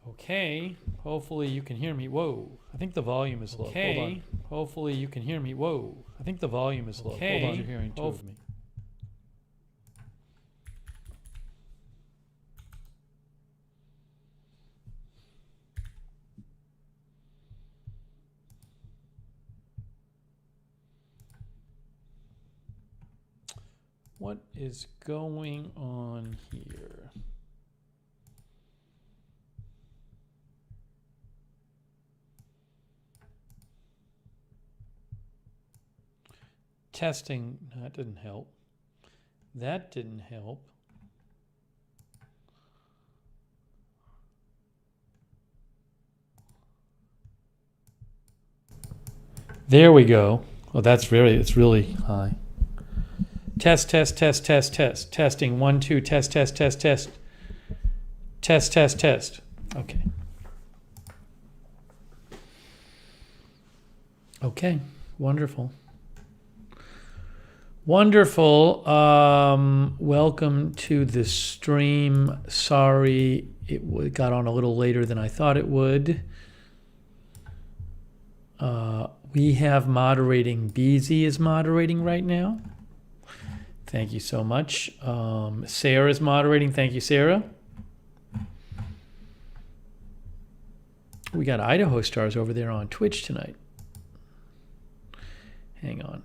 Okay, hopefully you can hear me. Whoa, I think the volume is low. Okay, hold on. Hopefully you can hear me. Whoa, I think the volume is low. Okay. Hold on, you're hearing two of me. What is going on here? Testing, that didn't help. That didn't help. There we go. Oh, it's really high. Test. Testing. 1, 2, test. Test. Okay. Okay. Wonderful. Welcome to the stream. Sorry it got on a little later than I thought it would. We have moderating. Beezy is moderating right now. Thank you so much. Sarah is moderating. Thank you, Sarah. We got Idaho Stars over there on Twitch tonight. Hang on.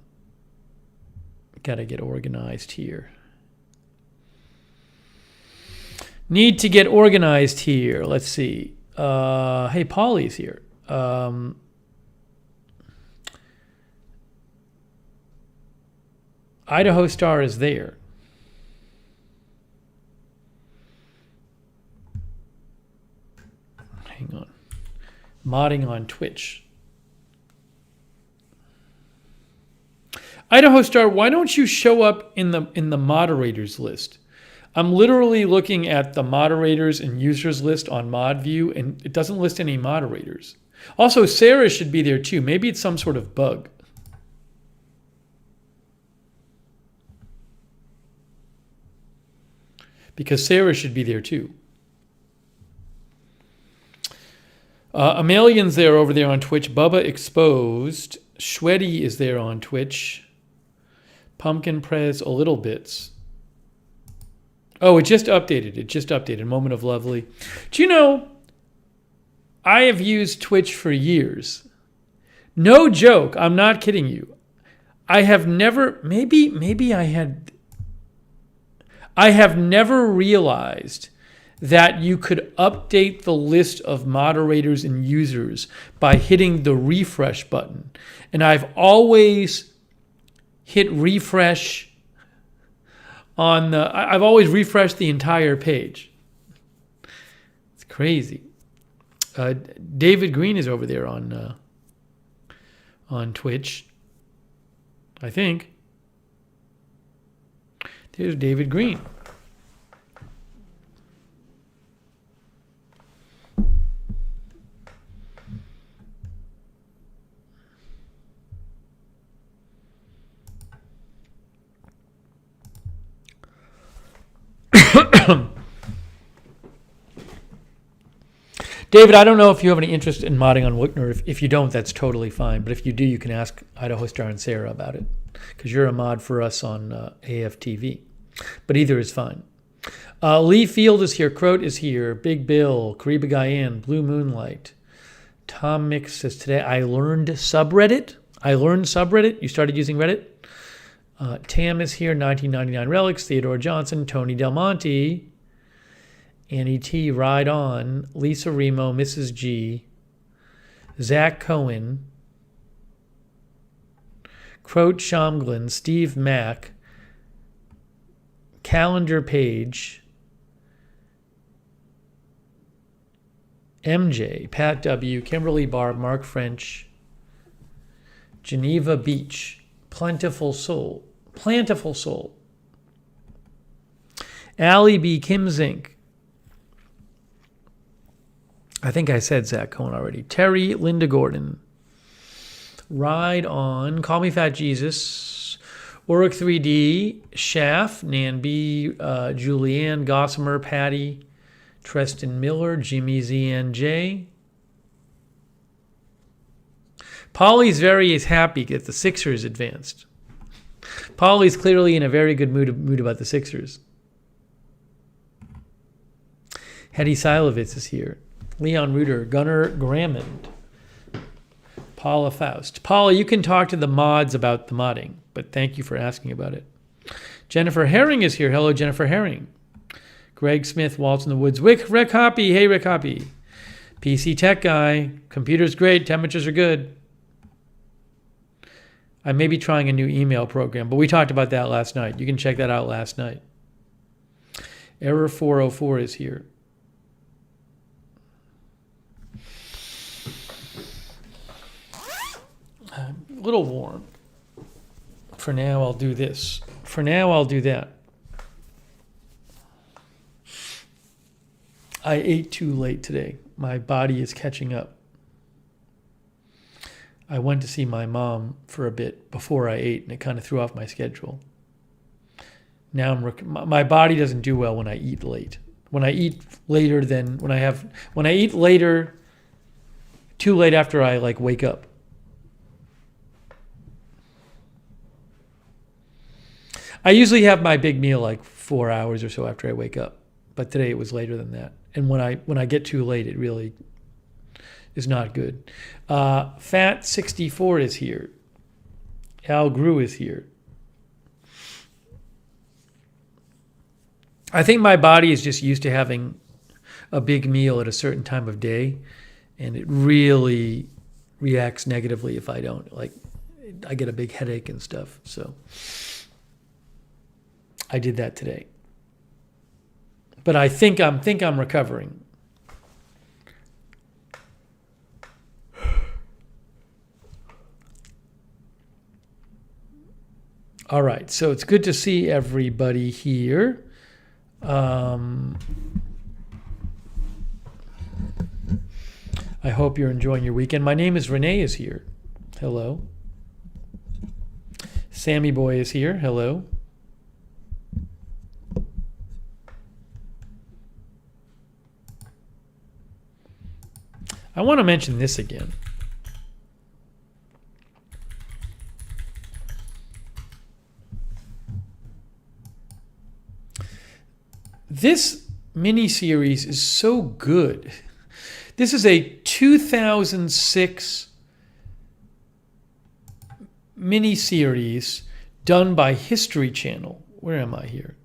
Got to get organized here. Need to get organized here. Let's see. Hey, Polly's here. Idaho Star is there. Hang on. Modding on Twitch. Idaho Star, why don't you show up in the moderators list? I'm literally looking at the moderators and users list on ModView, and it doesn't list any moderators. Also, Sarah should be there too. Maybe it's some sort of bug. Because Sarah should be there too. Amelian's there over there on Twitch. Bubba Exposed. Shweddy is there on Twitch. Pumpkin Prez, a little bits. Oh, it just updated. Moment of Lovely. Do you know, I have used Twitch for years. No joke. I'm not kidding you. I have never, maybe I have never realized that you could update the list of moderators and users by hitting the refresh button. And I've always hit refresh on I've always refreshed the entire page. It's crazy. David Green is over there on Twitch, I think. There's David Green. David, I don't know if you have any interest in modding on Lookner. If you don't, that's totally fine. But if you do, you can ask Idaho Star and Sarah about it, because you're a mod for us on AFTV. But either is fine. Lee Field is here. Croat is here. Big Bill. Kariba Guyan. Blue Moonlight. Tom Mix says, today I learned subreddit. You started using Reddit. Tam is here. 1999 Relics. Theodore Johnson. Tony Del Monte. Annie T. Ride On. Lisa Remo. Mrs. G. Zach Cohen. Croat Shamglin. Steve Mack. Calendar Page. MJ. Pat W. Kimberly Barb. Mark French. Geneva Beach. Plentiful Soul. Allie B. Kim Zink. I think I said Zach Cohen already. Terry, Linda Gordon. Ride On. Call Me Fat Jesus. Oric 3D. Shaft. Nan B. Julianne. Gossamer. Patty. Treston Miller, Jimmy ZNJ. Paulie's very happy that the Sixers advanced. Paulie's clearly in a very good mood about the Sixers. Hetty Silovitz is here. Leon Reuter, Gunnar Grammond, Paula Faust. Paula, you can talk to the mods about the modding, but thank you for asking about it. Jennifer Herring is here. Hello, Jennifer Herring. Greg Smith, Waltz in the Woods. Rick Hoppy. Hey, Rick Hoppy. PC Tech Guy. Computer's great. Temperatures are good. I may be trying a new email program, but we talked about that last night. You can check that out last night. Error 404 is here. A little warm. For now, I'll do this. For now, I'll do that. I ate too late today. My body is catching up. I went to see my mom for a bit before I ate, and it kind of threw off my schedule. Now my body doesn't do well when I eat late. When I eat later than when I eat later, too late after I wake up. I usually have my big meal 4 hours or so after I wake up, but today it was later than that. And when I get too late, it really is not good. Fat 64 is here. Al Grew is here. I think my body is just used to having a big meal at a certain time of day, and it really reacts negatively if I don't. I get a big headache and stuff. So I did that today. But I think I'm recovering. All right, so it's good to see everybody here. I hope you're enjoying your weekend. My name is Renee is here. Hello. Sammy Boy is here. Hello. I want to mention this again. This mini-series is so good. This is a 2006 mini-series done by History Channel. Where am I here?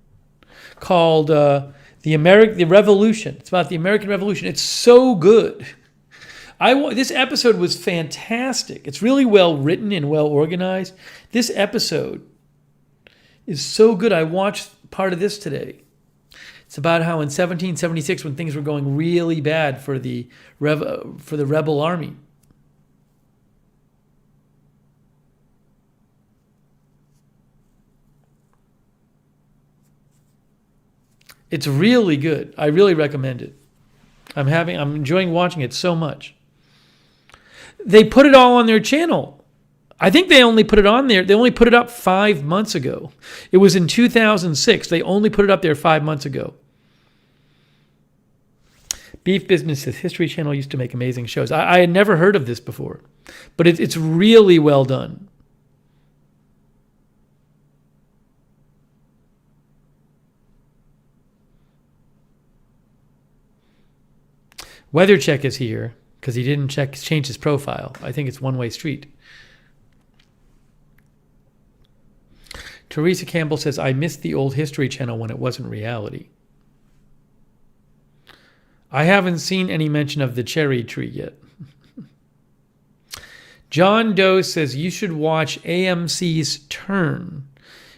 Called the Revolution. It's about the American Revolution. It's so good. This episode was fantastic. It's really well written and well organized. This episode is so good. I watched part of this today. It's about how in 1776, when things were going really bad for the rebel army, it's really good. I really recommend it. I'm enjoying watching it so much. They put it all on their channel. I think they only put it on there. They only put it up 5 months ago. It was in 2006. They only put it up there 5 months ago. Beef Business says History Channel used to make amazing shows. I had never heard of this before, but it's really well done. Weather Check is here because he didn't change his profile. I think it's one-way street. Teresa Campbell says, I missed the old History Channel when it wasn't reality. I haven't seen any mention of the cherry tree yet. John Doe says, you should watch AMC's Turn.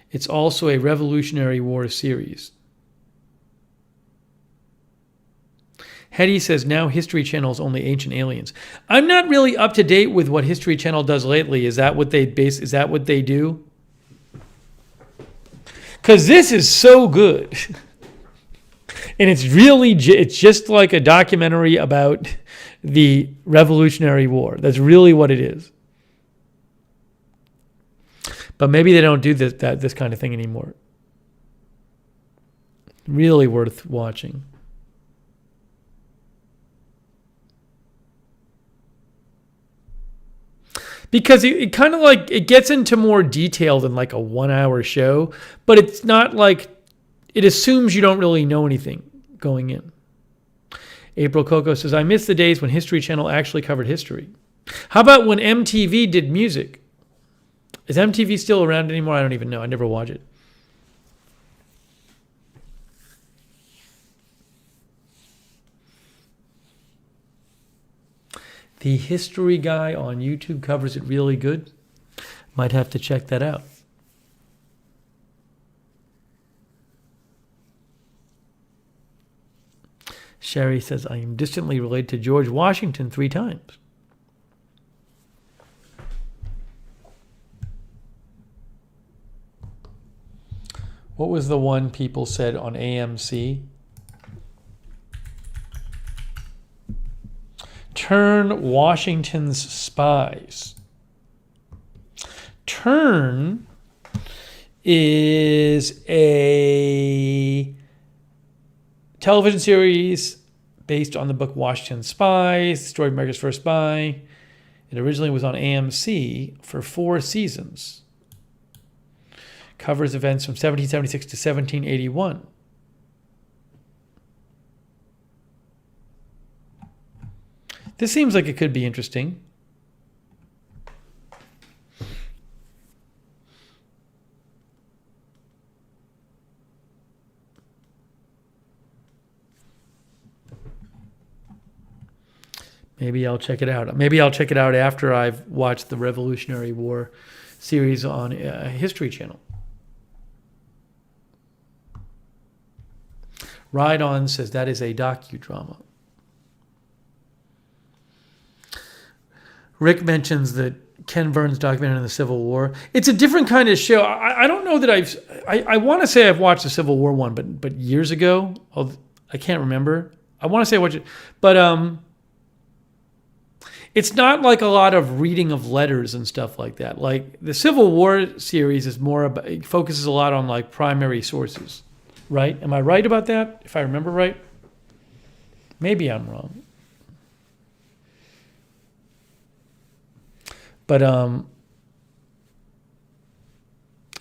It's also a Revolutionary War series. Hetty says, now History Channel is only Ancient Aliens. I'm not really up to date with what History Channel does lately. Is that what they do? Because this is so good. And it's just like a documentary about the Revolutionary War. That's really what it is. But maybe they don't do this kind of thing anymore. Really worth watching. because it kind of like it gets into more detail than like a 1 hour show, but it's not like it assumes you don't really know anything going in. April Coco says, I miss the days when History Channel actually covered history. How about when MTV did music? Is MTV still around anymore? I don't even know. I never watch it. The History Guy on YouTube covers it really good. Might have to check that out. Sherry says, I am distantly related to George Washington 3 times. What was the one people said on AMC? Turn Washington's Spies. Turn is a television series based on the book Washington's Spies, the story of America's First Spy. It originally was on AMC for 4 seasons. Covers events from 1776 to 1781. This seems like it could be interesting. Maybe I'll check it out. Maybe I'll check it out after I've watched the Revolutionary War series on History Channel. Ride On says that is a docudrama. Rick mentions that Ken Burns documented in the Civil War. It's a different kind of show. I don't know that I want to say I've watched the Civil War one, but years ago. I can't remember. I want to say I watched it. But it's not like a lot of reading of letters and stuff like that. Like the Civil War series is more about, it focuses a lot on like primary sources, right? Am I right about that? If I remember right? Maybe I'm wrong. But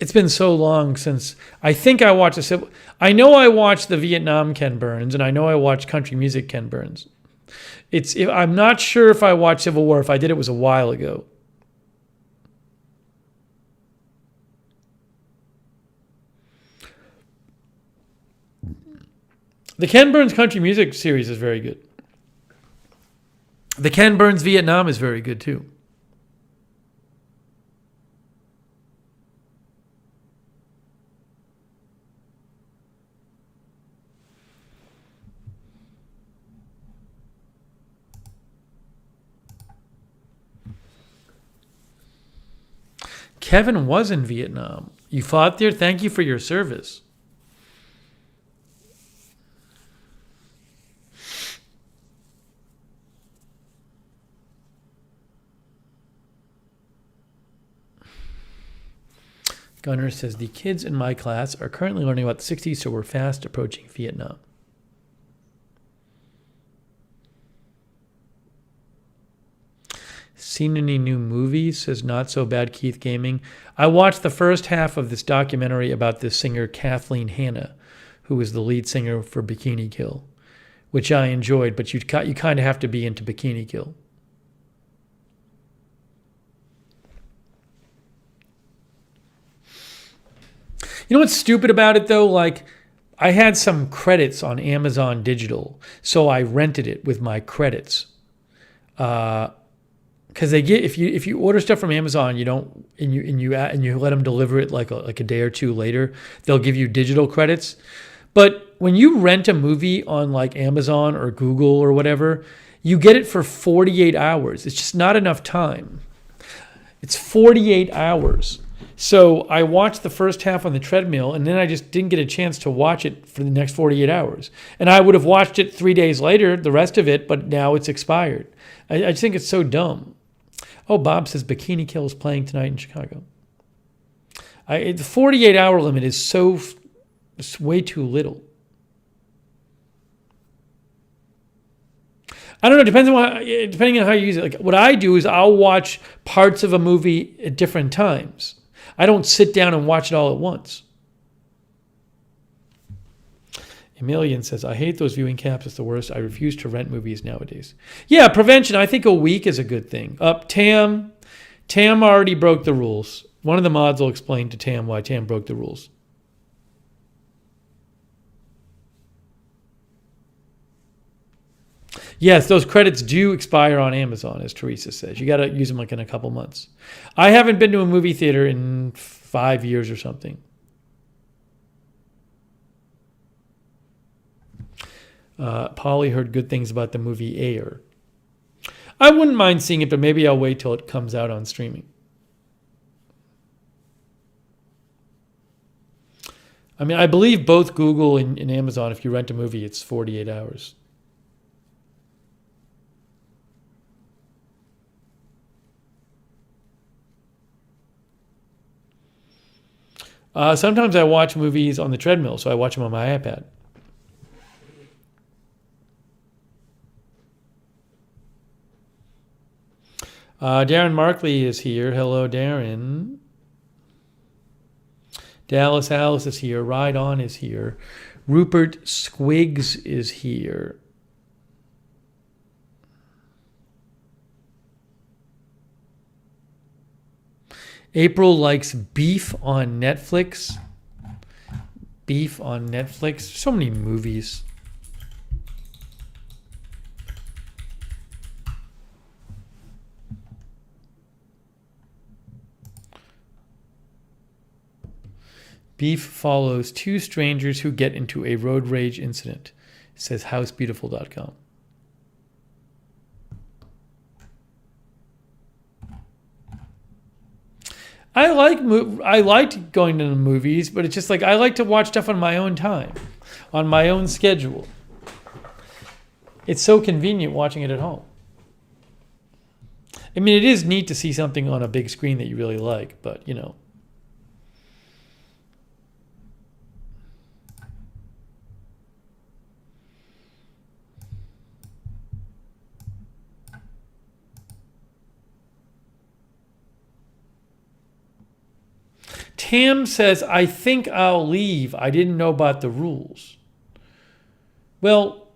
it's been so long since I think I watched I know I watched the Vietnam Ken Burns, and I know I watched country music Ken Burns. I'm not sure if I watched Civil War. If I did, it was a while ago. The Ken Burns country music series is very good. The Ken Burns Vietnam is very good too. Kevin was in Vietnam. You fought there? Thank you for your service. Gunnar says, the kids in my class are currently learning about the 60s, so we're fast approaching Vietnam. Seen any new movies? Says Not So Bad Keith Gaming. I watched the first half of this documentary about this singer Kathleen Hanna, who was the lead singer for Bikini Kill, which I enjoyed, but you kind of have to be into Bikini Kill. You know what's stupid about it though? Like, I had some credits on Amazon Digital, so I rented it with my credits. Because they get if you order stuff from Amazon, and you let them deliver it like a day or two later, they'll give you digital credits. But when you rent a movie on like Amazon or Google or whatever, you get it for 48 hours. It's just not enough time. It's 48 hours. So I watched the first half on the treadmill, and then I just didn't get a chance to watch it for the next 48 hours. And I would have watched it 3 days later, the rest of it, but now it's expired. I just think it's so dumb. Oh, Bob says Bikini Kill is playing tonight in Chicago. The 48-hour limit is it's way too little. I don't know. Depending on how you use it. Like what I do is I'll watch parts of a movie at different times. I don't sit down and watch it all at once. Emilian says, I hate those viewing caps. It's the worst. I refuse to rent movies nowadays. Yeah, prevention. I think a week is a good thing. Tam already broke the rules. One of the mods will explain to Tam why Tam broke the rules. Yes, those credits do expire on Amazon, as Teresa says. You got to use them like in a couple months. I haven't been to a movie theater in 5 years or something. Polly heard good things about the movie Air. I wouldn't mind seeing it, but maybe I'll wait till it comes out on streaming. I mean, I believe both Google and Amazon, if you rent a movie, it's 48 hours. Sometimes I watch movies on the treadmill, so I watch them on my iPad. Darren Markley is here. Hello, Darren. Dallas Alice is here. Ride On is here. Rupert Squiggs is here. April likes Beef on Netflix. Beef on Netflix. So many movies. Beef follows two strangers who get into a road rage incident, says housebeautiful.com. I liked going to the movies, but it's just like I like to watch stuff on my own time, on my own schedule. It's so convenient watching it at home. I mean, it is neat to see something on a big screen that you really like, but, you know. Tam says, I think I'll leave. I didn't know about the rules. Well,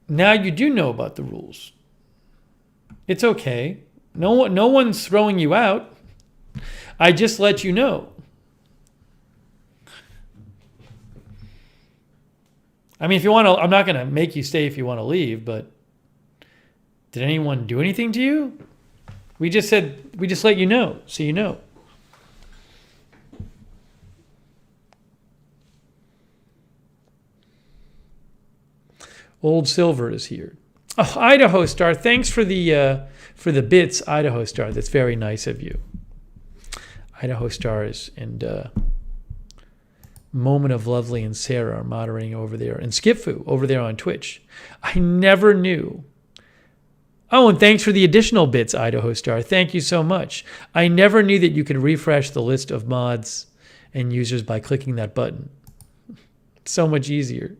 now you do know about the rules. It's okay. No one's throwing you out. I just let you know. I mean, if you want to, I'm not going to make you stay if you want to leave, but did anyone do anything to you? We just let you know, so you know. Old Silver is here. Oh, Idaho Star, thanks for the bits, Idaho Star. That's very nice of you. Idaho Stars and Moment of Lovely and Sarah are moderating over there. And Skipfu over there on Twitch. I never knew. Oh, and thanks for the additional bits, Idaho Star. Thank you so much. I never knew that you could refresh the list of mods and users by clicking that button. It's so much easier.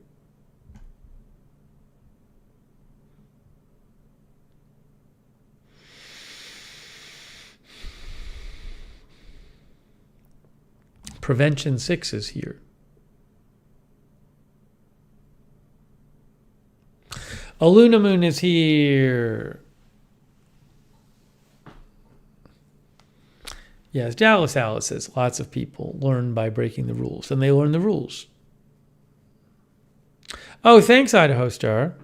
Prevention 6 is here. Alunamoon is here. Yes, Dallas Alice says lots of people learn by breaking the rules, and they learn the rules. Oh, thanks, Idaho Star.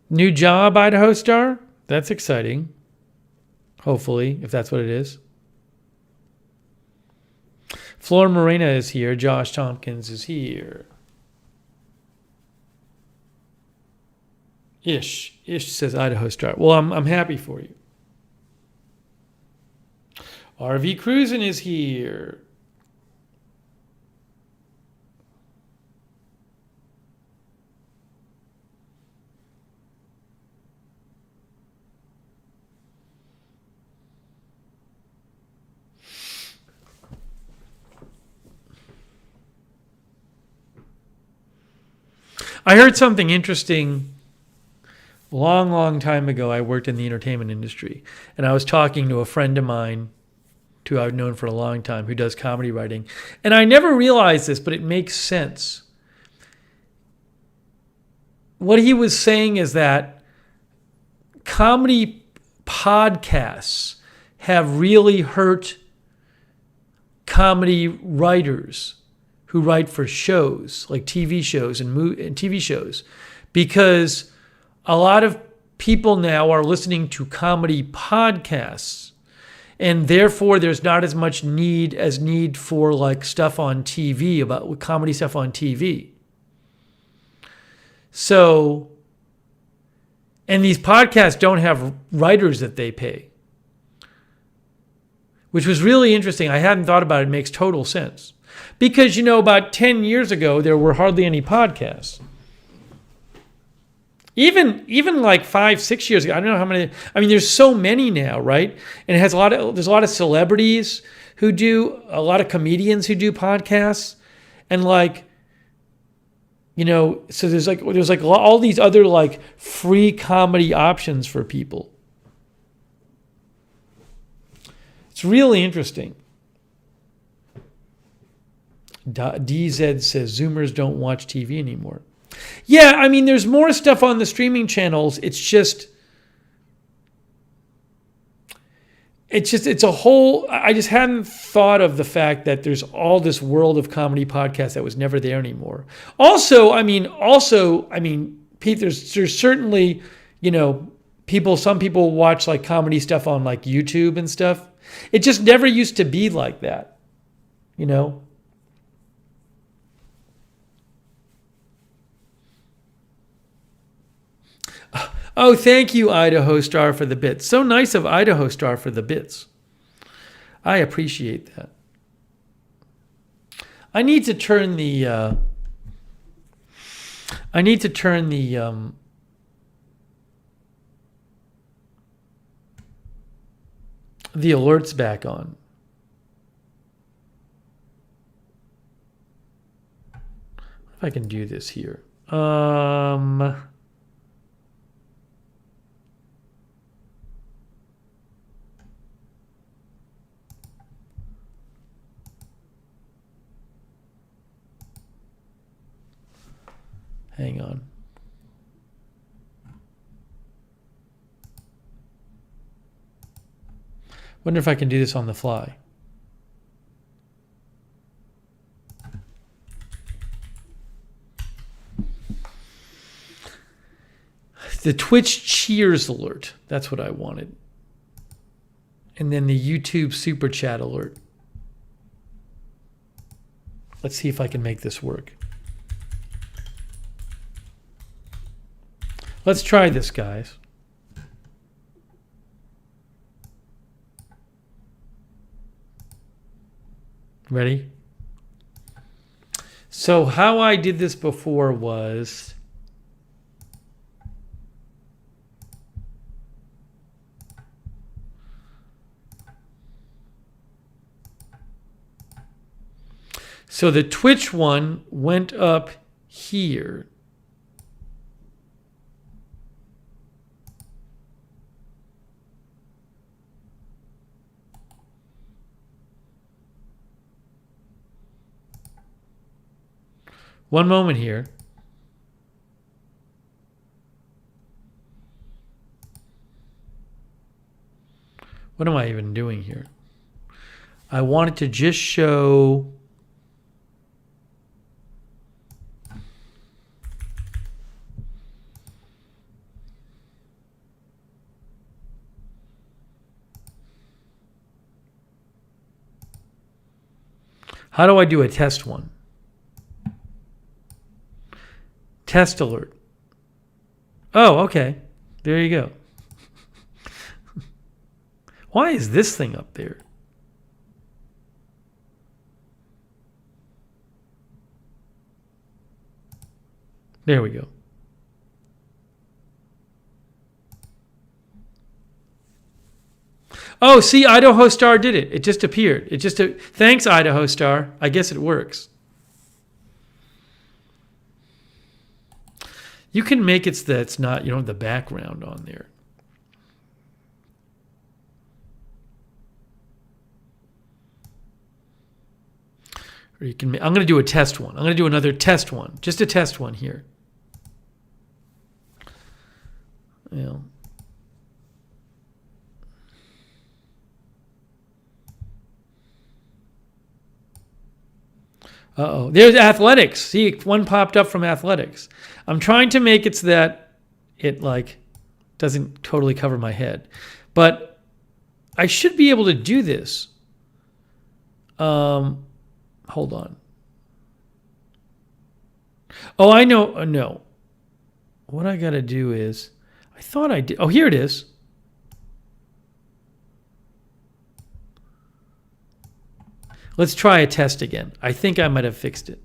New job, Idaho Star? That's exciting. Hopefully, if that's what it is. Flor Morena is here. Josh Tompkins is here. Ish says Idaho Star. Well, I'm happy for you. RV Cruisin' is here. I heard something interesting long time ago. I worked in the entertainment industry, and I was talking to a friend of mine who I've known for a long time who does comedy writing. And I never realized this, but it makes sense. What he was saying is that comedy podcasts have really hurt comedy writers who write for shows like TV shows and TV shows, because a lot of people now are listening to comedy podcasts, and therefore there's not as much need for like stuff on TV, about comedy stuff on TV. So, and these podcasts don't have writers that they pay, which was really interesting. I hadn't thought about it. It makes total sense. Because, about 10 years ago, there were hardly any podcasts. Even like 5-6 years ago, I don't know how many. I mean, there's so many now, right? And there's a lot of celebrities who do, a lot of comedians who do podcasts, and so there's all these other like free comedy options for people. It's really interesting. DZ says Zoomers don't watch TV anymore. Yeah, I mean, there's more stuff on the streaming channels. It's a whole, I just hadn't thought of the fact that there's all this world of comedy podcasts that was never there anymore. Also, Pete, there's certainly, some people watch like comedy stuff on like YouTube and stuff. It just never used to be like that, Oh, thank you, Idaho Star, for the bits. So nice of Idaho Star for the bits. I appreciate that. I need to turn the alerts back on. If I can do this here. Hang on. Wonder if I can do this on the fly. The Twitch cheers alert. That's what I wanted. And then the YouTube super chat alert. Let's see if I can make this work. Let's try this, guys. Ready? So how I did this before was so the Twitch one went up here. One moment here. What am I even doing here? I wanted to just show how do I do a test one? Test alert. Oh, okay. There you go. Why is this thing up there? There we go. Oh, see, Idaho Star did it. It just appeared. Thanks, Idaho Star. I guess it works. You can make it so that it's not, you don't have the background on there. Or you can. I'm going to do a test one. I'm going to do another test one. Just a test one here. Yeah. Uh-oh. There's athletics. See, one popped up from athletics. I'm trying to make it so that it like doesn't totally cover my head. But I should be able to do this. Hold on. Oh, I know. No. What I got to do is, I thought I did. Oh, here it is. Let's try a test again. I think I might have fixed it.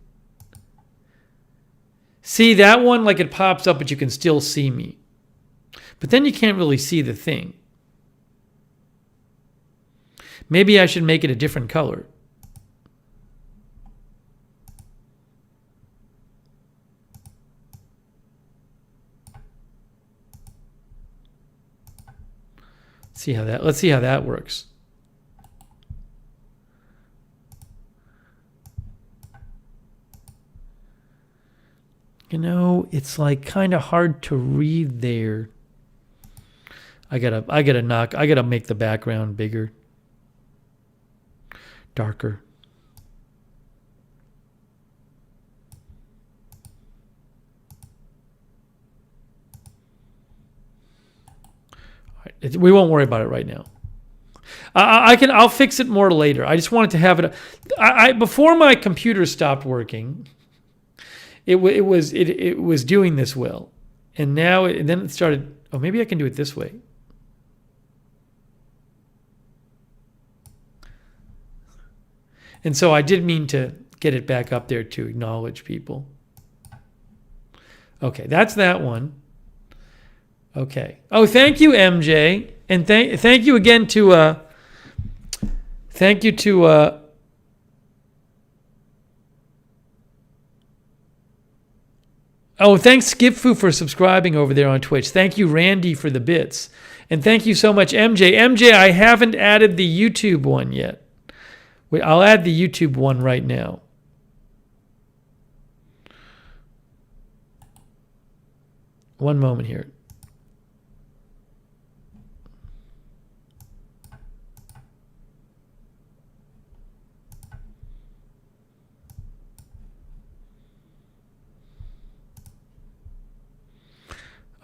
See, that one, like it pops up, but you can still see me. But then you can't really see the thing. Maybe I should make it a different color. Let's see how that works. You know, it's like kind of hard to read there. I gotta make the background bigger, darker. All right, we won't worry about it right now. I'll fix it more later. I just wanted to have it. Before my computer stopped working, it was doing this well, and now then it started. Oh, maybe I can do it this way. And so I did mean to get it back up there to acknowledge people. Okay, that's that one. Okay. Oh, thank you, MJ, and thank you again to thank you to oh, thanks Skipfu for subscribing over there on Twitch. Thank you, Randy, for the bits, and thank you so much, MJ. MJ, I haven't added the YouTube one yet. Wait, I'll add the YouTube one right now. One moment here.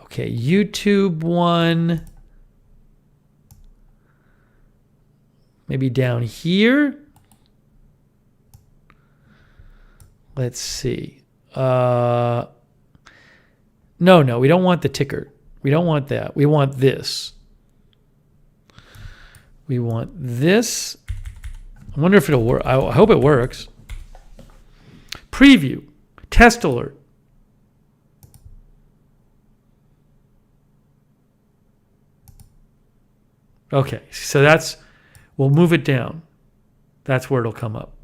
Okay, YouTube one. Maybe down here. Let's see. No, we don't want the ticker. We don't want that. We want this. We want this. I wonder if it'll work. I hope it works. Preview. Test alert. Okay, so we'll move it down. That's where it'll come up,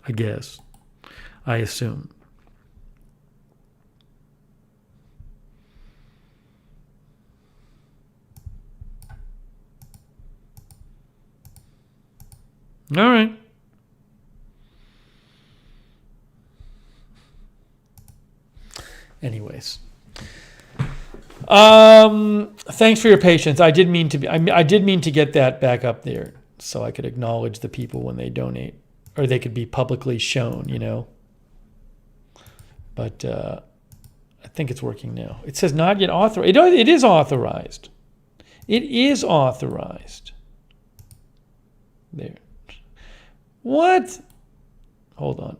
I guess. I assume. All right. Anyways. Thanks for your patience. I did mean to get that back up there so I could acknowledge the people when they donate, or they could be publicly shown, you know. But I think it's working now. It says not yet authorized. It is authorized. It is authorized. There. What? Hold on.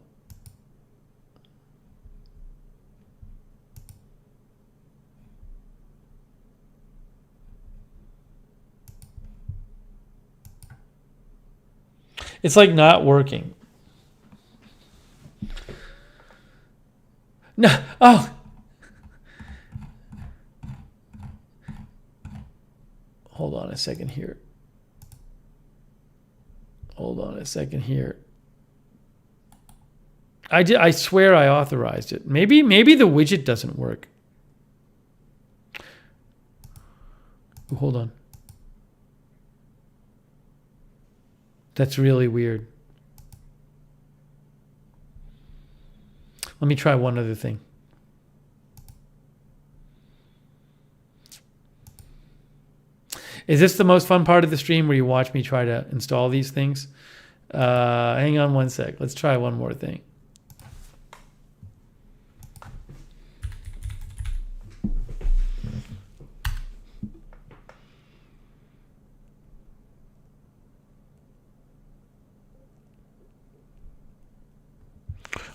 It's like not working. No. Oh. Hold on a second here. Hold on a second here. I swear I authorized it. Maybe the widget doesn't work. Ooh, hold on. That's really weird. Let me try one other thing. Is this the most fun part of the stream where you watch me try to install these things? Hang on one sec. Let's try one more thing.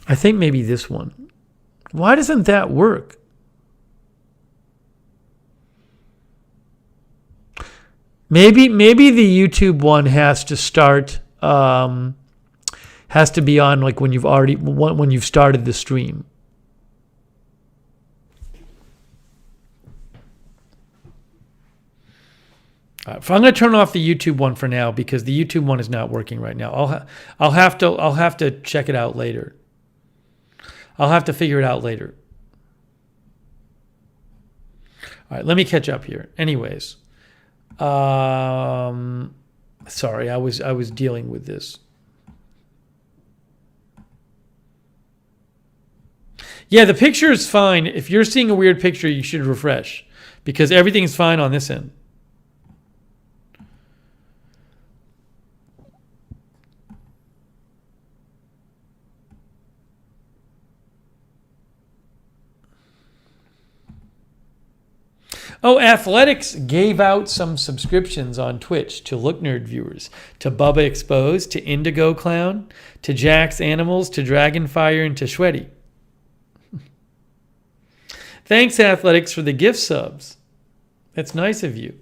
I think maybe this one. Why doesn't that work? Maybe the YouTube one has to start, has to be on like when you've started the stream. So I'm going to turn off the YouTube one for now because the YouTube one is not working right now. I'll have to check it out later. I'll have to figure it out later. All right, let me catch up here. Anyways, sorry, I was dealing with this. Yeah, the picture is fine. If you're seeing a weird picture, you should refresh because everything's fine on this end. Oh, Athletics gave out some subscriptions on Twitch to Lookner viewers, to Bubba Exposed, to Indigo Clown, to Jack's Animals, to Dragonfire, and to Shweddy. Thanks, Athletics, for the gift subs. That's nice of you.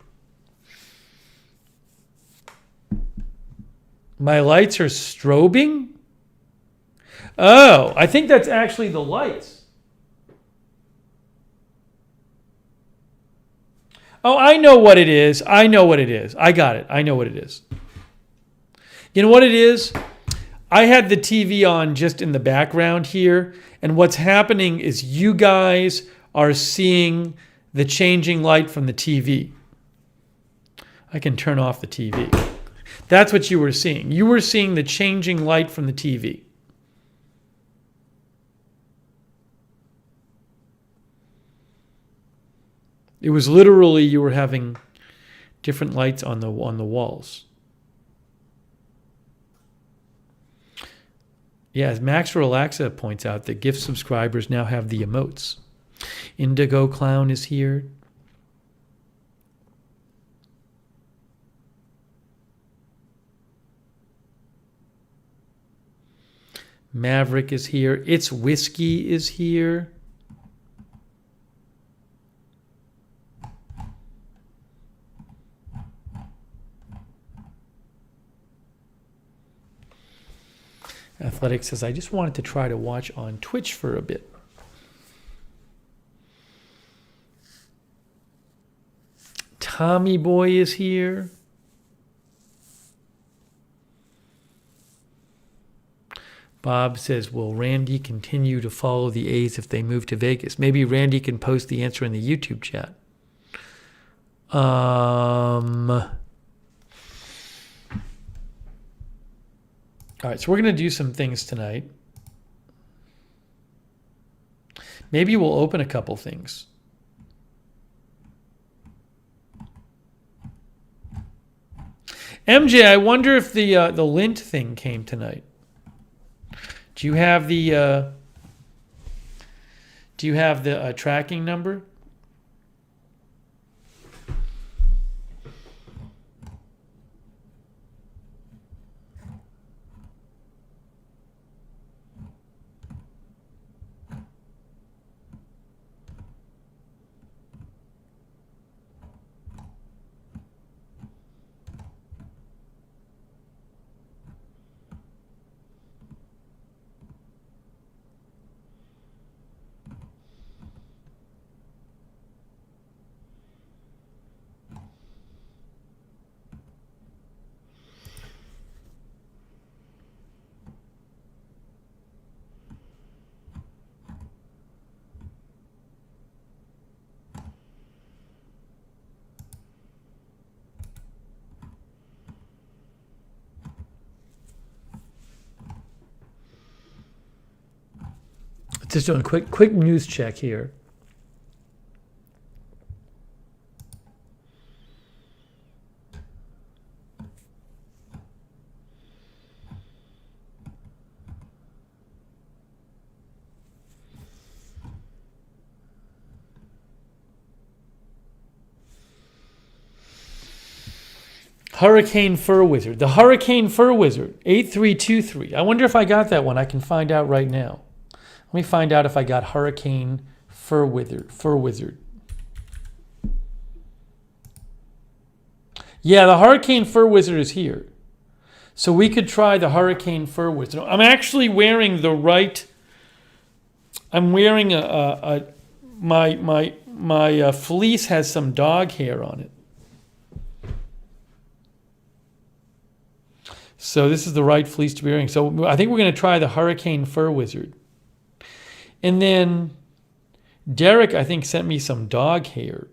My lights are strobing? Oh, I think that's actually the lights. Oh, I know what it is. I got it. I know what it is. You know what it is? I had the TV on just in the background here, and what's happening is you guys are seeing the changing light from the TV. I can turn off the TV. That's what you were seeing. You were seeing the changing light from the TV. It was literally you were having different lights on the walls. Yeah, as Max Relaxa points out, the gift subscribers now have the emotes. Indigo Clown is here. Maverick is here. It's Whiskey is here. Athletic says, I just wanted to try to watch on Twitch for a bit. Tommy Boy is here. Bob says, will Randy continue to follow the A's if they move to Vegas? Maybe Randy can post the answer in the YouTube chat. All right, so we're going to do some things tonight. Maybe we'll open a couple things. MJ, I wonder if the lint thing came tonight. Do you have the tracking number? Just doing a quick news check here. Hurricane Fur Wizard. The Hurricane Fur Wizard, 8323. I wonder if I got that one. I can find out right now. Let me find out if I got Hurricane Fur Wizard. Yeah, the Hurricane Fur Wizard is here. So we could try the Hurricane Fur Wizard. I'm actually wearing the right. I'm wearing my fleece has some dog hair on it. So this is the right fleece to be wearing. So I think we're going to try the Hurricane Fur Wizard. And then Derek, I think, sent me some dog hair.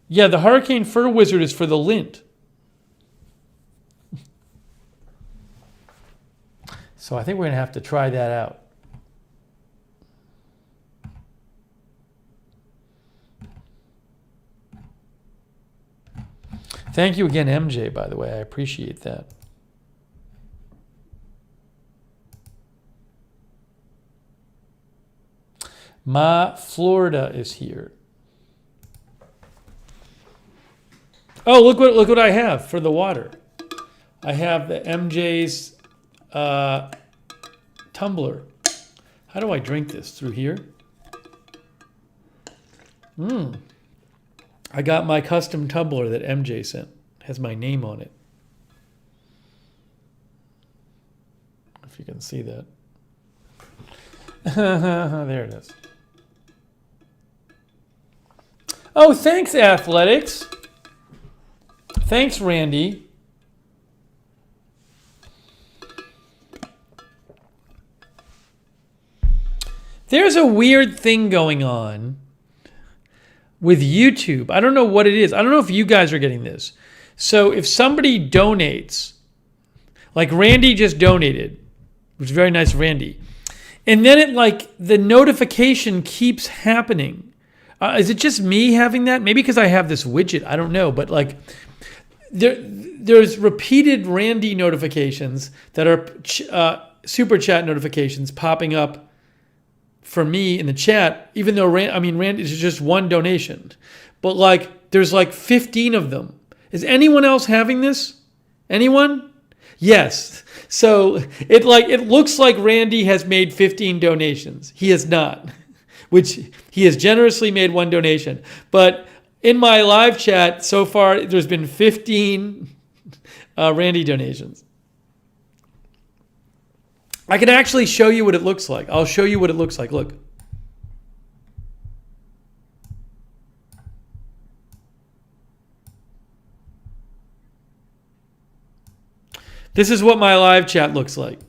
Yeah, the Hurricane Fur Wizard is for the lint. So I think we're going to have to try that out. Thank you again, MJ, by the way. I appreciate that. Florida is here. Oh, look what I have for the water. I have the MJ's tumbler. How do I drink this? Through here? I got my custom tumbler that MJ sent. It has my name on it. If you can see that. There it is. Oh, thanks, Athletics. Thanks, Randy. There's a weird thing going on with YouTube. I don't know what it is. I don't know if you guys are getting this. So if somebody donates, like Randy just donated, which is very nice, Randy, and then the notification keeps happening. Is it just me having that? Maybe because I have this widget. I don't know. But there's repeated Randy notifications that are super chat notifications popping up for me in the chat, even though Randy is just one donation, but there's 15 of them. Is anyone else having this? Anyone? Yes. So it looks like Randy has made 15 donations. He has not, which he has generously made one donation. But in my live chat so far, there's been 15 Randy donations. I can actually show you what it looks like. I'll show you what it looks like. Look. This is what my live chat looks like.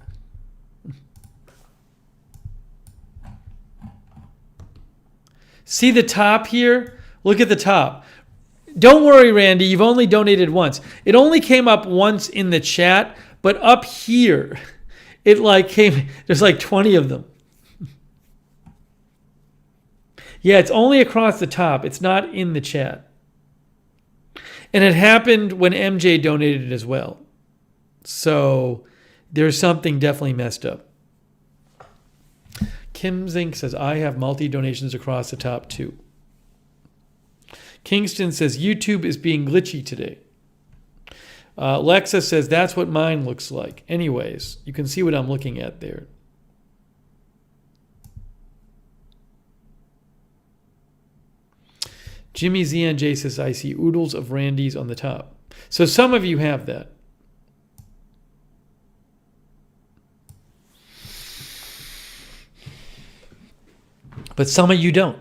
See the top here? Look at the top. Don't worry, Randy. You've only donated once. It only came up once in the chat, but up here, it came, there's 20 of them. Yeah, it's only across the top. It's not in the chat. And it happened when MJ donated as well. So there's something definitely messed up. Kim Zink says, I have multi-donations across the top too. Kingston says, YouTube is being glitchy today. Lexa says, that's what mine looks like. Anyways, you can see what I'm looking at there. Jimmy ZNJ says, I see oodles of Randy's on the top. So some of you have that. But some of you don't.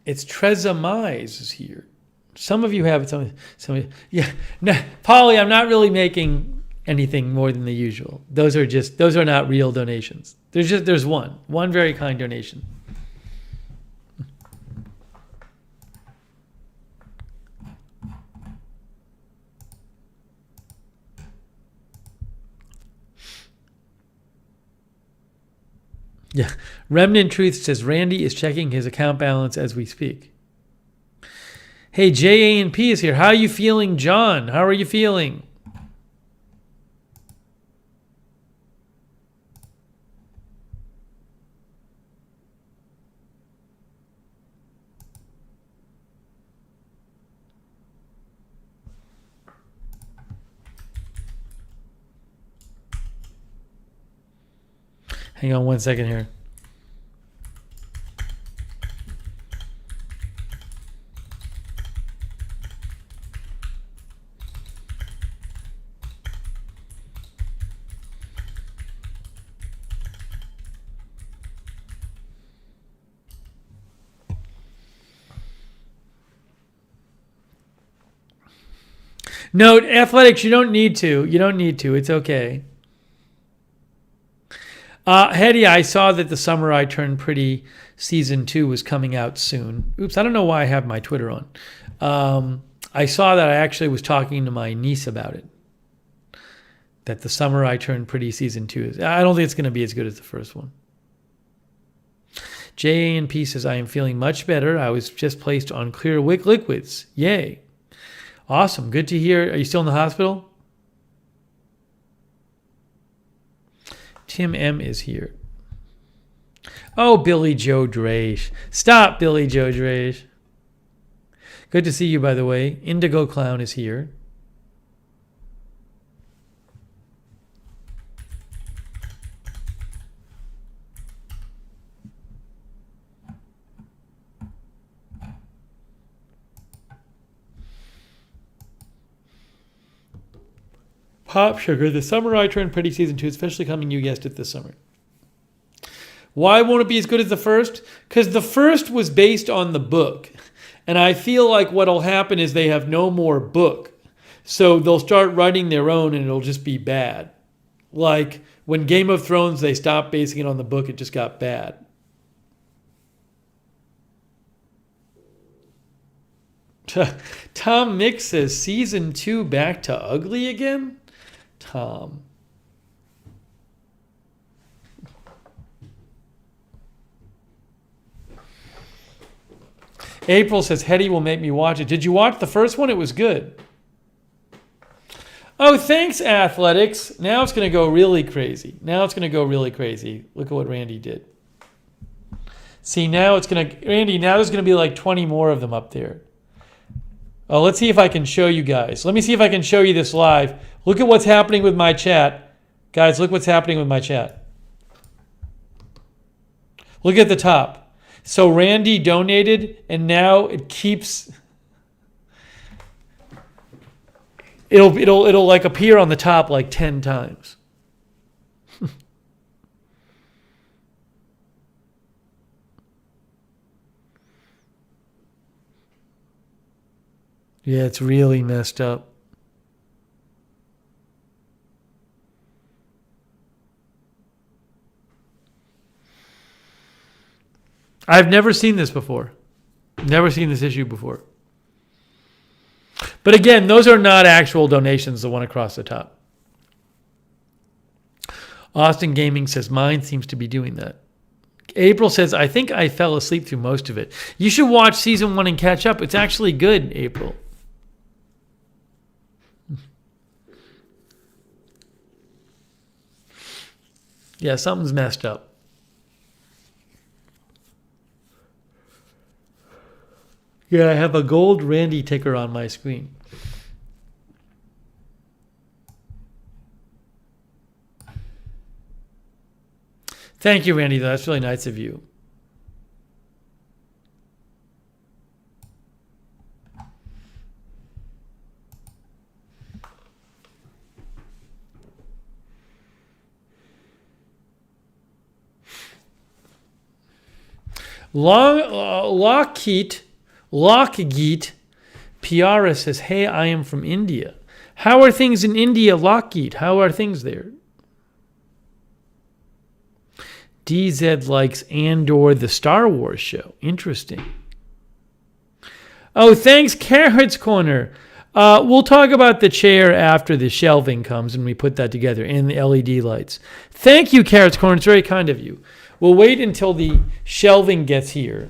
It's Treza Mize is here. Some of you have it. Some yeah. No, Polly, I'm not really making anything more than the usual. Those are not real donations. There's one very kind donation. Yeah. Remnant Truth says Randy is checking his account balance as we speak. Hey, JA&P is here. How are you feeling, John? How are you feeling? Hang on one second here. No, athletics, you don't need to. You don't need to. It's okay. Hetty, I saw that The Summer I Turned Pretty Season 2 was coming out soon. Oops, I don't know why I have my Twitter on. I saw that I actually was talking to my niece about it. That The Summer I Turned Pretty Season 2 is. I don't think it's going to be as good as the first one. JANP says, I am feeling much better. I was just placed on clear wick liquids. Yay. Awesome. Good to hear. Are you still in the hospital? Tim M is here. Oh, Billy Joe Drage. Stop, Billy Joe Drage. Good to see you, by the way. Indigo Clown is here. Pop Sugar, The Summer I Turned Pretty Season 2, especially coming, you guessed it, this summer. Why won't it be as good as the first? Because the first was based on the book. And I feel like what'll happen is they have no more book. So they'll start writing their own and it'll just be bad. Like when Game of Thrones, they stopped basing it on the book, it just got bad. Tom Mix says, Season 2 back to ugly again? Tom. April says, Hetty will make me watch it. Did you watch the first one? It was good. Oh, thanks, Athletics. Now it's going to go really crazy. Look at what Randy did. See, now it's going to... Randy, now there's going to be like 20 more of them up there. Oh, let's see if I can show you guys. Let me see if I can show you this live. Look at what's happening with my chat. Guys, look what's happening with my chat. Look at the top. So Randy donated, and now it keeps... It'll like appear on the top like 10 times. Yeah, it's really messed up. I've never seen this before. Never seen this issue before. But again, those are not actual donations, the one across the top. Austin Gaming says, mine seems to be doing that. April says, I think I fell asleep through most of it. You should watch season 1 and catch up. It's actually good, April. Yeah, something's messed up. Yeah, I have a gold Randy ticker on my screen. Thank you, Randy. That's really nice of you. Lockheed Piara says, hey, I am from India. How are things in India, Lockheed? How are things there? DZ likes Andor, the Star Wars show. Interesting. Oh, thanks, Carrot's Corner. We'll talk about the chair after the shelving comes and we put that together and the LED lights. Thank you, Carrot's Corner. It's very kind of you. We'll wait until the shelving gets here.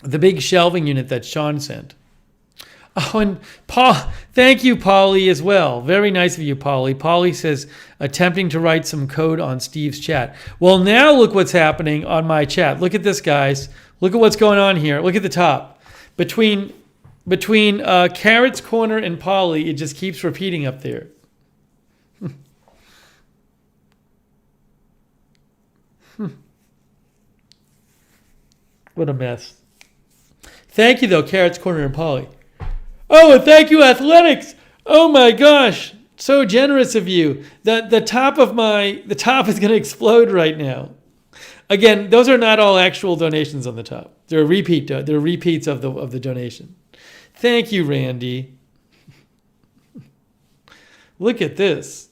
The big shelving unit that Sean sent. Oh, and Paul, thank you, Polly, as well. Very nice of you, Polly. Polly says, attempting to write some code on Steve's chat. Well, now look what's happening on my chat. Look at this, guys. Look at what's going on here. Look at the top. Between Carrot's Corner and Polly, it just keeps repeating up there. What a mess. Thank you, though, Carrot's Corner and Polly. Oh, and thank you, Athletics. Oh my gosh, so generous of you. The top is going to explode right now. Again, those are not all actual donations on the top. They're repeats of the donation. Thank you, Randy. Look at this.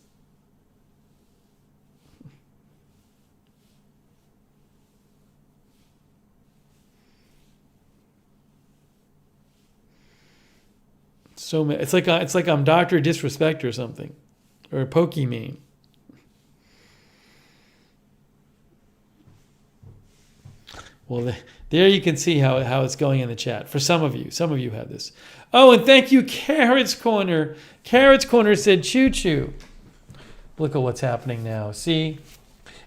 So it's like I'm Dr. Disrespect or something, or Pokemon. Well, there you can see how it's going in the chat. For some of you have this. Oh, and thank you, Carrot's Corner. Carrot's Corner said choo choo. Look at what's happening now. See,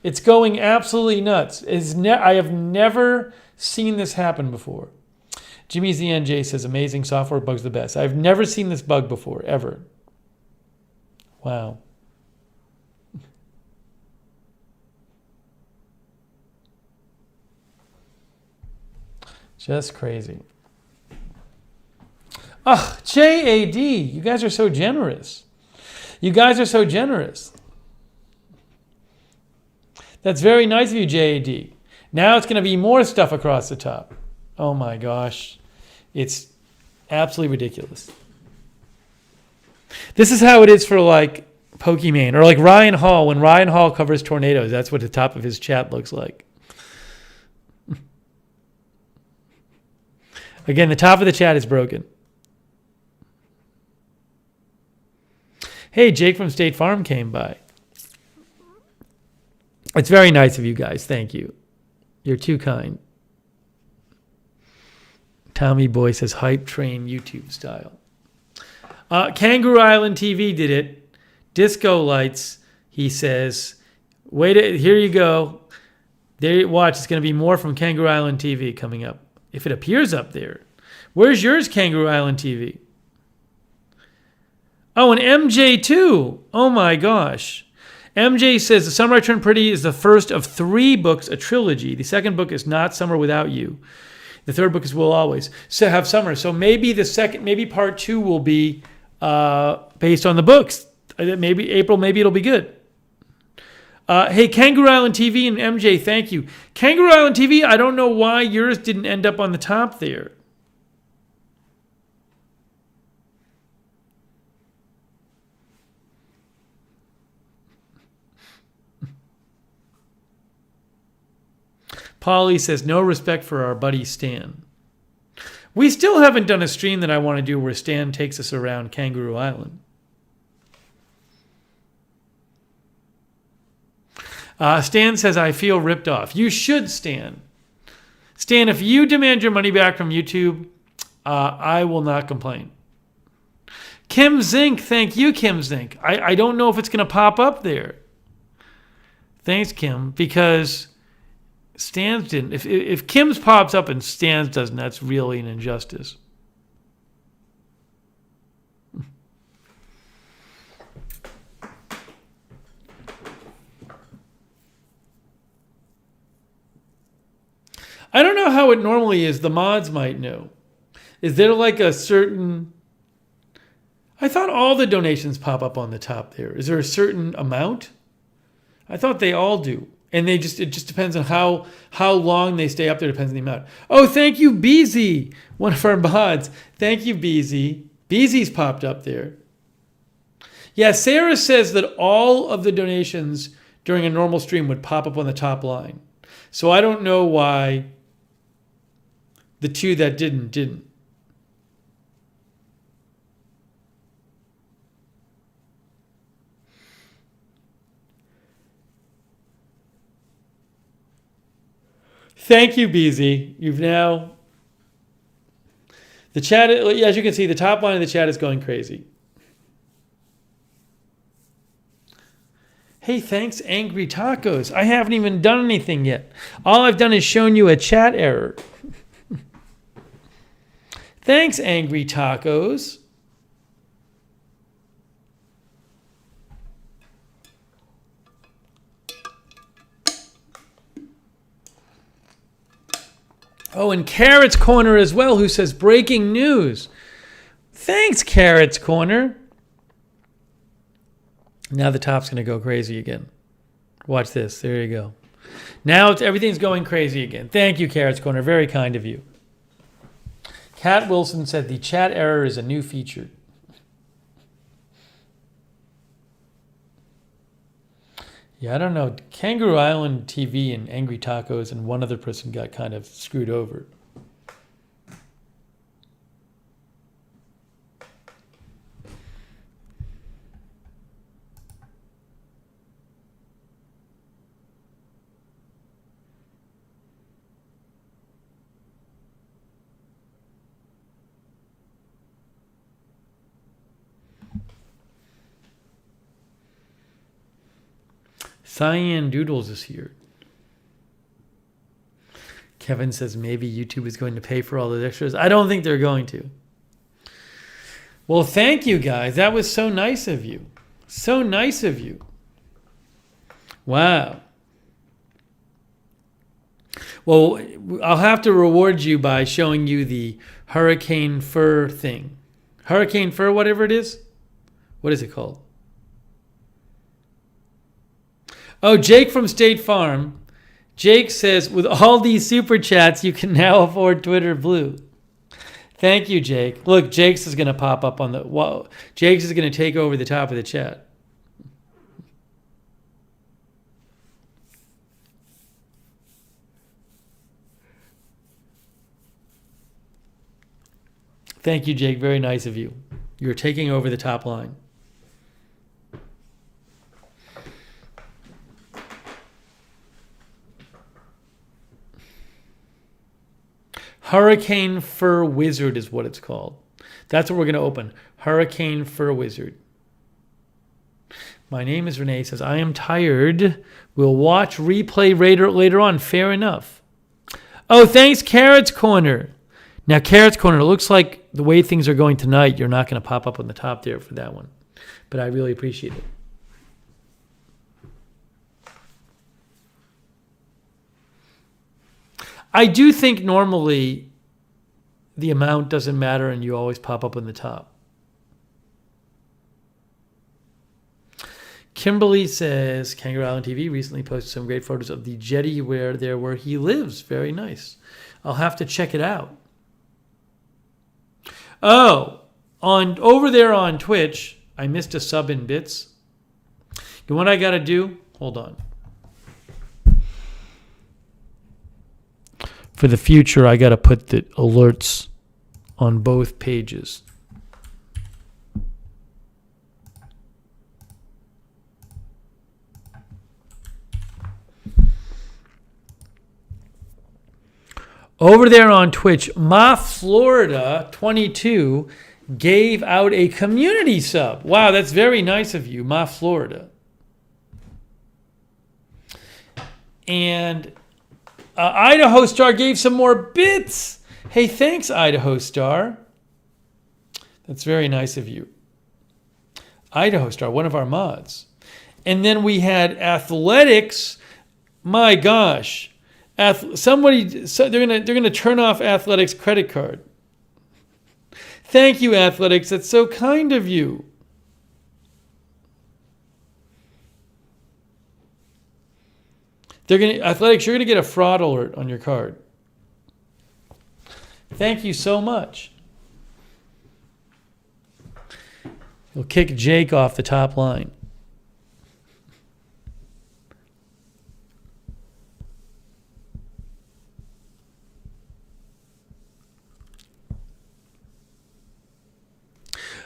it's going absolutely nuts. I have never seen this happen before. Jimmy ZNJ says, amazing software bug's the best. I've never seen this bug before, ever. Wow. Just crazy. Oh, JAD, you guys are so generous. You guys are so generous. That's very nice of you, JAD. Now it's going to be more stuff across the top. Oh my gosh. It's absolutely ridiculous. This is how it is for like Pokemon or like Ryan Hall. When Ryan Hall covers tornadoes, that's what the top of his chat looks like. Again, the top of the chat is broken. Hey, Jake from State Farm came by. It's very nice of you guys. Thank you. You're too kind. Tommy Boy says, hype train YouTube style. Kangaroo Island TV did it. Disco Lights, he says. Here you go. There, watch, it's going to be more from Kangaroo Island TV coming up. If it appears up there. Where's yours, Kangaroo Island TV? Oh, and MJ too. Oh my gosh. MJ says, The Summer I Turned Pretty is the first of 3 books, a trilogy. The second book is Not Summer Without You. The third book is Will Always Have Summer. So maybe part 2 will be based on the books. Maybe April, maybe it'll be good. Hey, Kangaroo Island TV and MJ, thank you. Kangaroo Island TV, I don't know why yours didn't end up on the top there. Polly says, no respect for our buddy Stan. We still haven't done a stream that I want to do where Stan takes us around Kangaroo Island. Stan says, I feel ripped off. You should, Stan. Stan, if you demand your money back from YouTube, I will not complain. Kim Zink, thank you, Kim Zink. I don't know if it's going to pop up there. Thanks, Kim, because Stan's didn't. If Kim's pops up and Stan's doesn't, that's really an injustice. I don't know how it normally is. The mods might know. Is there like a certain... I thought all the donations pop up on the top there. Is there a certain amount? I thought they all do. And it just depends on how long they stay up there, depends on the amount. Oh, thank you, Beezy, one of our mods. Thank you, Beezy. Beezy's popped up there. Yeah, Sarah says that all of the donations during a normal stream would pop up on the top line. So I don't know why the 2 that didn't. Thank you, BZ. You've now... The chat, as you can see, the top line of the chat is going crazy. Hey, thanks, Angry Tacos. I haven't even done anything yet. All I've done is shown you a chat error. Thanks, Angry Tacos. Oh, and Carrot's Corner as well, who says breaking news. Thanks, Carrot's Corner. Now the top's going to go crazy again. Watch this. There you go. Now everything's going crazy again. Thank you, Carrot's Corner. Very kind of you. Kat Wilson said the chat error is a new feature. Yeah, I don't know. Kangaroo Island TV and Angry Tacos and one other person got kind of screwed over. Cyan Doodles is here. Kevin says maybe YouTube is going to pay for all those extras. I don't think they're going to. Well, thank you guys. That was so nice of you. So nice of you. Wow. Well, I'll have to reward you by showing you the hurricane fur thing. Hurricane fur, whatever it is. What is it called? Oh, Jake from State Farm. Jake says, with all these super chats, you can now afford Twitter Blue. Thank you, Jake. Look, Jake's is going to pop up on the... Whoa, Jake's is going to take over the top of the chat. Thank you, Jake. Very nice of you. You're taking over the top line. Hurricane Fur Wizard is what it's called. That's what we're going to open. Hurricane Fur Wizard. My name is Renee. Says, I am tired. We'll watch replay later on. Fair enough. Oh, thanks, Carrot's Corner. Now, Carrot's Corner, it looks like the way things are going tonight, you're not going to pop up on the top there for that one. But I really appreciate it. I do think normally the amount doesn't matter and you always pop up on the top. Kimberly says, Kangaroo Island TV recently posted some great photos of the jetty where he lives. Very nice. I'll have to check it out. Oh, over there on Twitch, I missed a sub in bits. You know what I got to do? Hold on. For the future, I got to put the alerts on both pages. Over there on Twitch, Ma Florida 22 gave out a community sub. Wow, that's very nice of you, Ma Florida. And Idaho Star gave some more bits. Hey, thanks, Idaho Star. That's very nice of you. Idaho Star, one of our mods. And then we had athletics. My gosh. They're gonna turn off athletics credit card. Thank you, athletics. That's so kind of you. Athletics, you're gonna get a fraud alert on your card. Thank you so much. You'll kick Jake off the top line.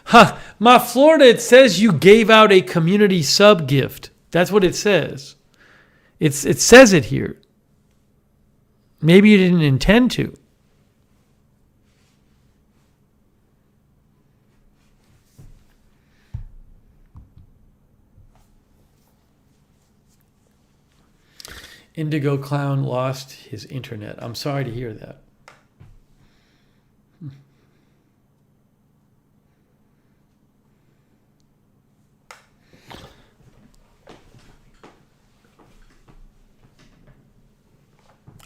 Huh, Ma Florida, it says you gave out a community sub gift. That's what it says. It says it here. Maybe you didn't intend to. Indigo Clown lost his internet. I'm sorry to hear that.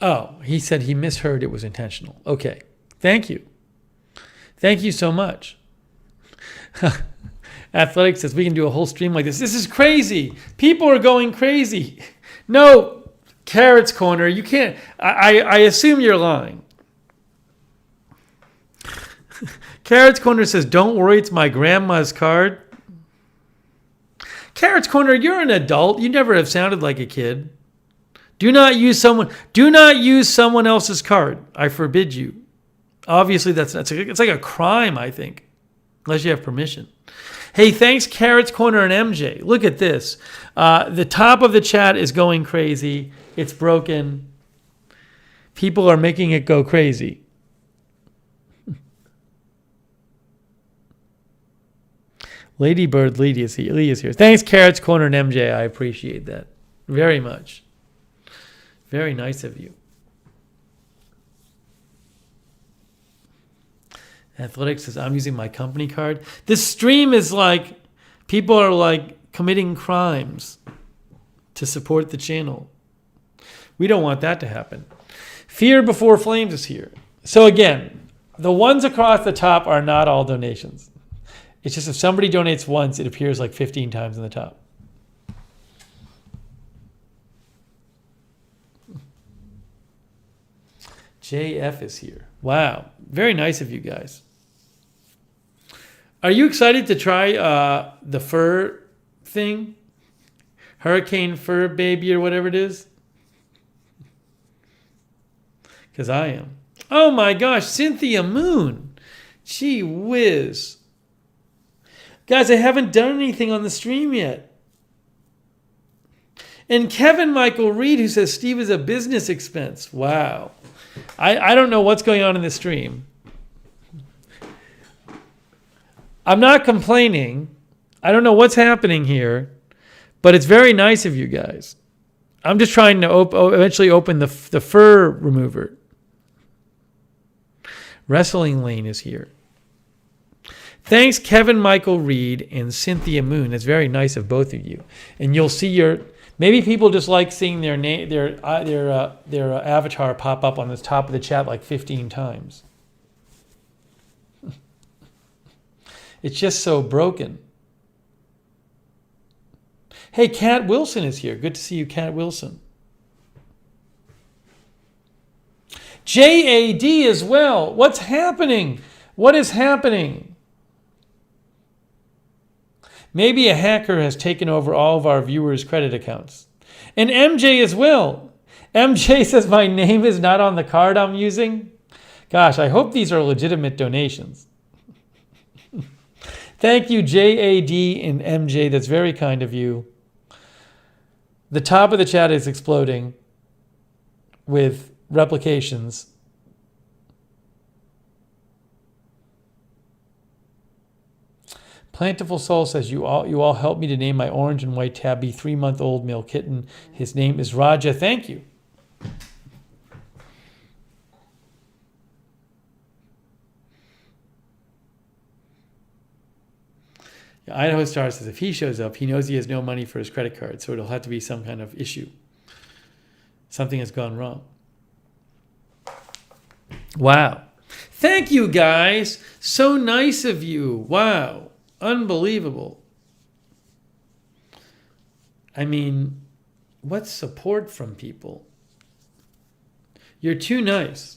Oh, he said he misheard it was intentional. Okay. Thank you. Thank you so much. Athletic says we can do a whole stream like this. This is crazy. People are going crazy. No, Carrot's Corner, you can't. I assume you're lying. Carrot's Corner says, don't worry, it's my grandma's card. Carrot's Corner, you're an adult. You never have sounded like a kid. Do not use someone else's card. I forbid you. Obviously, it's like a crime, I think, unless you have permission. Hey, thanks, Carrot's Corner and MJ. Look at this. The top of the chat is going crazy. It's broken. People are making it go crazy. Ladybird Lee is here. Thanks, Carrot's Corner and MJ. I appreciate that very much. Very nice of you. Athletics says, I'm using my company card. This stream is like, people are like committing crimes to support the channel. We don't want that to happen. Fear Before Flames is here. So again, the ones across the top are not all donations. It's just if somebody donates once, it appears like 15 times in the top. JF is here. Wow. Very nice of you guys. Are you excited to try the fur thing? Hurricane Fur Baby or whatever it is? Because I am. Oh my gosh, Cynthia Moon. Gee whiz. Guys, I haven't done anything on the stream yet. And Kevin Michael Reed, who says Steve is a business expense. Wow. I don't know what's going on in the stream. I'm not complaining. I don't know what's happening here, but it's very nice of you guys. I'm just trying to eventually open the fur remover. Wrestling Lane is here. Thanks, Kevin Michael Reed and Cynthia Moon. It's very nice of both of you. And you'll see maybe people just like seeing their name, their avatar pop up on the top of the chat like 15 times. It's just so broken. Hey, Cat Wilson is here. Good to see you, Cat Wilson. JAD as well. What's happening? What is happening? Maybe a hacker has taken over all of our viewers' credit accounts. And MJ as well. MJ says my name is not on the card I'm using. Gosh, I hope these are legitimate donations. Thank you, JAD and MJ. That's very kind of you. The top of the chat is exploding with replications. Plantiful Soul says, you all helped me to name my orange and white tabby 3-month-old male kitten. His name is Raja. Thank you. Idaho Star says, if he shows up, he knows he has no money for his credit card, so it'll have to be some kind of issue. Something has gone wrong. Wow. Thank you, guys. So nice of you. Wow. Unbelievable. I mean, what support from people? You're too nice.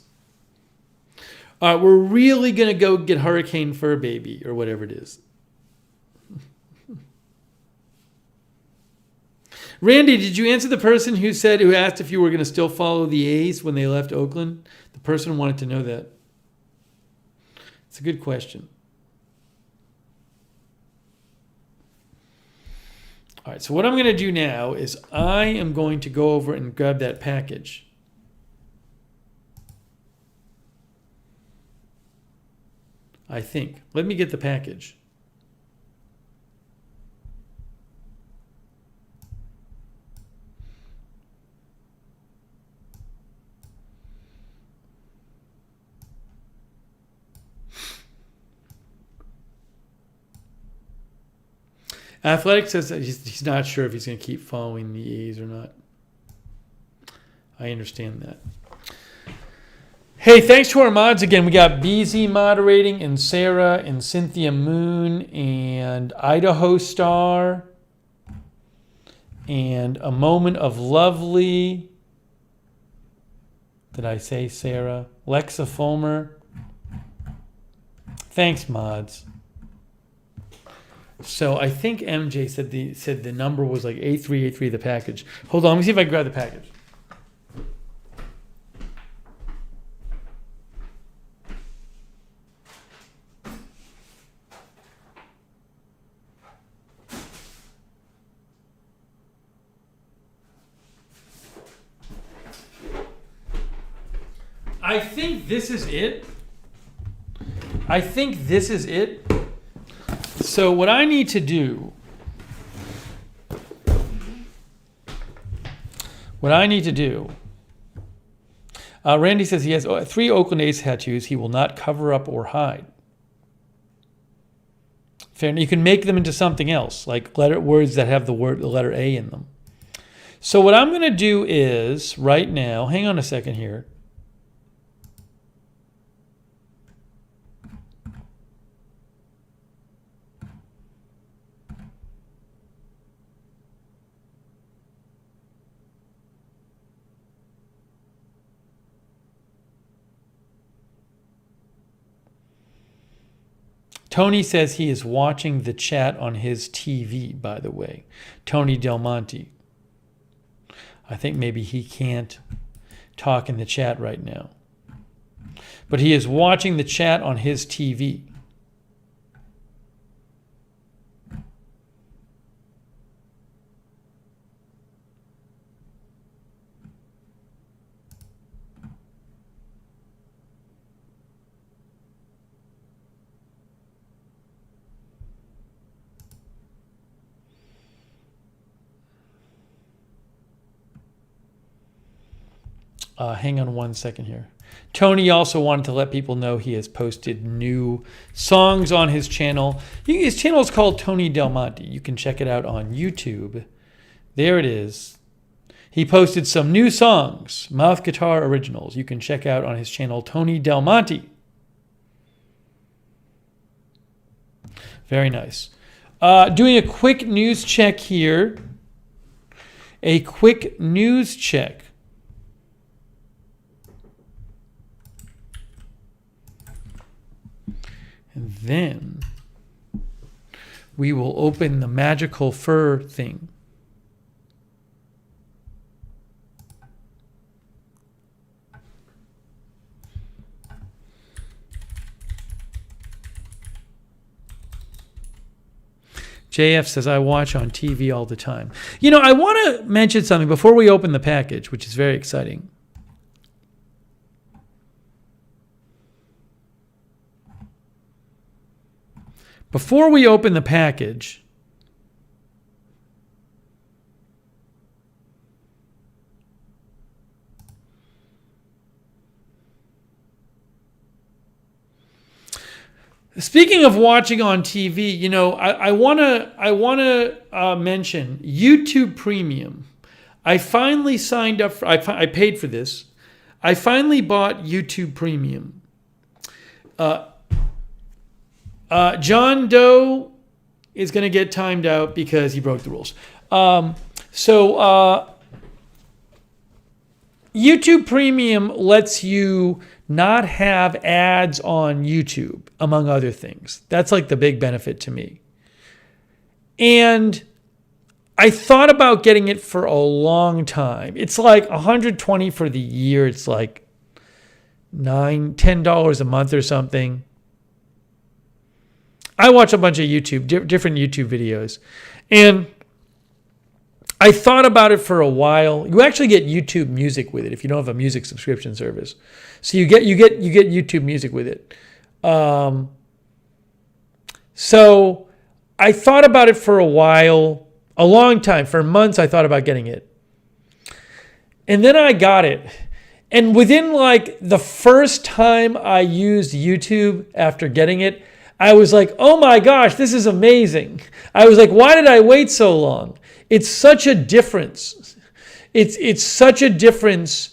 All right, we're really going to go get Hurricane Fur Baby or whatever it is. Randy, did you answer the person who asked if you were going to still follow the A's when they left Oakland? The person wanted to know that. It's a good question. All right, so what I'm going to do now is I am going to go over and grab that package. I think. Let me get the package. Athletic says that he's not sure if he's going to keep following the A's or not. I understand that. Hey, thanks to our mods again. We got BZ moderating, and Sarah, and Cynthia Moon, and Idaho Star, and A Moment of Lovely. Did I say Sarah? Lexa Fulmer. Thanks, mods. So I think MJ said the number was like 8383, the package. Hold on, let me see if I can grab the package. I think this is it. So what I need to do, Randy says he has 3 Oakland A's tattoos. He will not cover up or hide. Fair. You can make them into something else, like words that have the letter A in them. So what I'm going to do is, right now, hang on a second here. Tony says he is watching the chat on his TV, by the way. Tony Del Monte. I think maybe he can't talk in the chat right now. But he is watching the chat on his TV. Hang on one second here. Tony also wanted to let people know he has posted new songs on his channel. His channel is called Tony Del Monte. You can check it out on YouTube. There it is. He posted some new songs, mouth guitar originals. You can check out on his channel, Tony Del Monte. Very nice. Doing a quick news check here. A quick news check. And then we will open the magical fur thing. JF says, I watch on TV all the time. You know, I want to mention something before we open the package, which is very exciting. Before we open the package, speaking of watching on TV, you know, I wanna mention YouTube Premium. I finally signed up for. I paid for this. I finally bought YouTube Premium. John Doe is going to get timed out because he broke the rules. YouTube Premium lets you not have ads on YouTube, among other things. That's like the big benefit to me. And I thought about getting it for a long time. It's like $120 for the year. It's like $10 a month or something. I watch a bunch of different YouTube videos, and I thought about it for a while. You actually get YouTube Music with it if you don't have a music subscription service. So you get YouTube Music with it. So I thought about it for a while, a long time. For months, I thought about getting it. And then I got it. And within like the first time I used YouTube after getting it, I was like, oh my gosh, this is amazing. I was like, why did I wait so long? It's such a difference. It's such a difference.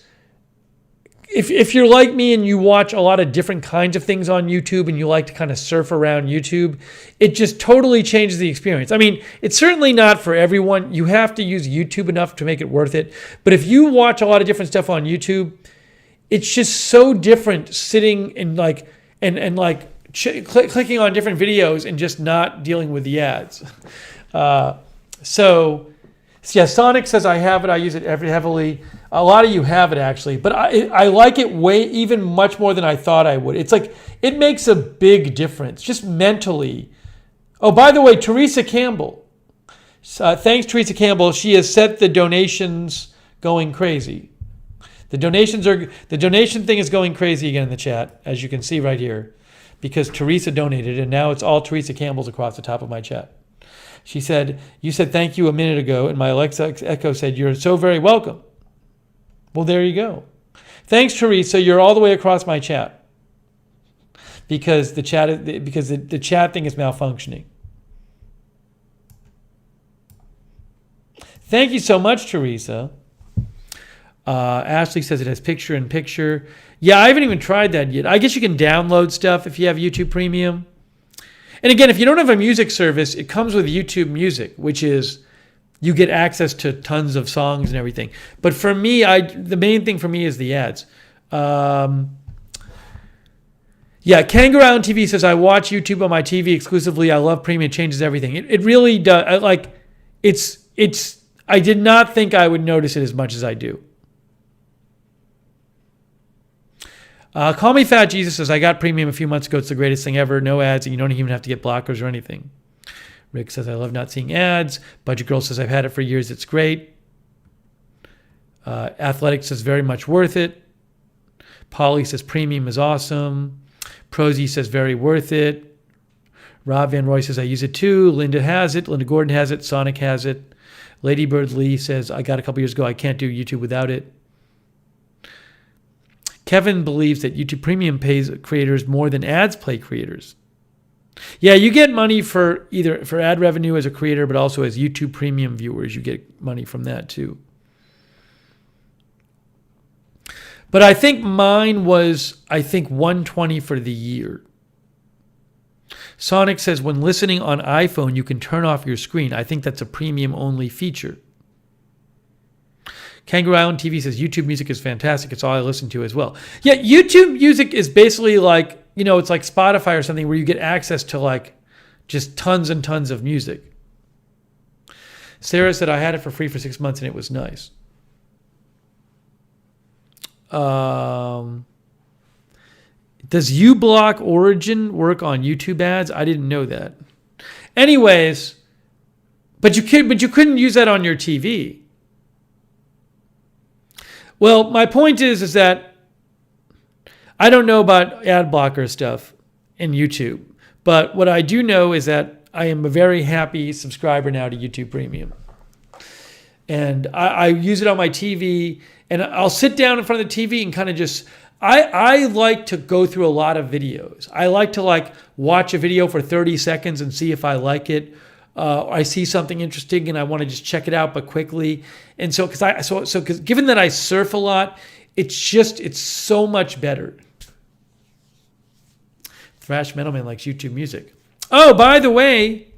If you're like me and you watch a lot of different kinds of things on YouTube and you like to kind of surf around YouTube, it just totally changes the experience. I mean, it's certainly not for everyone. You have to use YouTube enough to make it worth it. But if you watch a lot of different stuff on YouTube, it's just so different sitting and like clicking on different videos and just not dealing with the ads. So yeah, Sonic says I have it. I use it heavily. A lot of you have it actually, but I like it even much more than I thought I would. It's like it makes a big difference just mentally. Oh, by the way, Teresa Campbell. Thanks, Teresa Campbell. She has set the donations going crazy. The donation thing is going crazy again in the chat, as you can see right here, because Teresa donated, and now it's all Teresa Campbell's across the top of my chat. She said, you said thank you a minute ago, and my Alexa Echo said, you're so very welcome. Well, there you go. Thanks, Teresa. You're all the way across my chat because the chat thing is malfunctioning. Thank you so much, Teresa. Ashley says it has picture-in-picture. Yeah, I haven't even tried that yet. I guess you can download stuff if you have YouTube Premium. And again, if you don't have a music service, it comes with YouTube Music, which is you get access to tons of songs and everything. But for me, the main thing for me is the ads. Yeah, Kangaroo on TV says, I watch YouTube on my TV exclusively. I love Premium. It changes everything. It really does. I did not think I would notice it as much as I do. Call Me Fat Jesus says, I got Premium a few months ago. It's the greatest thing ever. No ads, and you don't even have to get blockers or anything. Rick says, I love not seeing ads. Budget Girl says, I've had it for years. It's great. Athletic says, very much worth it. Polly says, Premium is awesome. Prosy says, very worth it. Rob Van Roy says, I use it too. Linda has it. Linda Gordon has it. Sonic has it. Ladybird Lee says, I got a couple years ago. I can't do YouTube without it. Kevin believes that YouTube Premium pays creators more than ads pay creators. Yeah, you get money for ad revenue as a creator, but also as YouTube Premium viewers, you get money from that too. But I think mine was, $120 for the year. Sonic says, when listening on iPhone, you can turn off your screen. I think that's a premium only feature. Kangaroo Island TV says, YouTube Music is fantastic. It's all I listen to as well. Yeah, YouTube Music is basically like, it's like Spotify or something where you get access to like just tons and tons of music. Sarah said, I had it for free for 6 months and it was nice. Does uBlock Origin work on YouTube ads? I didn't know that. Anyways, but you couldn't use that on your TV. Well, my point is that I don't know about ad blocker stuff in YouTube, but what I do know is that I am a very happy subscriber now to YouTube Premium. And I use it on my TV, and I'll sit down in front of the TV and kind of just, I like to go through a lot of videos. I like to watch a video for 30 seconds and see if I like it. I see something interesting and I want to just check it out, but quickly. And so, because given that I surf a lot, it's so much better. Thrash Metal Man likes YouTube Music. Oh, by the way,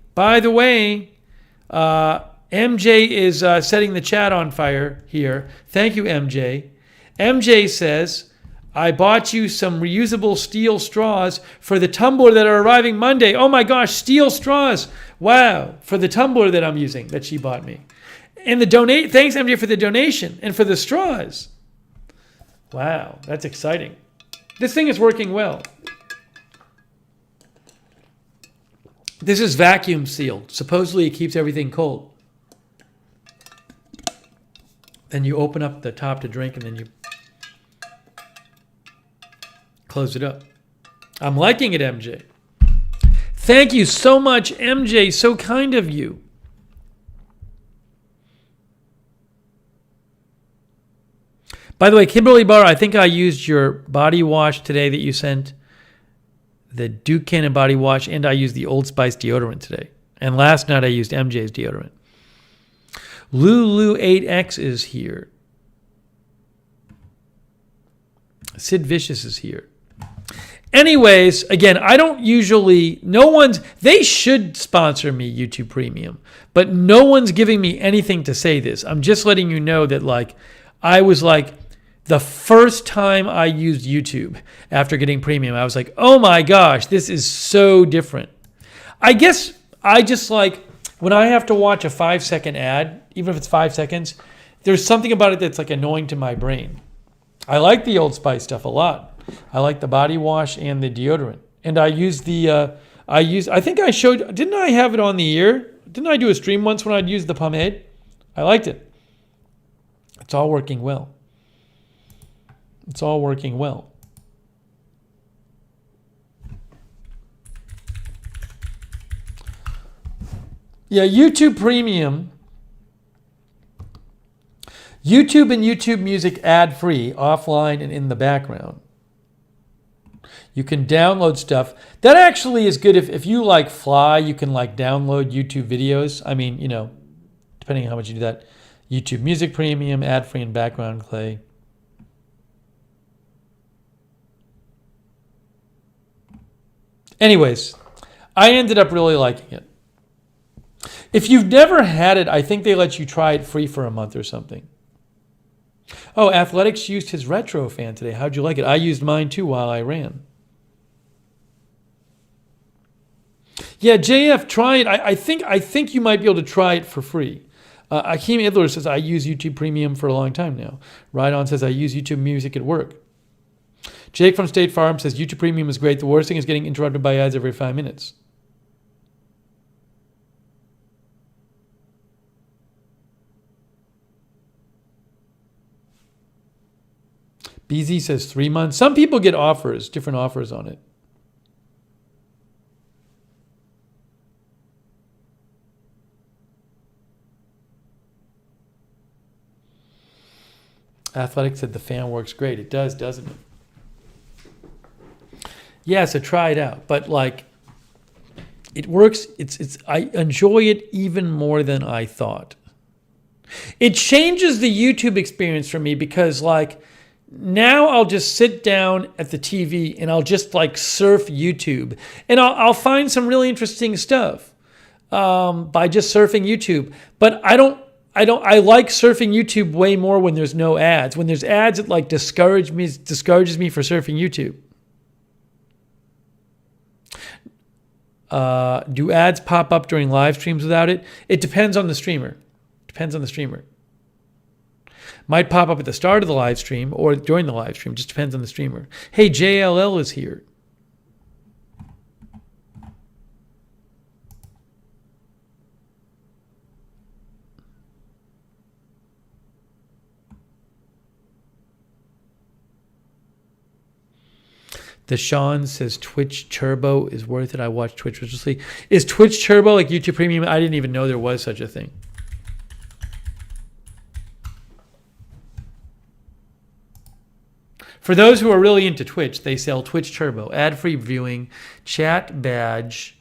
MJ is setting the chat on fire here. Thank you, MJ. MJ says, I bought you some reusable steel straws for the tumbler that are arriving Monday. Oh my gosh, steel straws. Wow, for the tumbler that I'm using that she bought me. And thanks MJ for the donation and for the straws. Wow, that's exciting. This thing is working well. This is vacuum sealed. Supposedly it keeps everything cold. Then you open up the top to drink and then you close it up. I'm liking it, MJ. Thank you so much, MJ. So kind of you. By the way, Kimberly Barr, I think I used your body wash today that you sent, the Duke Cannon body wash, and I used the Old Spice deodorant today. And last night I used MJ's deodorant. Lulu8X is here. Sid Vicious is here. Anyways, again, I don't usually, they should sponsor me, YouTube Premium, but no one's giving me anything to say this. I'm just letting you know that, like, I was like, the first time I used YouTube after getting Premium, I was like, oh my gosh, this is so different. I guess I just like, when I have to watch a 5-second ad, even if it's 5 seconds, there's something about it that's like annoying to my brain. I like the Old Spice stuff a lot. I like the body wash and the deodorant. And I use I think I showed, didn't I have it on the ear? Didn't I do a stream once when I'd use the pomade? I liked it. It's all working well. It's all working well. Yeah, YouTube Premium. YouTube and YouTube Music ad-free, offline and in the background. You can download stuff. That actually is good if you like fly, you can like download YouTube videos. I mean, you know, depending on how much you do that. YouTube Music Premium, ad-free and background play. Anyways, I ended up really liking it. If you've never had it, I think they let you try it free for a month or something. Oh, Athletics used his retro fan today. How'd you like it? I used mine too while I ran. Yeah, JF, try it. I think you might be able to try it for free. Akeem Idler says, I use YouTube Premium for a long time now. Rydon says, I use YouTube Music at work. Jake from State Farm says, YouTube Premium is great. The worst thing is getting interrupted by ads every 5 minutes. BZ says 3 months. Some people get offers, different offers on it. Athletic said the fan works great. It does, doesn't it? Yeah, so try it out. But like, it works. I enjoy it even more than I thought. It changes the YouTube experience for me because like, now I'll just sit down at the TV and I'll just like surf YouTube and I'll find some really interesting stuff by just surfing YouTube. But I like surfing YouTube way more when there's no ads. When there's ads, it like discourages me for surfing YouTube. Do ads pop up during live streams without it? It depends on the streamer. Might pop up at the start of the live stream or during the live stream. Just depends on the streamer. Hey, JLL is here. The Sean says Twitch Turbo is worth it. I watch Twitch religiously. Is Twitch Turbo like YouTube Premium? I didn't even know there was such a thing. For those who are really into Twitch, they sell Twitch Turbo, ad-free viewing, chat badge,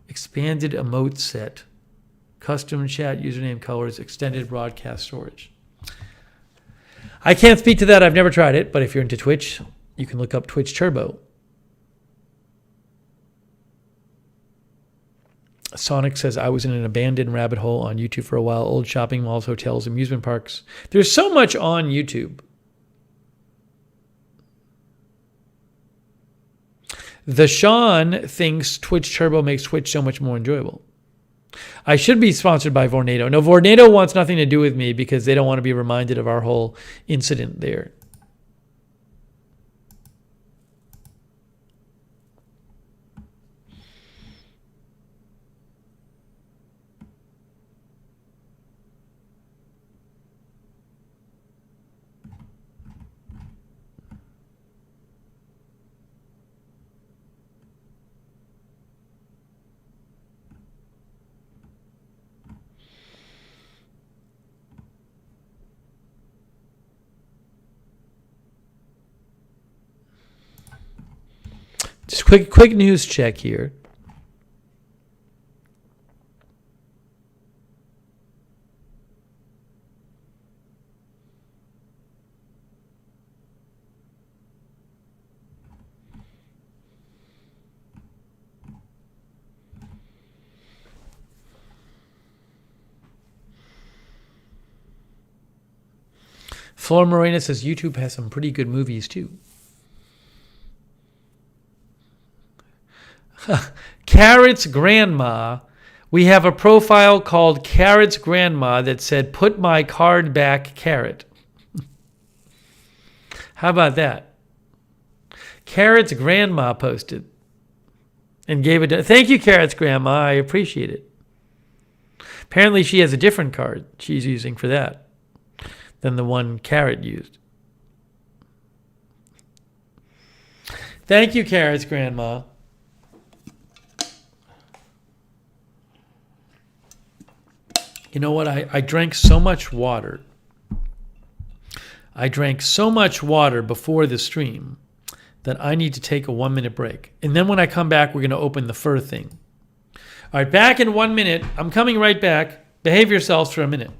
expanded emote set, custom chat username colors, extended broadcast storage. I can't speak to that. I've never tried it, but if you're into Twitch, you can look up Twitch Turbo. Sonic says, I was in an abandoned rabbit hole on YouTube for a while. Old shopping malls, hotels, amusement parks. There's so much on YouTube. The Sean thinks Twitch Turbo makes Twitch so much more enjoyable. I should be sponsored by Vornado. No, Vornado wants nothing to do with me because they don't want to be reminded of our whole incident there. Just quick news check here. Flora Morena says YouTube has some pretty good movies too. Carrot's grandma. We have a profile called Carrot's grandma that said, "Put my card back, Carrot." How about that? Carrot's grandma posted and gave it. Thank you, Carrot's grandma. I appreciate it. Apparently, she has a different card she's using for that than the one Carrot used. Thank you, Carrot's grandma. You know what? I drank so much water. I drank so much water before the stream that I need to take a 1-minute break. And then when I come back, we're going to open the fur thing. All right, back in 1 minute. I'm coming right back. Behave yourselves for a minute.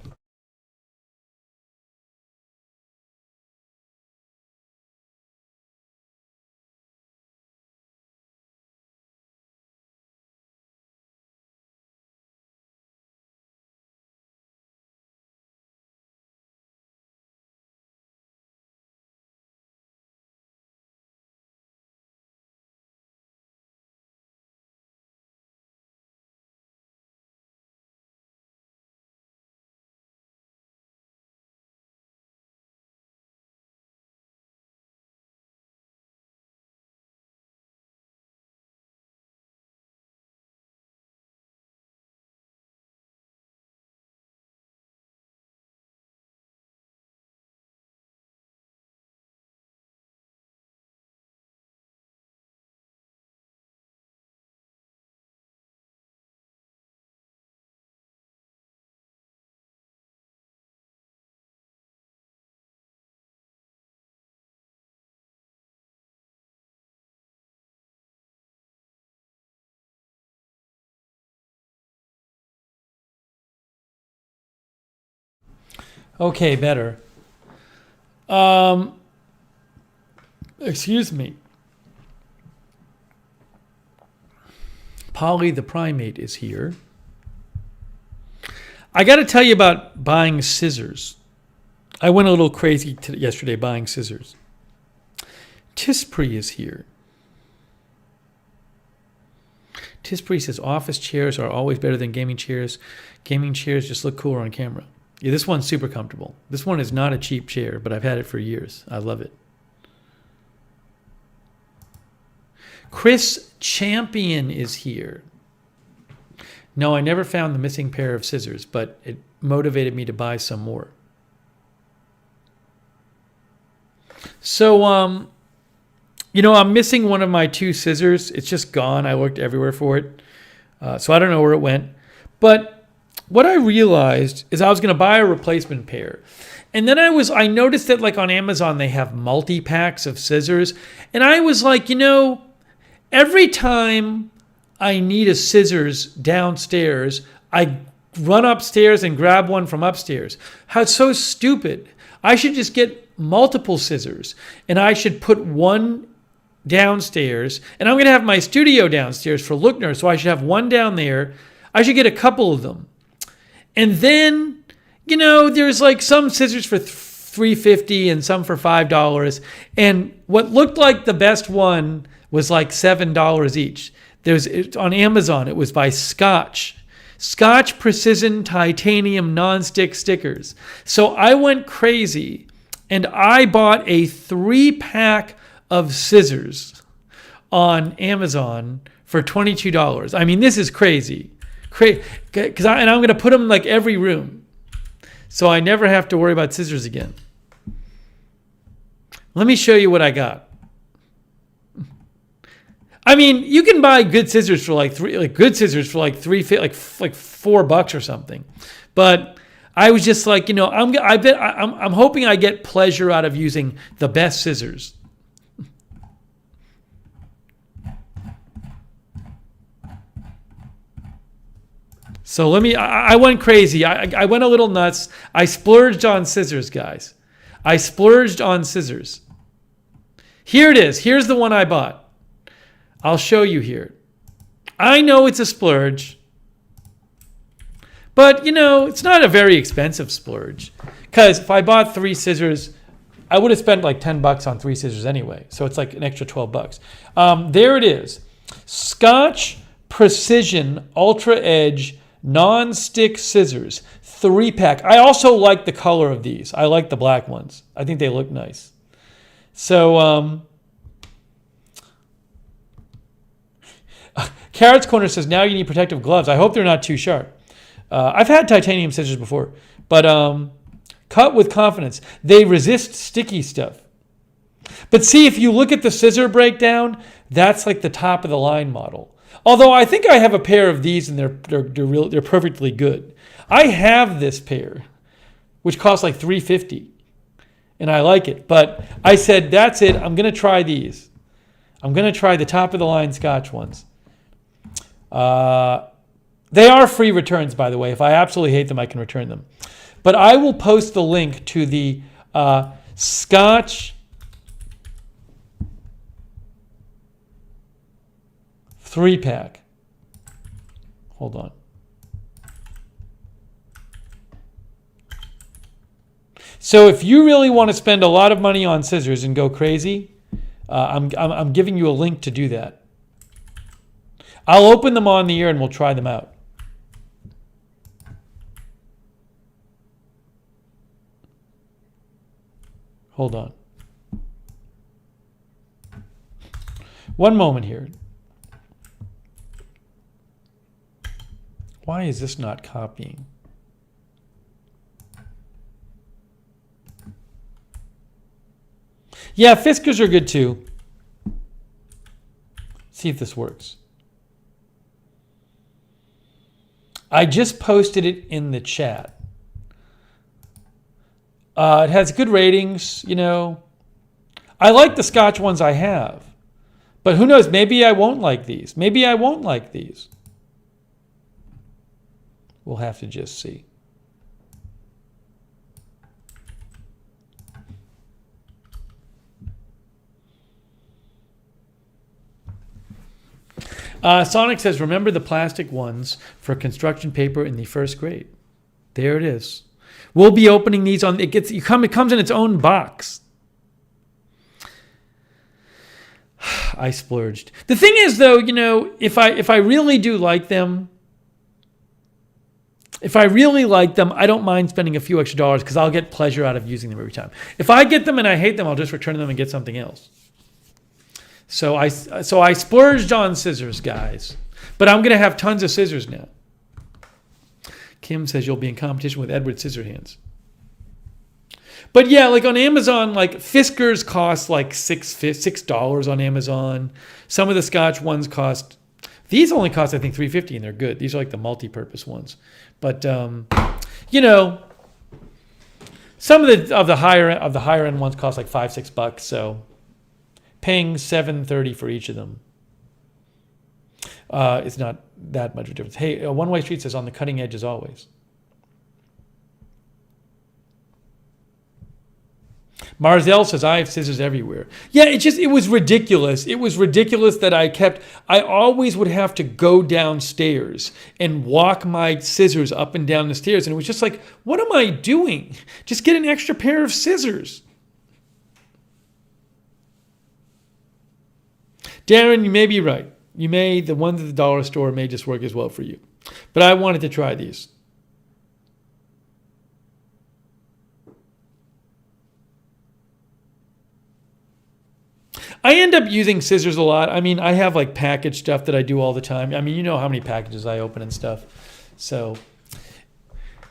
Okay, better. Excuse me. Polly the primate is here. I got to tell you about buying scissors. I went a little crazy yesterday buying scissors. Tispri is here. Tispri says office chairs are always better than gaming chairs. Gaming chairs just look cooler on camera. Yeah, this one's super comfortable. This one is not a cheap chair, but I've had it for years. I love it. Chris Champion is here. No, I never found the missing pair of scissors, but it motivated me to buy some more. So, I'm missing one of my 2 scissors. It's just gone. I looked everywhere for it. So I don't know where it went. But what I realized is I was going to buy a replacement pair. And then I noticed that like on Amazon, they have multi-packs of scissors. And I was like, every time I need a scissors downstairs, I run upstairs and grab one from upstairs. How it's so stupid. I should just get multiple scissors and I should put one downstairs. And I'm going to have my studio downstairs for Lookner. So I should have one down there. I should get a couple of them. And then, there's like some scissors for $3.50 and some for $5. And what looked like the best one was like $7 each. On Amazon, it was by Scotch Precision Titanium Nonstick Stickers. So I went crazy and I bought a 3-pack of scissors on Amazon for $22. I mean, this is crazy. And I'm going to put them in like every room, so I never have to worry about scissors again. Let me show you what I got. I mean, you can buy good scissors for like $4 or something, but I was just like, I'm hoping I get pleasure out of using the best scissors. So I went crazy. I went a little nuts. I splurged on scissors, guys. I splurged on scissors. Here it is. Here's the one I bought. I'll show you here. I know it's a splurge, but it's not a very expensive splurge. Because if I bought 3 scissors, I would have spent like $10 on 3 scissors anyway. So it's like an extra $12. There it is. Scotch Precision Ultra Edge Non-Stick Scissors. 3-pack. I also like the color of these. I like the black ones. I think they look nice. So, Carrot's Corner says, now you need protective gloves. I hope they're not too sharp. I've had titanium scissors before, but cut with confidence. They resist sticky stuff. But see, if you look at the scissor breakdown, that's like the top of the line model. Although I think I have a pair of these and they're perfectly good. I have this pair, which costs like $350, and I like it. But I said, that's it. I'm going to try these. I'm going to try the top of the line Scotch ones. They are free returns, by the way. If I absolutely hate them, I can return them. But I will post the link to the Scotch 3-pack. Hold on. So if you really want to spend a lot of money on scissors and go crazy, I'm giving you a link to do that. I'll open them on the air and we'll try them out. Hold on. One moment here. Why is this not copying? Yeah, Fiskars are good too. See if this works. I just posted it in the chat. It has good ratings, I like the Scotch ones I have. But who knows, maybe I won't like these. Maybe I won't like these. We'll have to just see. Sonic says, remember the plastic ones for construction paper in the first grade. There it is. We'll be opening these on, it comes in its own box. I splurged. The thing is though, if I really do like them, I don't mind spending a few extra dollars because I'll get pleasure out of using them every time. If I get them and I hate them, I'll just return them and get something else. So I splurged on scissors, guys. But I'm going to have tons of scissors now. Kim says you'll be in competition with Edward Scissorhands. But yeah, like on Amazon, like Fiskars cost like $6 on Amazon. Some of the Scotch ones cost, these only cost I think $3.50 and they're good. These are like the multi-purpose ones. But some of the higher end ones cost like $5-6. So paying $7.30 for each of them is not that much of a difference. Hey, One Way Street says on the cutting edge as always. Marzell says, I have scissors everywhere. Yeah, it was ridiculous. It was ridiculous that I always would have to go downstairs and walk my scissors up and down the stairs. And it was just like, what am I doing? Just get an extra pair of scissors. Darren, you may be right. The ones at the dollar store may just work as well for you. But I wanted to try these. I end up using scissors a lot. I mean, I have like package stuff that I do all the time. I mean, you know how many packages I open and stuff. So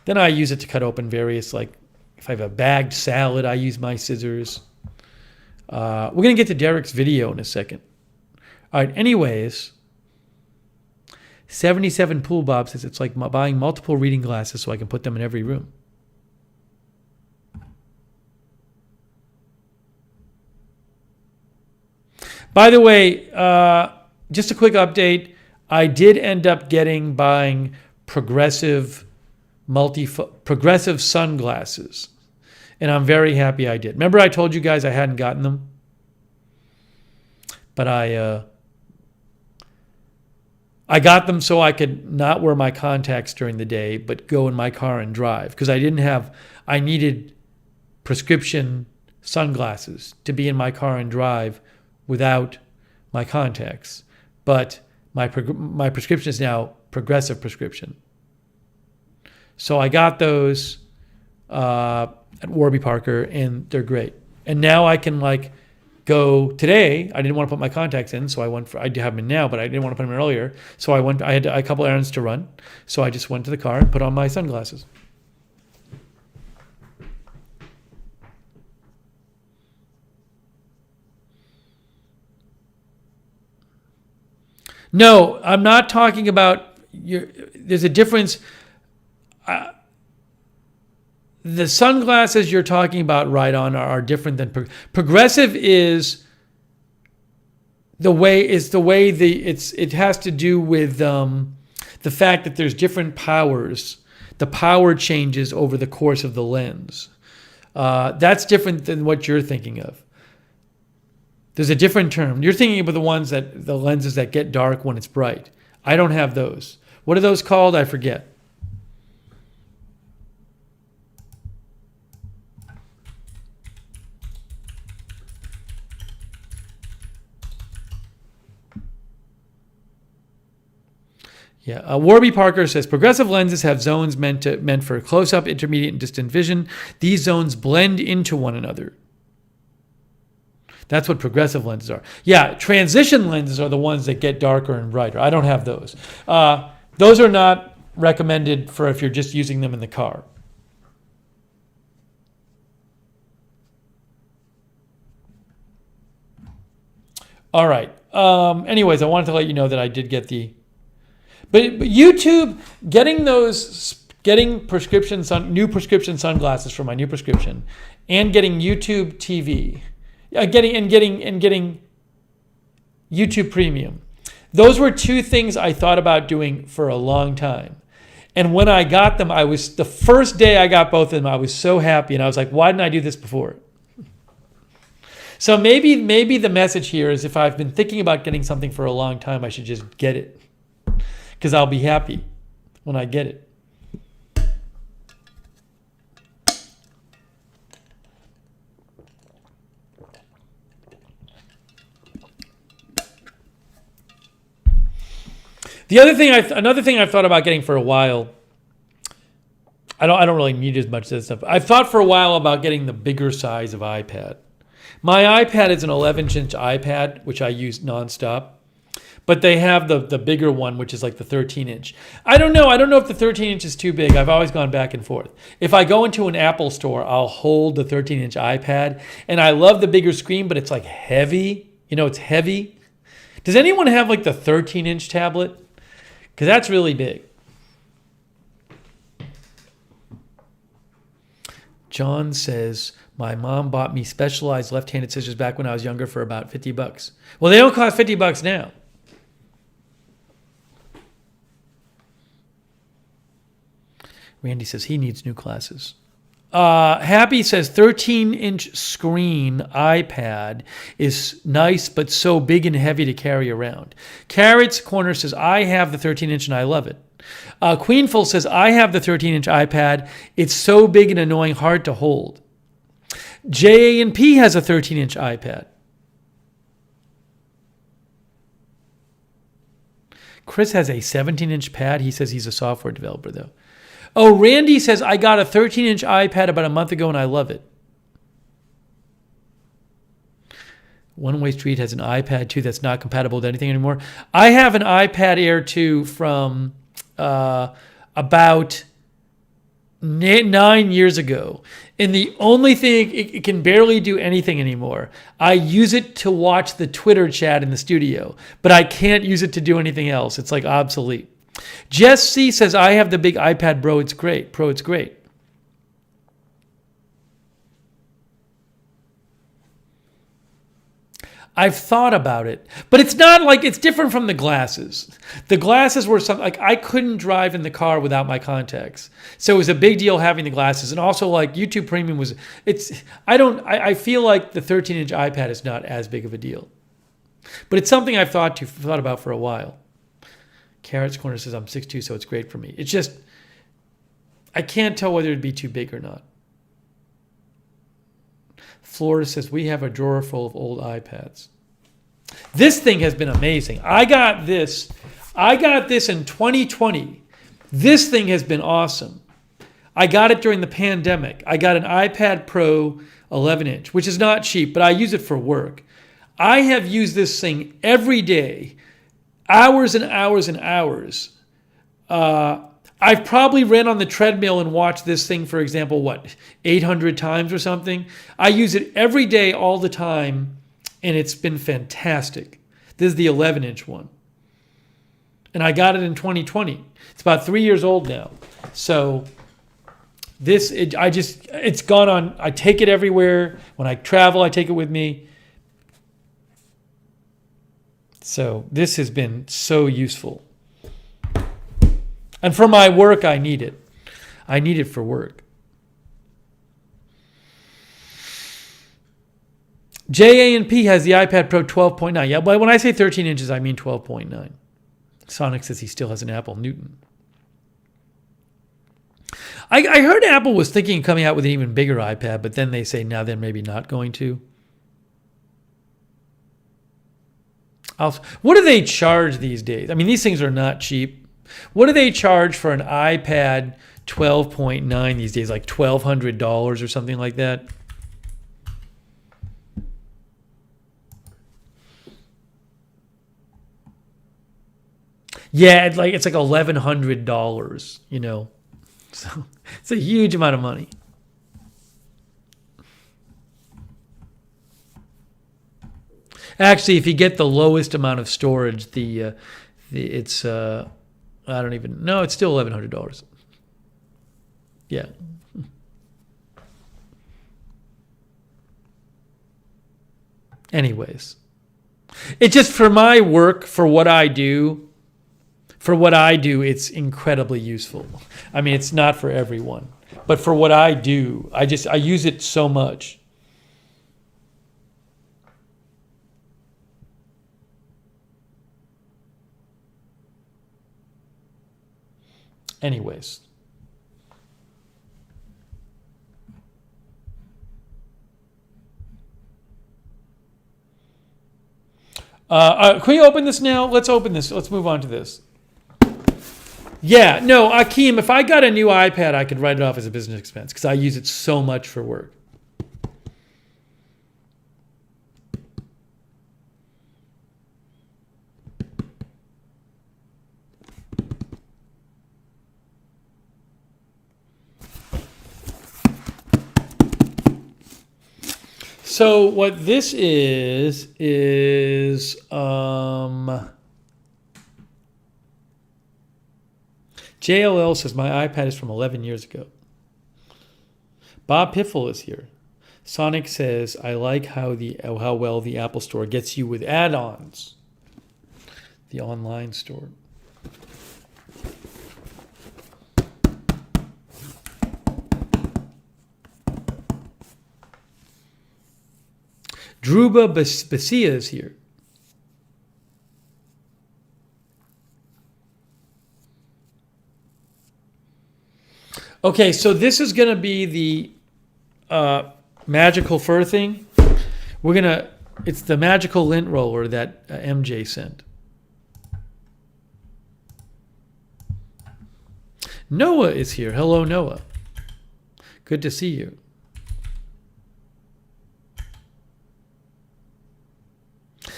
then I use it to cut open various, like if I have a bagged salad, I use my scissors. We're going to get to Derek's video in a second. All right, anyways, 77 Pool Bob says it's like buying multiple reading glasses so I can put them in every room. By the way, just a quick update. I did end up buying progressive progressive sunglasses. And I'm very happy I did. Remember I told you guys I hadn't gotten them? But I got them so I could not wear my contacts during the day, but go in my car and drive. Because I needed prescription sunglasses to be in my car and drive without my contacts. But my prescription is now progressive prescription. So I got those at Warby Parker, and they're great. And now I can go today. I didn't want to put my contacts in, so I do have them in now, but I didn't want to put them in earlier. So I had a couple errands to run. So I just went to the car and put on my sunglasses. No, I'm not talking about there's a difference. The sunglasses you're talking about, right on, are different than progressive. Is the way it has to do with the fact that there's different powers. The power changes over the course of the lens. That's different than what you're thinking of. There's a different term. You're thinking about the lenses that get dark when it's bright. I don't have those. What are those called? I forget. Yeah, Warby Parker says progressive lenses have zones meant for close-up, intermediate, and distant vision. These zones blend into one another. That's what progressive lenses are. Yeah, transition lenses are the ones that get darker and brighter. I don't have those. Those are not recommended for if you're just using them in the car. All right. Anyways, I wanted to let you know that I did get the... But YouTube, getting new prescription sunglasses for my new prescription, and getting YouTube TV, getting YouTube Premium. Those were two things I thought about doing for a long time. And when I got them, the first day I got both of them, I was so happy, and I was like, why didn't I do this before? So maybe the message here is, if I've been thinking about getting something for a long time, I should just get it. Because I'll be happy when I get it. Another thing I've thought about getting for a while. I don't really need as much of this stuff. I've thought for a while about getting the bigger size of iPad. My iPad is an 11-inch iPad, which I use nonstop. But they have the bigger one, which is like the 13-inch. I don't know if the 13-inch is too big. I've always gone back and forth. If I go into an Apple store, I'll hold the 13-inch iPad. And I love the bigger screen, but it's like heavy. It's heavy. Does anyone have like the 13-inch tablet? Because that's really big. John says, my mom bought me Specialized left-handed scissors back when I was younger for about $50. Well, they don't cost $50 now. Randy says he needs new glasses. Happy says 13-inch screen iPad is nice, but so big and heavy to carry around. Carrots Corner says, I have the 13-inch and I love it. Queenful says, I have the 13-inch iPad. It's so big and annoying, hard to hold. JANP has a 13-inch iPad. Chris has a 17-inch pad. He says he's a software developer, though. Oh, Randy says, I got a 13-inch iPad about a month ago and I love it. One Way Street has an iPad 2 that's not compatible with anything anymore. I have an iPad Air 2 from about 9 years ago. And the only thing, it can barely do anything anymore. I use it to watch the Twitter chat in the studio, but I can't use it to do anything else. It's like obsolete. Jess C says, I have the big iPad Pro, it's great. I've thought about it, but it's not like it's different from the glasses. The glasses were something like I couldn't drive in the car without my contacts, so it was a big deal having the glasses. And also, like YouTube Premium was, I feel like the 13-inch iPad is not as big of a deal, but it's something I've thought about for a while. Carrots Corner says I'm 6'2", so it's great for me. It's just I can't tell whether it'd be too big or not. Florida says, we have a drawer full of old iPads. This thing has been amazing. I got this in 2020. This thing has been awesome. I got it during the pandemic. I got an iPad Pro 11-inch, which is not cheap, but I use it for work. I have used this thing every day, hours and hours and hours. I've probably ran on the treadmill and watched this thing, for example, 800 times or something. I use it every day, all the time, and it's been fantastic. This is the 11-inch one. And I got it in 2020. It's about 3 years old now. So it's gone on. I take it everywhere. When I travel, I take it with me. So this has been so useful. And for my work, I need it. I need it for work. JA&P has the iPad Pro 12.9. Yeah, but when I say 13 inches, I mean 12.9. Sonic says he still has an Apple Newton. I heard Apple was thinking of coming out with an even bigger iPad, but then they say now they're maybe not going to. What do they charge these days? I mean, these things are not cheap. What do they charge for an iPad 12.9 these days? Like $1,200 or something like that? Yeah, it's like $1,100, you know. So it's a huge amount of money. Actually, if you get the lowest amount of storage, it's I don't even know. It's still $1,100. Yeah. Anyways, it's just for my work, for what I do, it's incredibly useful. I mean, it's not for everyone, but for what I do, I use it so much. Anyways. Can we open this now? Let's open this. Let's move on to this. Yeah, no, Akeem, if I got a new iPad, I could write it off as a business expense because I use it so much for work. So what this is JLL says my iPad is from 11 years ago. Bob Piffle is here. Sonic says I like how well the Apple Store gets you with add-ons. The online store. Druba Basia is here. Okay, so this is going to be the magical fur thing. It's the magical lint roller that MJ sent. Noah is here. Hello, Noah. Good to see you.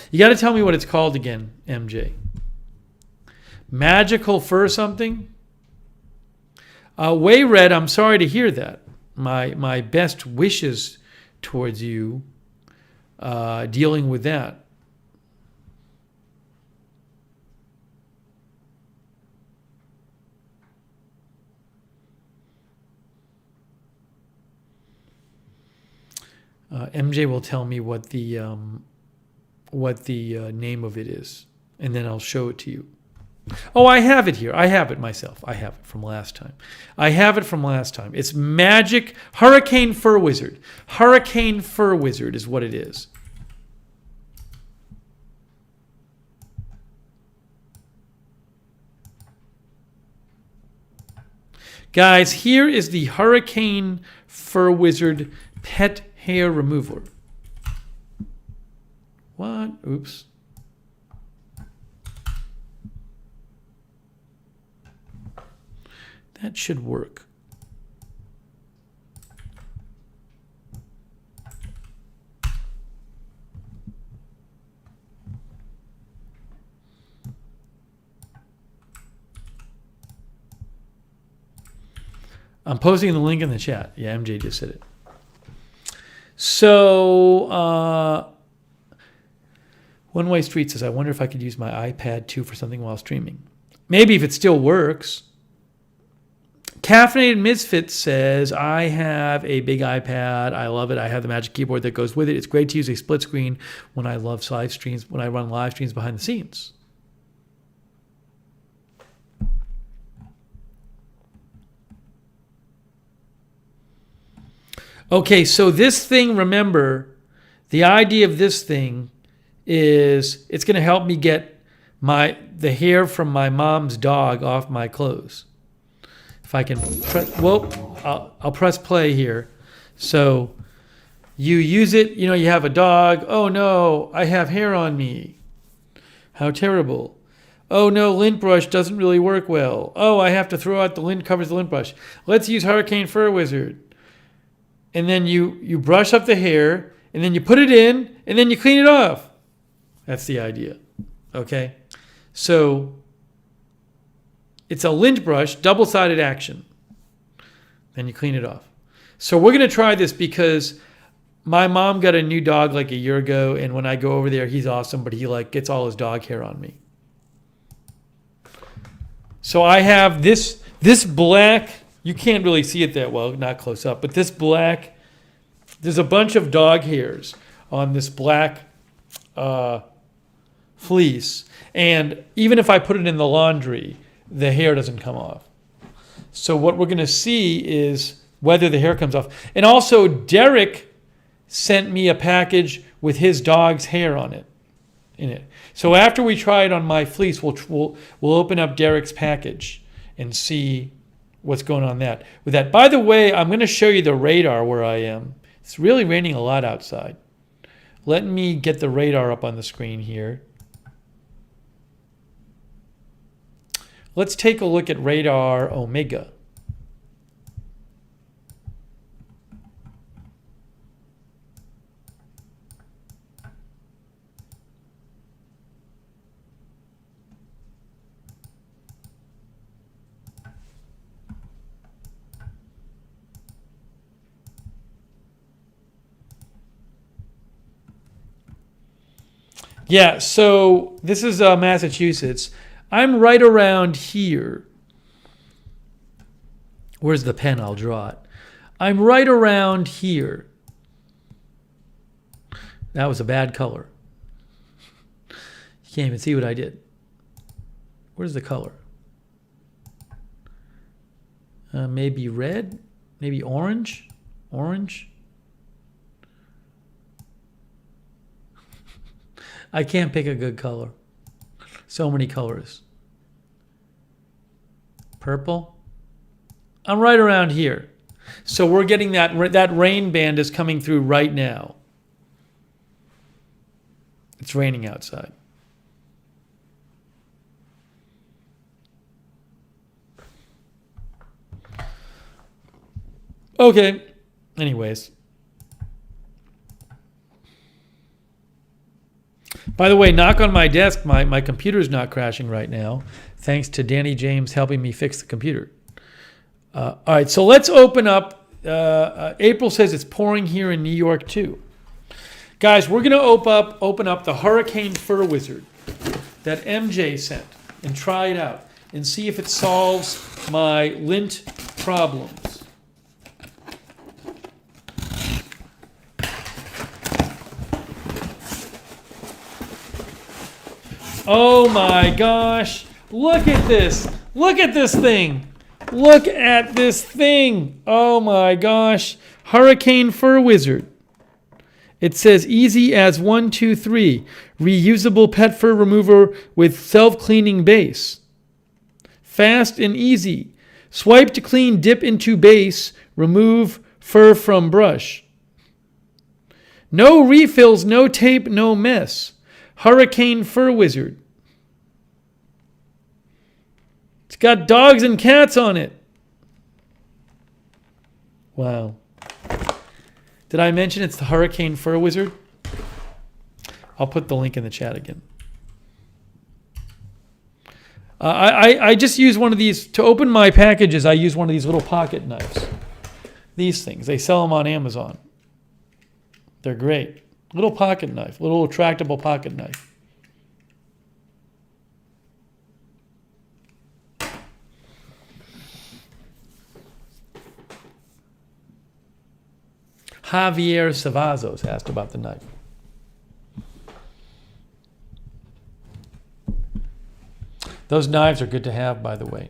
You got to tell me what it's called again, MJ. Magical fur something? Way Red, I'm sorry to hear that. My best wishes towards you dealing with that. MJ will tell me what the what the name of it is, and then I'll show it to you. Oh, I have it here. I have it myself. I have it from last time. It's Magic Hurricane Fur Wizard. Hurricane Fur Wizard is what it is. Guys, here is the Hurricane Fur Wizard pet hair remover. What? Oops. That should work. I'm posting the link in the chat. Yeah, MJ just said it. So, One Way Street says, I wonder if I could use my iPad too for something while streaming. Maybe if it still works. Caffeinated Misfit says, I have a big iPad. I love it. I have the Magic Keyboard that goes with it. It's great to use a split screen when I run live streams behind the scenes. Okay, so this thing, remember, the idea of this thing is it's going to help me get the hair from my mom's dog off my clothes. If I can press, I'll press play here. So you use it, you have a dog. Oh no, I have hair on me. How terrible. Oh no, lint brush doesn't really work well. Oh, I have to throw out the lint covers the lint brush. Let's use Hurricane Fur Wizard. And then you brush up the hair, and then you put it in, and then you clean it off. That's the idea. Okay? So it's a lint brush, double-sided action. Then you clean it off. So we're going to try this because my mom got a new dog like a year ago, and when I go over there, he's awesome, but he gets all his dog hair on me. So I have this black. You can't really see it that well, not close up, but this black, there's a bunch of dog hairs on this black fleece. And even if I put it in the laundry, the hair doesn't come off. So what we're going to see is whether the hair comes off. And also, Derek sent me a package with his dog's hair in it. So after we try it on my fleece, we'll open up Derek's package and see what's going on with that. By the way, I'm going to show you the radar where I am. It's really raining a lot outside. Let me get the radar up on the screen here. Let's take a look at radar Omega. Yeah, so this is Massachusetts. I'm right around here. Where's the pen? I'll draw it. I'm right around here. That was a bad color. You can't even see what I did. Where's the color? Maybe red? Maybe orange? Orange? I can't pick a good color. So many colors. Purple. I'm right around here. So we're getting that rain band is coming through right now. It's raining outside. Okay. Anyways. By the way, knock on my desk. My computer's not crashing right now, thanks to Danny James helping me fix the computer. All right, so let's open up. April says it's pouring here in New York too. Guys, we're going to open up the Hurricane Fur Wizard that MJ sent and try it out and see if it solves my lint problems. Oh my gosh. Look at this. Look at this thing. Look at this thing. Oh my gosh. Hurricane Fur Wizard. It says easy as 1, 2, 3. Reusable pet fur remover with self-cleaning base. Fast and easy. Swipe to clean, dip into base, remove fur from brush. No refills, no tape, no mess. Hurricane Fur Wizard. It's got dogs and cats on it. Wow. Did I mention it's the Hurricane Fur Wizard? I'll put the link in the chat again. I just use one of these to open my packages. I use one of these little pocket knives. These things. They sell them on Amazon. They're great. Little pocket knife. Little retractable pocket knife. Javier Savazos asked about the knife. Those knives are good to have, by the way.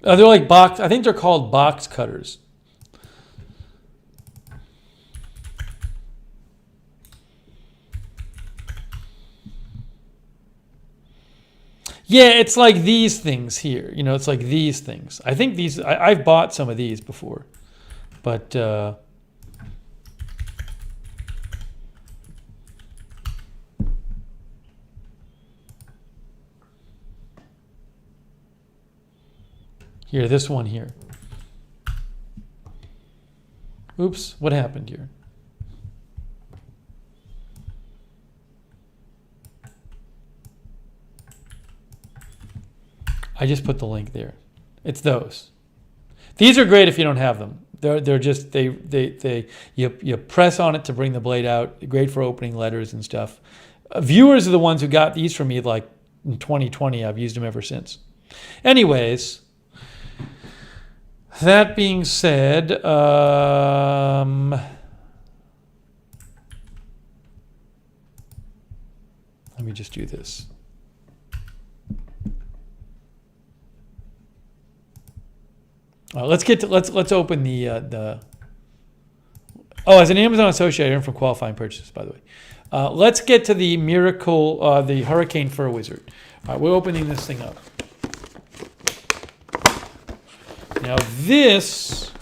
They're like box, I think they're called box cutters. Yeah, it's like these things here. You know, it's like these things. I think these, I've bought some of these before. But, here, this one here. Oops, what happened here? I just put the link there. It's those. These are great if you don't have them. They're just you press on it to bring the blade out. Great for opening letters and stuff. Viewers are the ones who got these from me like in 2020. I've used them ever since. Anyways, that being said, let me just do this. Let's open the as an Amazon associate, I earned from qualifying purchases, by the way. Let's get to the miracle, the Hurricane Fur Wizard. All right, we're opening this thing up. Now this,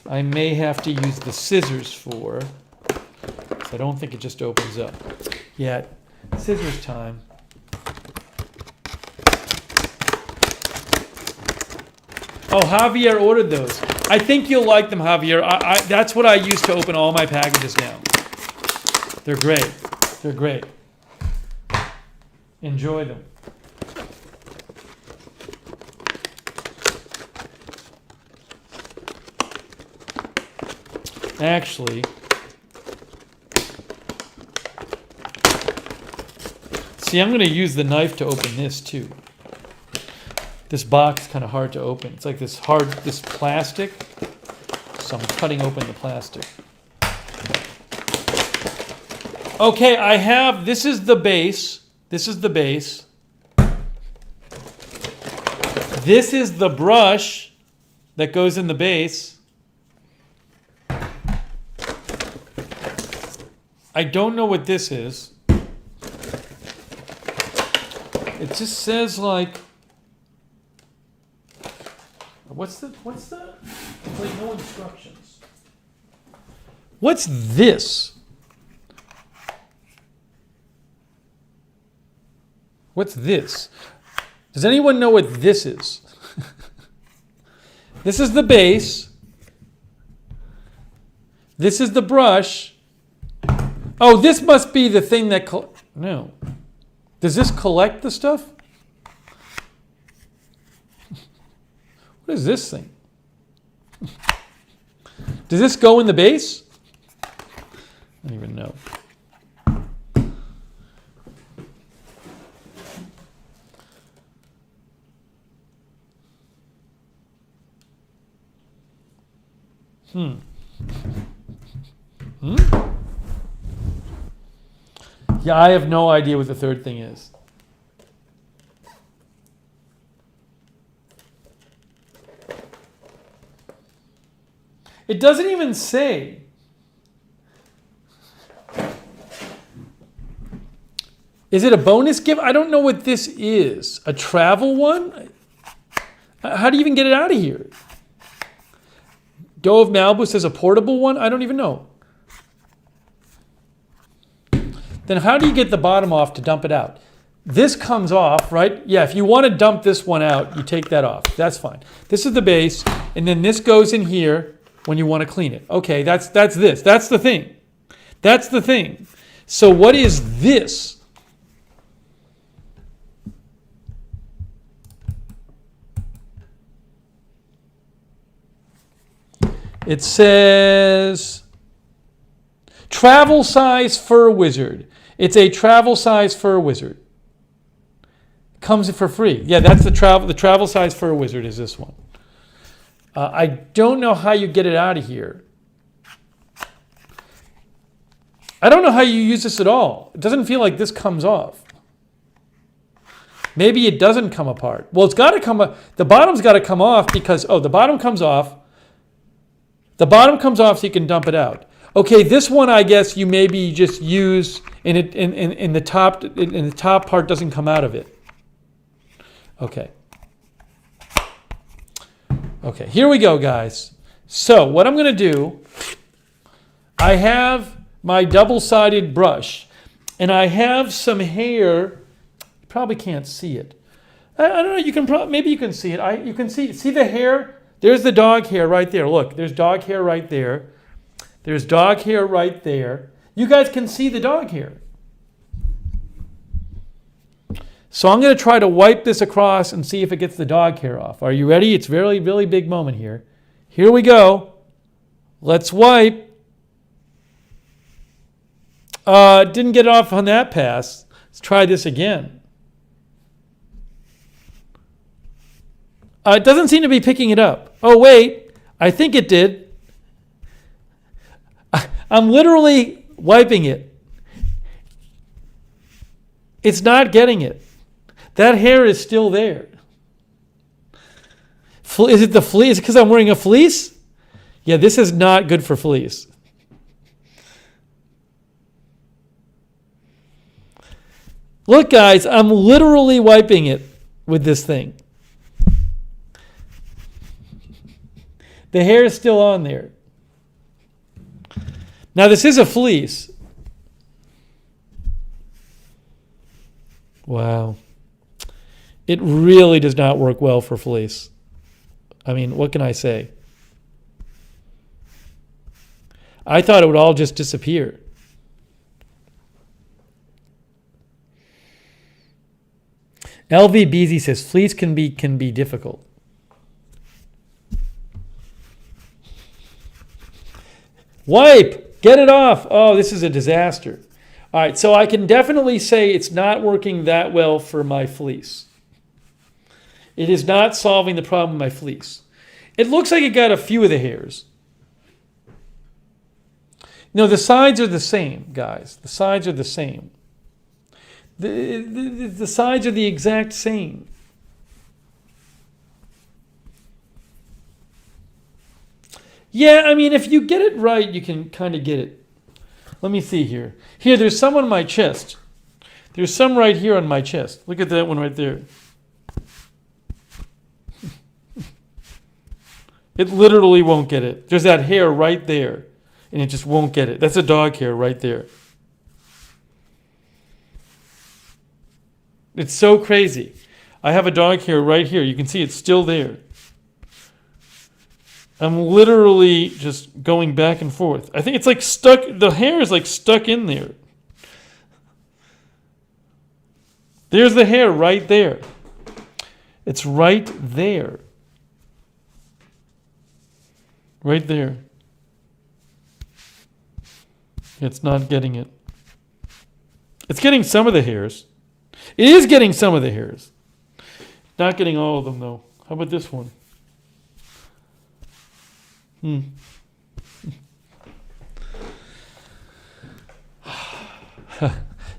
I may have to use the scissors for, so I don't think it just opens up. Yeah, scissors time. Oh, Javier ordered those. I think you'll like them, Javier. That's what I use to open all my packages now. They're great. They're great. Enjoy them. Actually, see, I'm going to use the knife to open this too. This box is kind of hard to open. It's like this plastic. So I'm cutting open the plastic. Okay, I have, this is the base. This is the base. This is the brush that goes in the base. I don't know what this is. It just says like, what's the, it's like no instructions. What's this? What's this? Does anyone know what this is? This is the base. This is the brush. Oh, this must be the thing that, no. Does this collect the stuff? What is this thing? Does this go in the base? I don't even know. Hmm. Yeah, I have no idea what the third thing is. It doesn't even say. Is it a bonus gift? I don't know what this is. A travel one? How do you even get it out of here? Doe of Malibu says a portable one? I don't even know. Then how do you get the bottom off to dump it out? This comes off, right? Yeah, if you want to dump this one out, you take that off. That's fine. This is the base, and then this goes in here when you want to clean it. Okay, that's this. That's the thing. That's the thing. So what is this? It says travel size fur wizard. It's a travel size fur wizard. Comes for free. Yeah, that's the travel size fur wizard is this one. I don't know how you get it out of here. I don't know how you use this at all. It doesn't feel like this comes off. Maybe it doesn't come apart. Well, it's got to come. The bottom's got to come off because the bottom comes off. The bottom comes off so you can dump it out. Okay, this one I guess you maybe just use in the top part doesn't come out of it. Okay. Okay, here we go, guys. So what I'm going to do, I have my double-sided brush, and I have some hair. You probably can't see it. I don't know. You can maybe you can see it. You can see the hair. There's the dog hair right there. Look, there's dog hair right there. There's dog hair right there. You guys can see the dog hair. So I'm going to try to wipe this across and see if it gets the dog hair off. Are you ready? It's a really, really big moment here. Here we go. Let's wipe. Didn't get it off on that pass. Let's try this again. It doesn't seem to be picking it up. Oh, wait. I think it did. I'm literally wiping it. It's not getting it. That hair is still there. Is it the fleece? Is it because I'm wearing a fleece? Yeah, this is not good for fleece. Look, guys, I'm literally wiping it with this thing. The hair is still on there. Now, this is a fleece. Wow. It really does not work well for fleece. I mean, what can I say? I thought it would all just disappear. LV Beezy says fleece can be difficult. Wipe! Get it off! Oh, this is a disaster. All right, so I can definitely say it's not working that well for my fleece. It is not solving the problem with my fleece. It looks like it got a few of the hairs. No, the sides are the same, guys. The sides are the same. The sides are the exact same. Yeah, I mean, if you get it right, you can kind of get it. Let me see here. Here, there's some on my chest. There's some right here on my chest. Look at that one right there. It literally won't get it. There's that hair right there, and it just won't get it. That's a dog hair right there. It's so crazy. I have a dog hair right here. You can see it's still there. I'm literally just going back and forth. I think it's like stuck. The hair is like stuck in there. There's the hair right there. It's right there. Right there. It's not getting it. It's getting some of the hairs. It is getting some of the hairs. Not getting all of them, though. How about this one?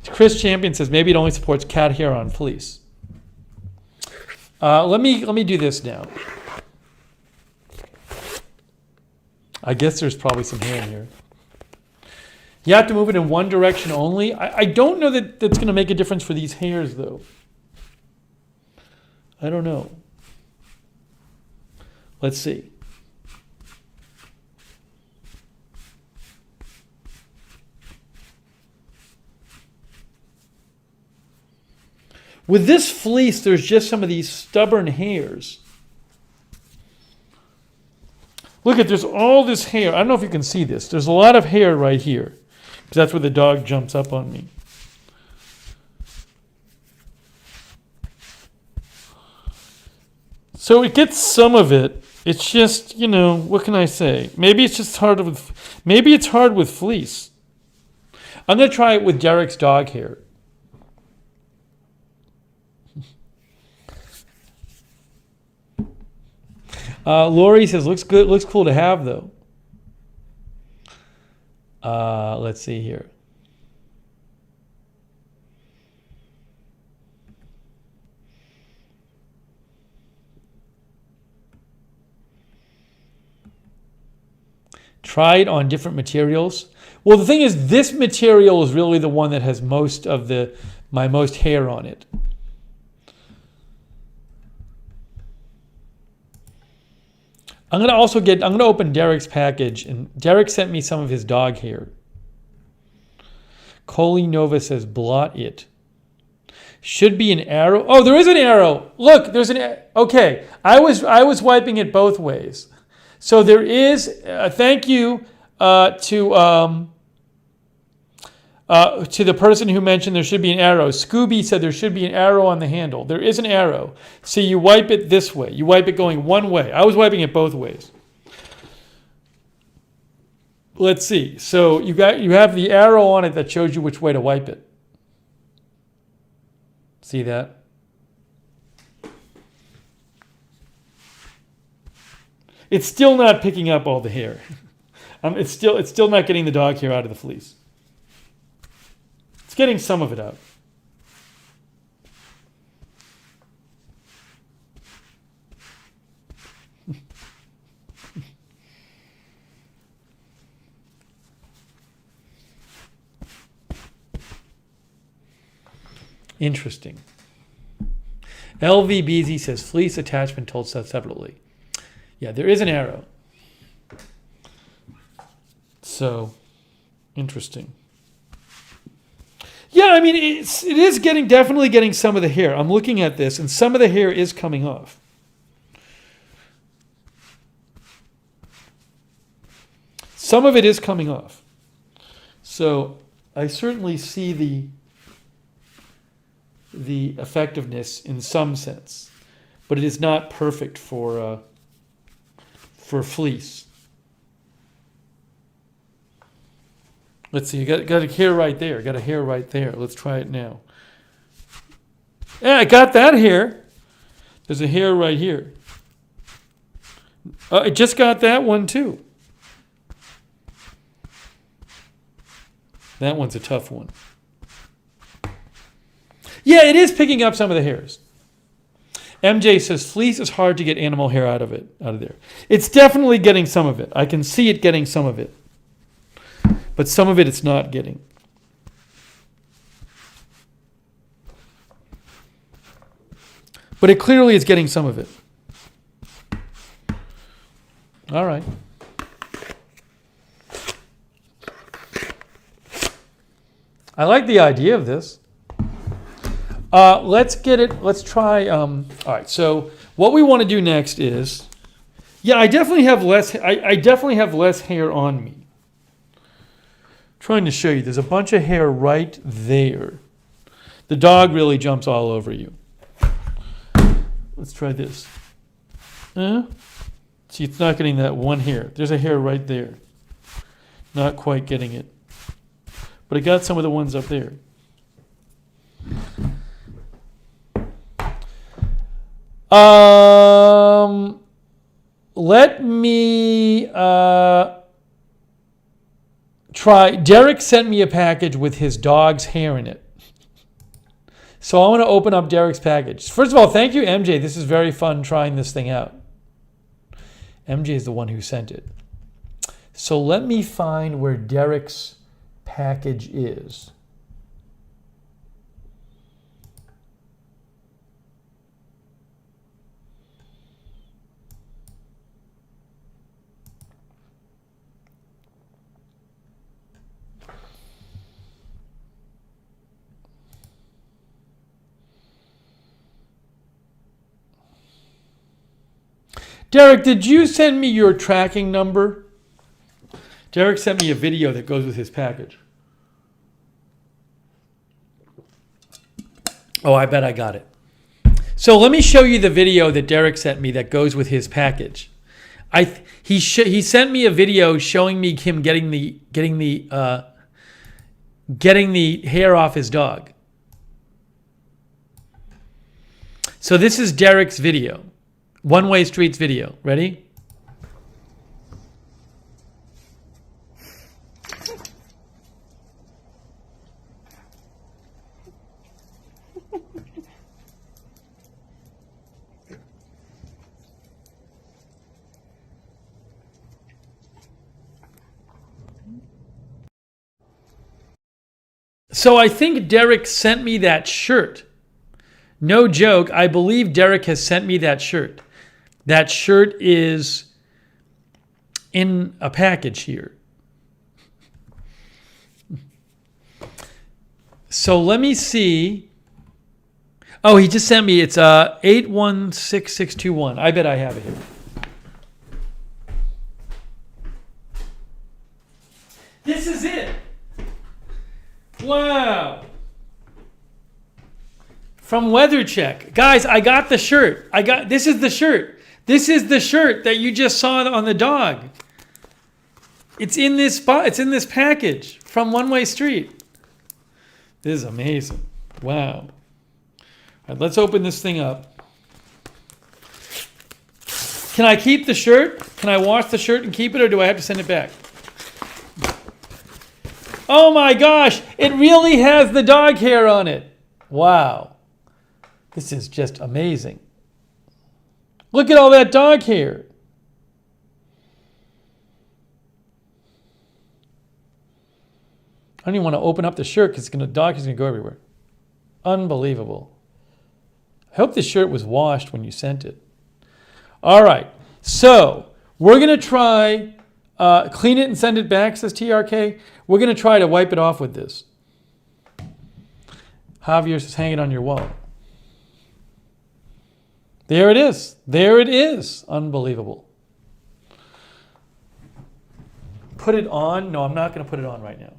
Chris Champion says maybe it only supports cat hair on fleece. Let me do this now. I guess there's probably some hair in here. You have to move it in one direction only. I don't know that that's going to make a difference for these hairs, though. I don't know. Let's see. With this fleece, there's just some of these stubborn hairs. Look there's all this hair. I don't know if you can see this. There's a lot of hair right here. Because that's where the dog jumps up on me. So it gets some of it. It's just, what can I say? Maybe it's just hard with fleece. I'm going to try it with Derek's dog hair. Lori says, looks good, looks cool to have, though. Let's see here. Try it on different materials. Well, the thing is, this material is really the one that has most of my most hair on it. I'm going to open Derek's package, and Derek sent me some of his dog hair. Coley Nova says, blot it. Should be an arrow. Oh, there is an arrow. Look, there's okay. I was wiping it both ways. So there is, thank you to the person who mentioned there should be an arrow. Scooby said there should be an arrow on the handle. There is an arrow. So you wipe it this way. You wipe it going one way. I was wiping it both ways. Let's see. So you have the arrow on it that shows you which way to wipe it. See that? It's still not picking up all the hair. It's still not getting the dog hair out of the fleece. It's getting some of it out. Interesting. LVBZ says fleece attachment told separately. Yeah, there is an arrow. So, interesting. Yeah, I mean, it is definitely getting some of the hair. I'm looking at this, and some of the hair is coming off. Some of it is coming off. So I certainly see the effectiveness in some sense, but it is not perfect for fleece. Let's see, got a hair right there. Got a hair right there. Let's try it now. Yeah, I got that hair. There's a hair right here. I just got that one too. That one's a tough one. Yeah, it is picking up some of the hairs. MJ says fleece is hard to get animal hair out of there. It's definitely getting some of it. I can see it getting some of it. But some of it it's not getting. But it clearly is getting some of it. All right. I like the idea of this. Let's get it. Let's try. All right. So what we want to do next is, yeah, I definitely have less. I definitely have less hair on me. Trying to show you, there's a bunch of hair right there. The dog really jumps all over you. Let's try this. See, it's not getting that one hair. There's a hair right there. Not quite getting it. But I got some of the ones up there. Let me Derek sent me a package with his dog's hair in it. So I want to open up Derek's package. First of all, thank you, MJ. This is very fun trying this thing out. MJ is the one who sent it. So let me find where Derek's package is. Derek, did you send me your tracking number? Derek sent me a video that goes with his package. Oh, I bet I got it. So let me show you the video that Derek sent me that goes with his package. He sent me a video showing me him getting the hair off his dog. So this is Derek's video. One Way Streets video. Ready? So I think Derek sent me that shirt. No joke, I believe Derek has sent me that shirt. That shirt is in a package here. So let me see. Oh, he just sent me, it's 816621. I bet I have it here. This is it. Wow. From Weather Check. Guys, I got the shirt. This is the shirt. This is the shirt that you just saw on the dog. It's in this spot. It's in this package from One Way Street. This is amazing. Wow. All right, let's open this thing up. Can I keep the shirt? Can I wash the shirt and keep it, or do I have to send it back? Oh my gosh, it really has the dog hair on it. Wow. This is just amazing. Look at all that dog hair. I don't even want to open up the shirt because the dog is going to go everywhere. Unbelievable. I hope this shirt was washed when you sent it. All right, so we're going to try, clean it and send it back, says TRK. We're going to try to wipe it off with this. Javier says hang it on your wall. There it is. There it is. Unbelievable. Put it on. No, I'm not going to put it on right now.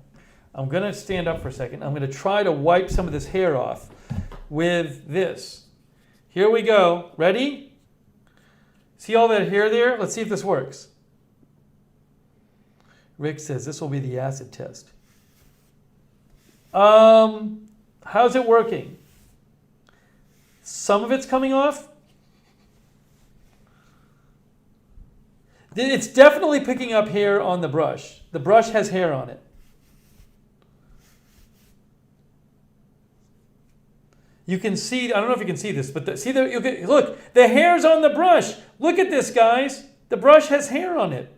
I'm going to stand up for a second. I'm going to try to wipe some of this hair off with this. Here we go. Ready? See all that hair there? Let's see if this works. Rick says this will be the acid test. How's it working? Some of it's coming off. It's definitely picking up hair on the brush. The brush has hair on it. You can see, I don't know if you can see this, but look, the hair's on the brush. Look at this, guys. The brush has hair on it.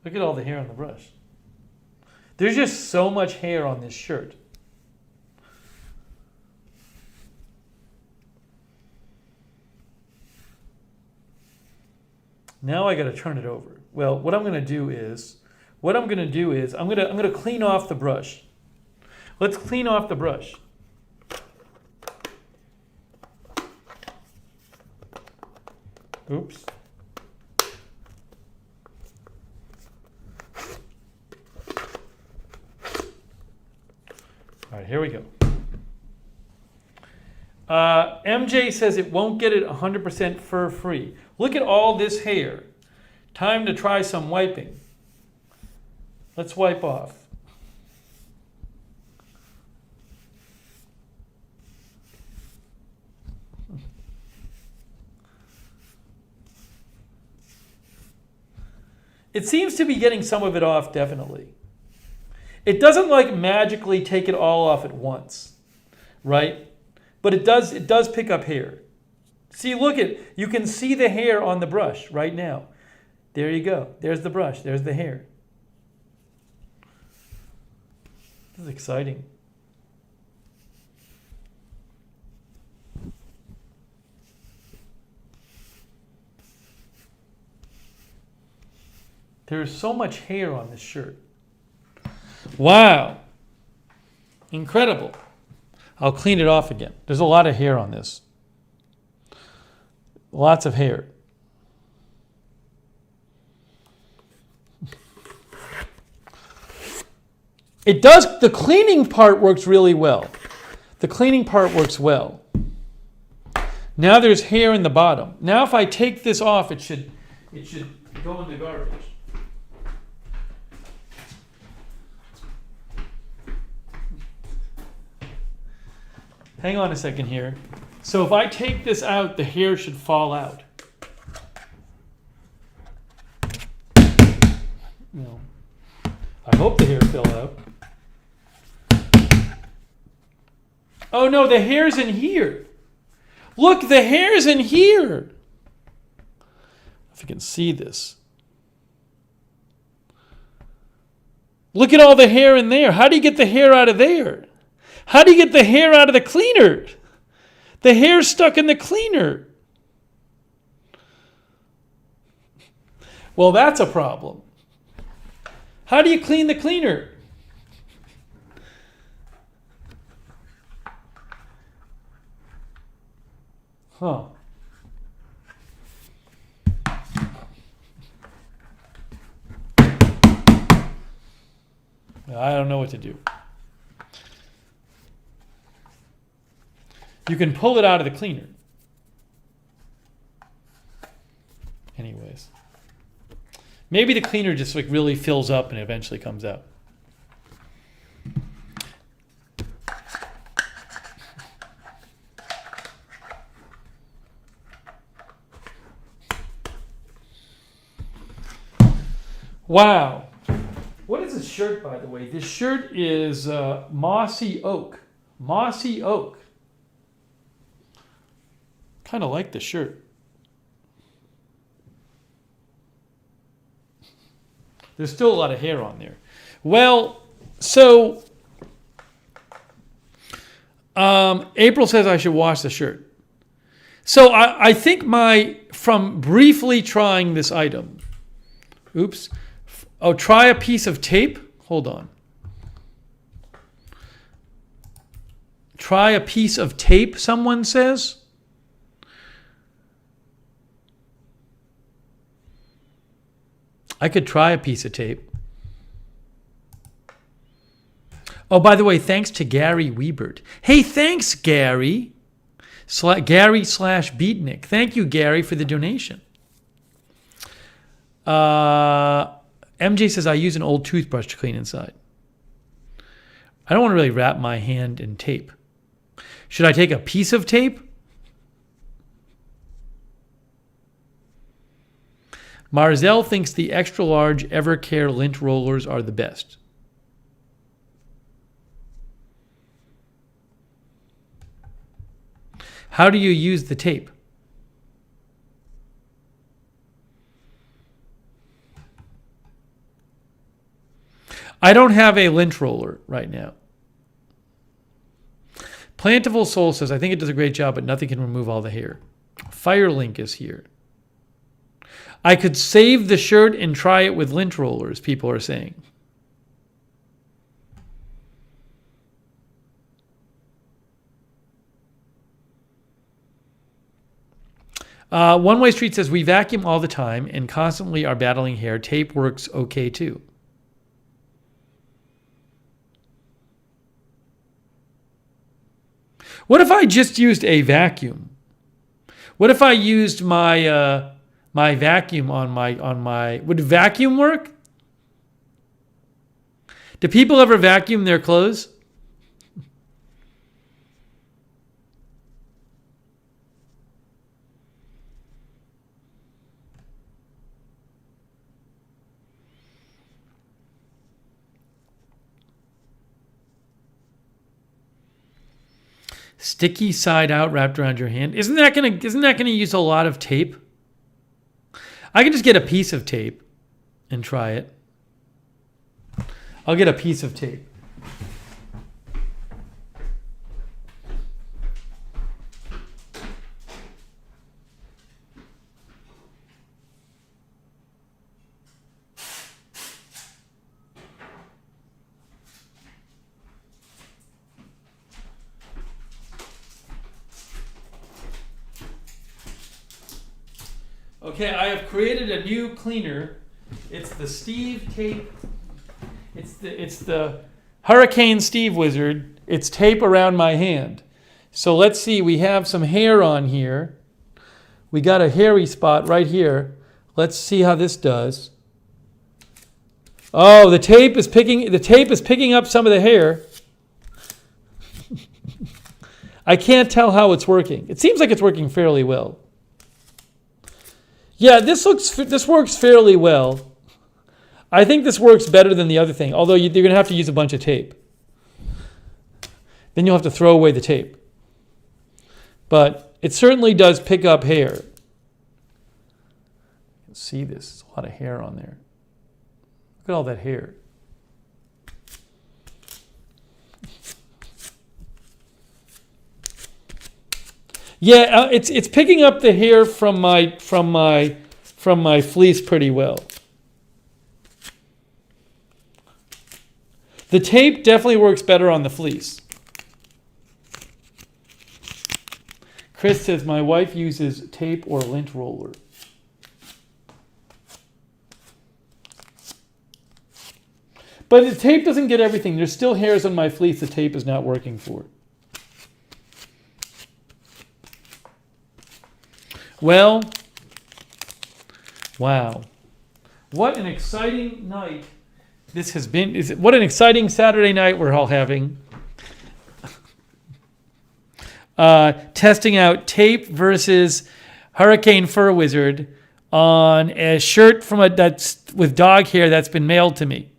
Look at all the hair on the brush. There's just so much hair on this shirt. Now I got to turn it over. Well, what I'm going to do is I'm going to clean off the brush. Let's clean off the brush. Oops. All right, here we go. MJ says it won't get it 100% fur free. Look at all this hair. Time to try some wiping. Let's wipe off. It seems to be getting some of it off, definitely. It doesn't like magically take it all off at once, right? But it does pick up hair. See, look you can see the hair on the brush right now. There you go. There's the brush. There's the hair. This is exciting. There's so much hair on this shirt. Wow. Incredible. I'll clean it off again. There's a lot of hair on this. Lots of hair. It does, the cleaning part works really well. The cleaning part works well. Now there's hair in the bottom. Now if I take this off, it should go in the garbage. Hang on a second here. So if I take this out, the hair should fall out. No. I hope the hair fell out. Oh no, the hair's in here. Look, the hair's in here. If you can see this. Look at all the hair in there. How do you get the hair out of there? How do you get the hair out of the cleaner? The hair's stuck in the cleaner. Well, that's a problem. How do you clean the cleaner? Huh. I don't know what to do. You can pull it out of the cleaner. Anyways. Maybe the cleaner just like really fills up and eventually comes out. Wow. What is this shirt, by the way? This shirt is mossy oak. Mossy oak. Kind of like the shirt. There's still a lot of hair on there. Well, so April says I should wash the shirt. So I think from briefly trying this item, oops. Oh, try a piece of tape. Hold on. Try a piece of tape, someone says. I could try a piece of tape. Oh, by the way, thanks to Gary Wiebert. Hey, thanks, Gary. Gary/Beatnik. Thank you, Gary, for the donation. MJ says, I use an old toothbrush to clean inside. I don't want to really wrap my hand in tape. Should I take a piece of tape? Marzel thinks the extra large Evercare lint rollers are the best. How do you use the tape? I don't have a lint roller right now. Plantiful Soul says, I think it does a great job, but nothing can remove all the hair. Firelink is here. I could save the shirt and try it with lint rollers, people are saying. One Way Street says, we vacuum all the time and constantly are battling hair. Tape works okay too. What if I just used a vacuum? What if I used my my vacuum on my would vacuum work? Do people ever vacuum their clothes? Sticky side out wrapped around your hand. Isn't that gonna use a lot of tape? I can just get a piece of tape and try it. I'll get a piece of tape. Okay, I have created a new cleaner. It's the Steve tape. It's the Hurricane Steve Wizard. It's tape around my hand. So let's see, we have some hair on here. We got a hairy spot right here. Let's see how this does. Oh, the tape is picking up some of the hair. I can't tell how it's working. It seems like it's working fairly well. Yeah, this works fairly well. I think this works better than the other thing, although you're going to have to use a bunch of tape. Then you'll have to throw away the tape. But it certainly does pick up hair. You can see this. There's a lot of hair on there. Look at all that hair. Yeah, it's picking up the hair from my fleece pretty well. The tape definitely works better on the fleece. Chris says my wife uses tape or lint roller. But the tape doesn't get everything. There's still hairs on my fleece the tape is not working for. Well, wow. What an exciting night this has been. What an exciting Saturday night we're all having. Testing out tape versus Hurricane Fur Wizard on a shirt that's with dog hair that's been mailed to me.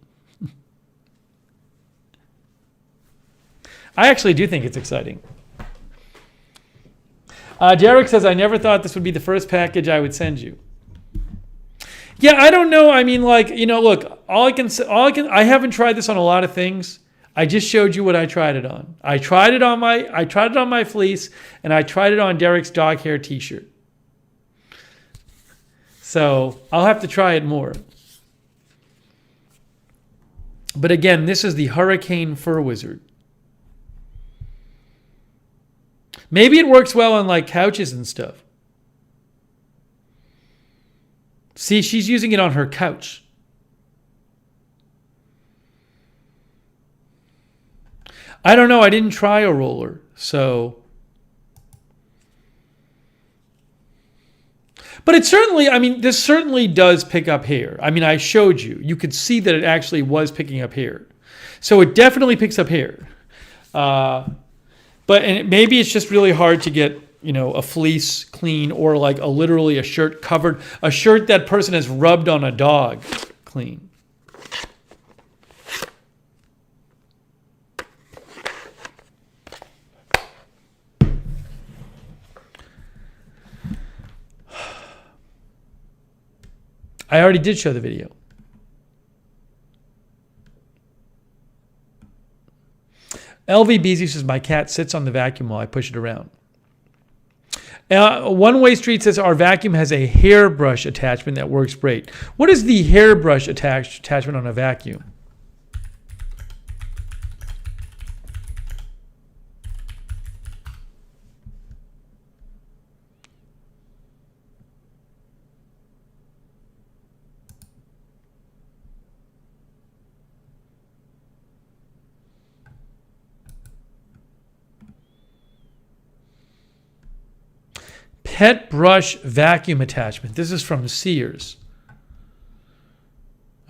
I actually do think it's exciting. Derek says, I never thought this would be the first package I would send you. Yeah, I don't know. I mean, look, I haven't tried this on a lot of things. I just showed you what I tried it on. I tried it on my fleece, and I tried it on Derek's dog hair t-shirt. So I'll have to try it more. But again, this is the Hurricane Fur Wizard. Maybe it works well on like couches and stuff. See, she's using it on her couch. I don't know. I didn't try a roller, so. But it certainly, this certainly does pick up hair. I showed you. You could see that it actually was picking up hair. So it definitely picks up hair. But maybe it's just really hard to get, a fleece clean or like literally a shirt covered, a shirt that person has rubbed on a dog clean. I already did show the video. LV Beasley says, my cat sits on the vacuum while I push it around. One Way Street says, our vacuum has a hairbrush attachment that works great. What is the hairbrush attachment on a vacuum? Pet brush vacuum attachment. This is from Sears.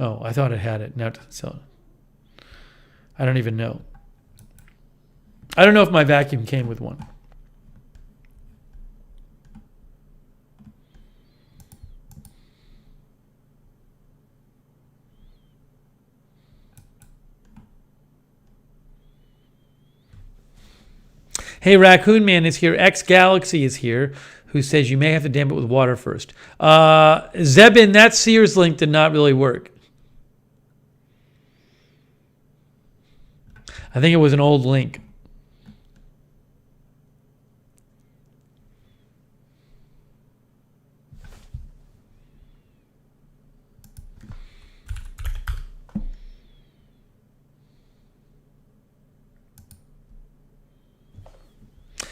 Oh, I thought it had it. Now, so I don't even know. I don't know if my vacuum came with one. Hey, Raccoon Man is here. X Galaxy is here, who says you may have to damp it with water first. Zebin, that Sears link did not really work. I think it was an old link.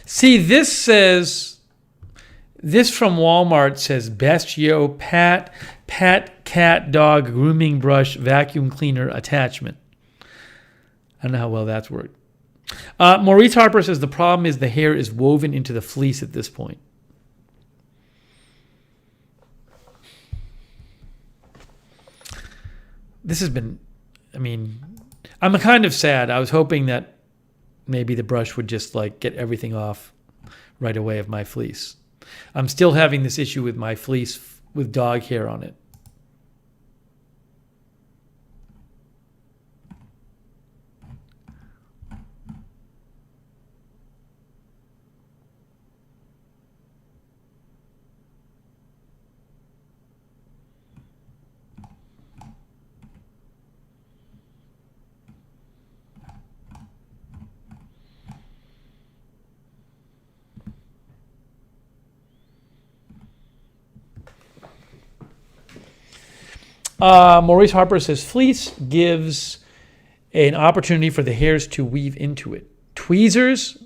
See, this from Walmart says Best Yo Pet Cat Dog Grooming Brush Vacuum Cleaner Attachment. I don't know how well that's worked. Maurice Harper says the problem is the hair is woven into the fleece at this point. This has been, I mean, I'm kind of sad. I was hoping that maybe the brush would just like get everything off right away of my fleece. I'm still having this issue with my fleece with dog hair on it. Maurice Harper says fleece gives an opportunity for the hairs to weave into it. Tweezers.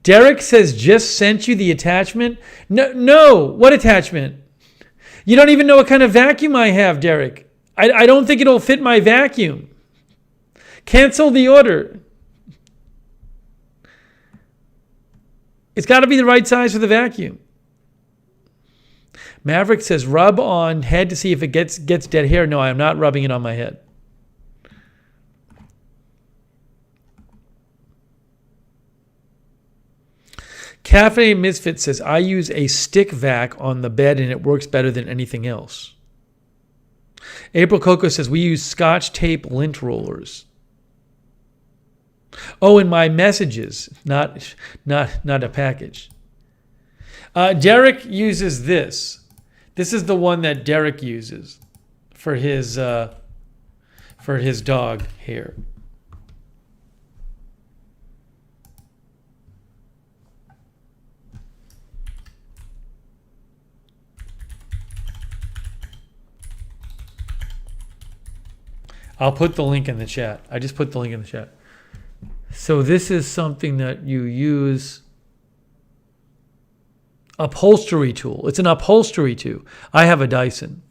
Derek says just sent you the attachment. No. What attachment? You don't even know what kind of vacuum I have, Derek. I don't think it'll fit my vacuum. Cancel the order. It's got to be the right size for the vacuum. Maverick says, rub on head to see if it gets dead hair. No, I am not rubbing it on my head. Cafe Misfit says, I use a stick vac on the bed and it works better than anything else. April Coco says, we use Scotch tape lint rollers. Oh, in my messages, not a package. Derek uses this. This is the one that Derek uses for his dog hair. I'll put the link in the chat. I just put the link in the chat. So this is something that you use. Upholstery tool. It's an upholstery tool. I have a Dyson.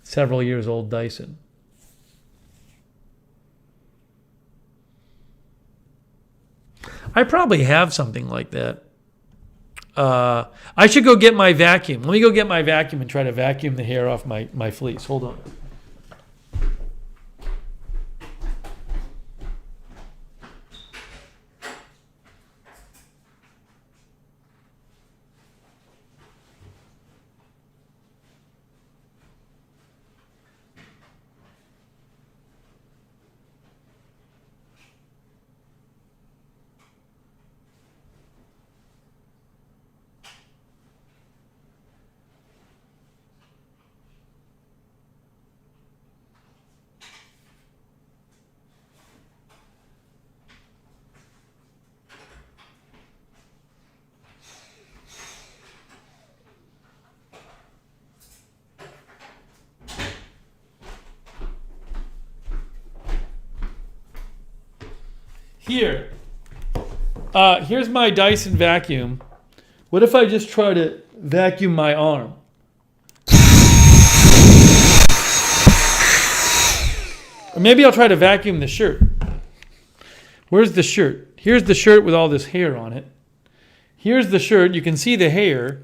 Several years old Dyson. I probably have something like that. I should go get my vacuum. Let me go get my vacuum and try to vacuum the hair off my fleece. Hold on. Here's my Dyson vacuum. What if I just try to vacuum my arm? Or maybe I'll try to vacuum the shirt. Where's the shirt? Here's the shirt with all this hair on it. Here's the shirt. You can see the hair.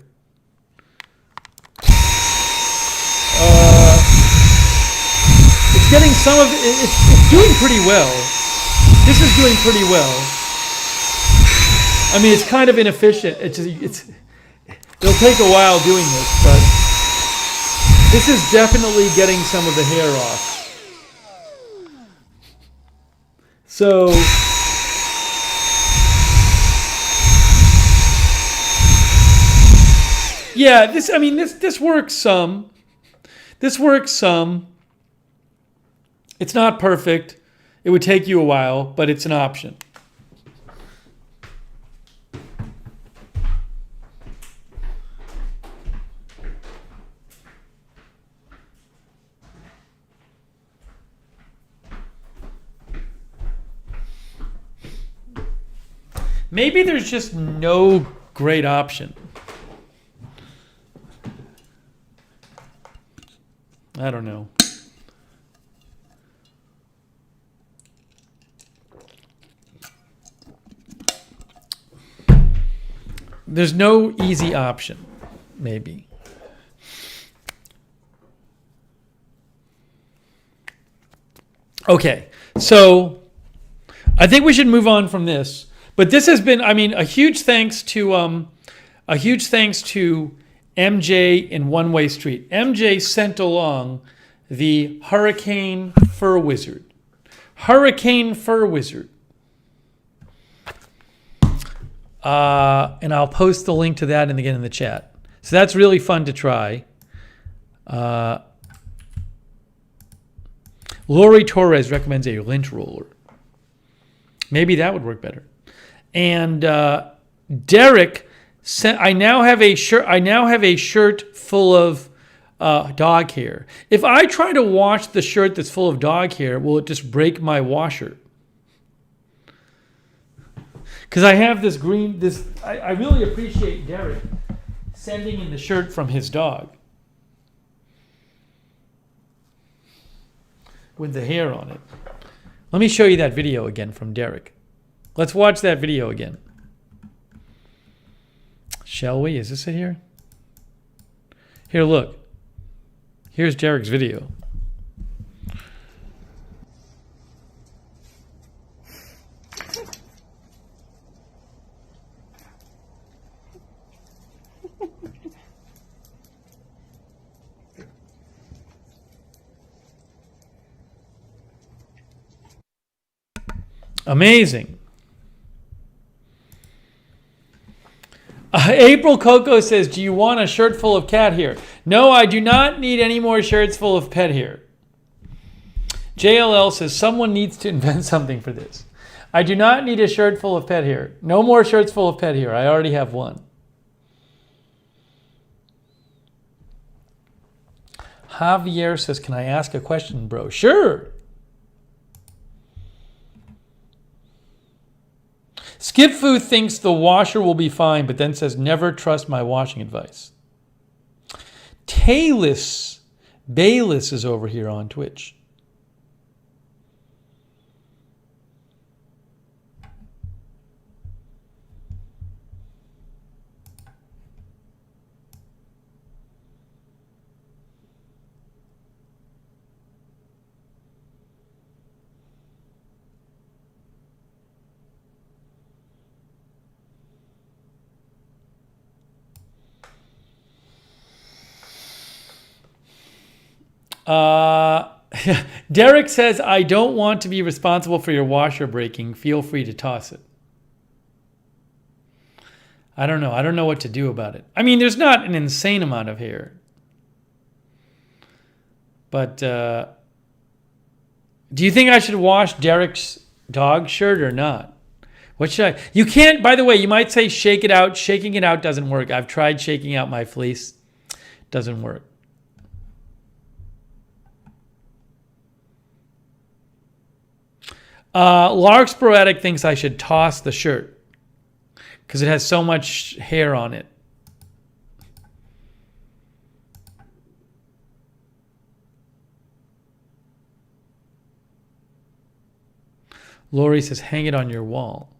It's getting some of it's doing pretty well. This is doing pretty well. I mean, it's kind of inefficient. It'll take a while doing this, but this is definitely getting some of the hair off. So yeah, this works some. This works some. It's not perfect. It would take you a while, but it's an option. Maybe there's just no great option. I don't know. There's no easy option, maybe. Okay, so I think we should move on from this. But this has been, a huge thanks to MJ in One Way Street. MJ sent along the Hurricane Fur Wizard. Hurricane Fur Wizard. And I'll post the link to that again in the chat. So that's really fun to try. Lori Torres recommends a lint roller. Maybe that would work better. And Derek sent. I now have a shirt full of dog hair. If I try to wash the shirt that's full of dog hair, will it just break my washer? Because I have this green. I really appreciate Derek sending in the shirt from his dog with the hair on it. Let me show you that video again from Derek. Let's watch that video again. Shall we? Is this it here? Here, look. Here's Derek's video. Amazing. April Coco says, do you want a shirt full of cat hair? No, I do not need any more shirts full of pet hair. JLL says, someone needs to invent something for this. I do not need a shirt full of pet hair. No more shirts full of pet hair. I already have one. Javier says, can I ask a question, bro? Sure. Skip Fu thinks the washer will be fine, but then says, never trust my washing advice. Bayless is over here on Twitch. Derek says, I don't want to be responsible for your washer breaking. Feel free to toss it. I don't know. I don't know what to do about it. I mean, there's not an insane amount of hair. But do you think I should wash Derek's dog shirt or not? What should I? You can't, by the way, you might say shake it out. Shaking it out doesn't work. I've tried shaking out my fleece. Doesn't work. Larksporadic thinks I should toss the shirt because it has so much hair on it. Lori says, hang it on your wall.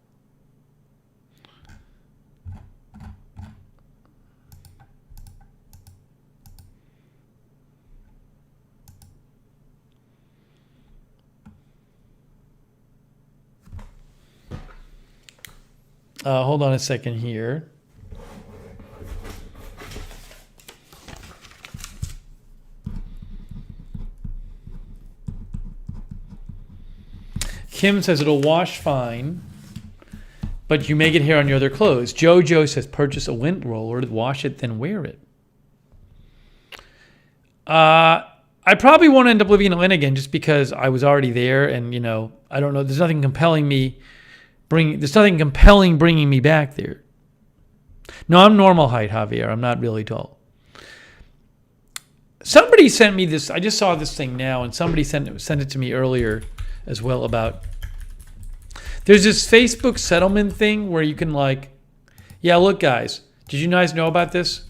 Hold on a second here. Kim says it'll wash fine, but you may get hair on your other clothes. Jojo says purchase a lint roller, wash it, then wear it. I probably won't end up living in lint again just because I was already there, and I don't know. There's nothing compelling bringing me back there. No, I'm normal height, Javier. I'm not really tall. Somebody sent me this. I just saw this thing now, and somebody sent it to me earlier as well about. There's this Facebook settlement thing where you can yeah, look, guys. Did you guys know about this?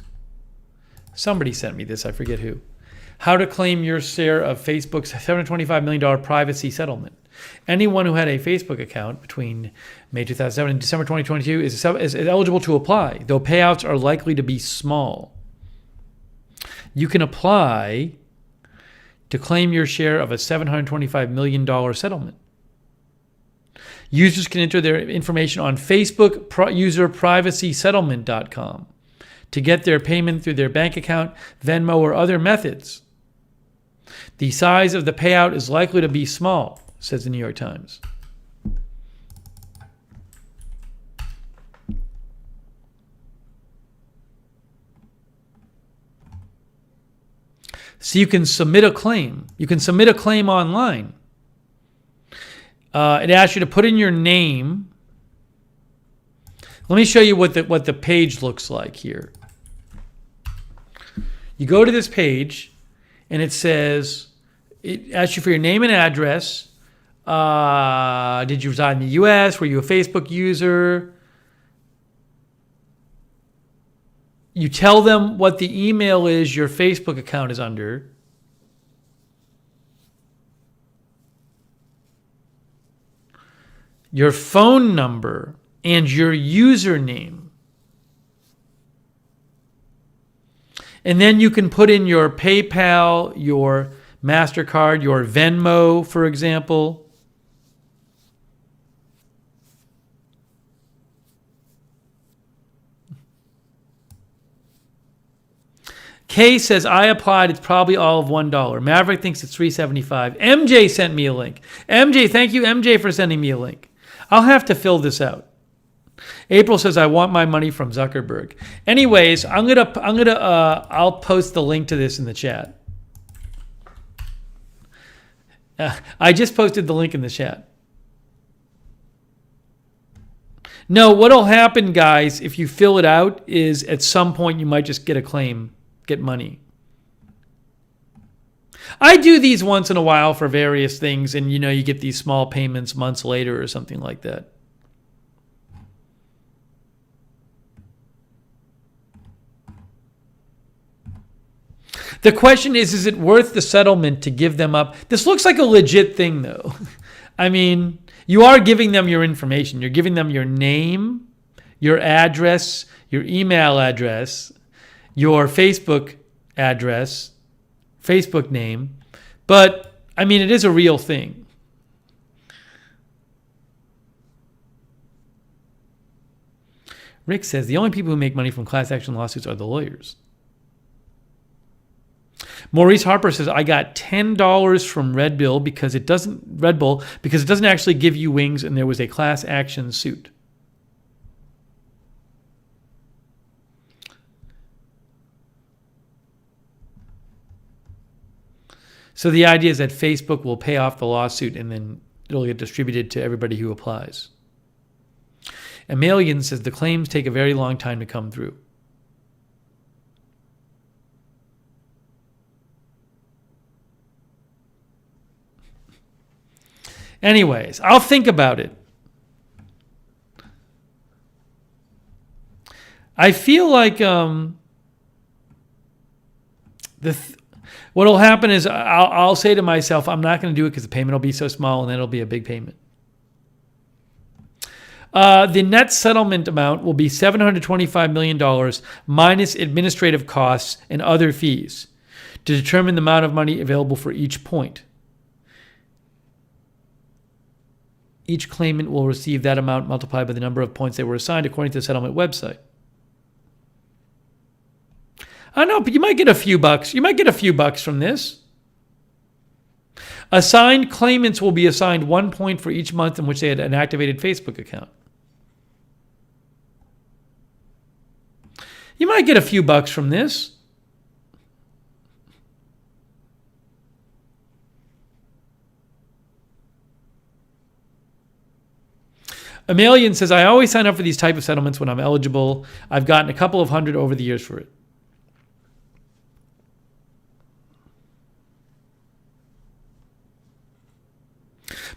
Somebody sent me this. I forget who. How to claim your share of Facebook's $725 million privacy settlement. Anyone who had a Facebook account between May 2007 and December 2022 is eligible to apply, though payouts are likely to be small. You can apply to claim your share of a $725 million settlement. Users can enter their information on Facebook userprivacysettlement.com to get their payment through their bank account, Venmo, or other methods. The size of the payout is likely to be small, says the New York Times. So you can submit a claim. You can submit a claim online. It asks you to put in your name. Let me show you what the page looks like here. You go to this page, and it asks you for your name and address. Did you reside in the U.S.? Were you a Facebook user? You tell them what the email is your Facebook account is under. Your phone number and your username. And then you can put in your PayPal, your MasterCard, your Venmo, for example. Kay says, I applied. It's probably all of $1. Maverick thinks it's $3.75. MJ sent me a link. MJ, thank you, MJ, for sending me a link. I'll have to fill this out. April says, I want my money from Zuckerberg. Anyways, I'll post the link to this in the chat. I just posted the link in the chat. No, what'll happen, guys, if you fill it out is at some point you might just get a claim, get money. I do these once in a while for various things, and you get these small payments months later or something like that. The question is it worth the settlement to give them up? This looks like a legit thing, though. I mean, you are giving them your information. You're giving them your name, your address, your email address, your Facebook address, Facebook name. But, I mean, it is a real thing. Rick says, the only people who make money from class action lawsuits are the lawyers. Maurice Harper says, I got $10 from Red Bull because it doesn't actually give you wings, and there was a class action suit. So the idea is that Facebook will pay off the lawsuit and then it'll get distributed to everybody who applies. Emelian says the claims take a very long time to come through. Anyways, I'll think about it. I feel like what'll happen is I'll say to myself, I'm not going to do it because the payment will be so small, and then it'll be a big payment. The net settlement amount will be $725 million minus administrative costs and other fees to determine the amount of money available for each point. Each claimant will receive that amount multiplied by the number of points they were assigned according to the settlement website. I know, but you might get a few bucks. You might get a few bucks from this. Assigned claimants will be assigned 1 point for each month in which they had an activated Facebook account. You might get a few bucks from this. Amelian says, I always sign up for these type of settlements when I'm eligible. I've gotten a couple of hundred over the years for it.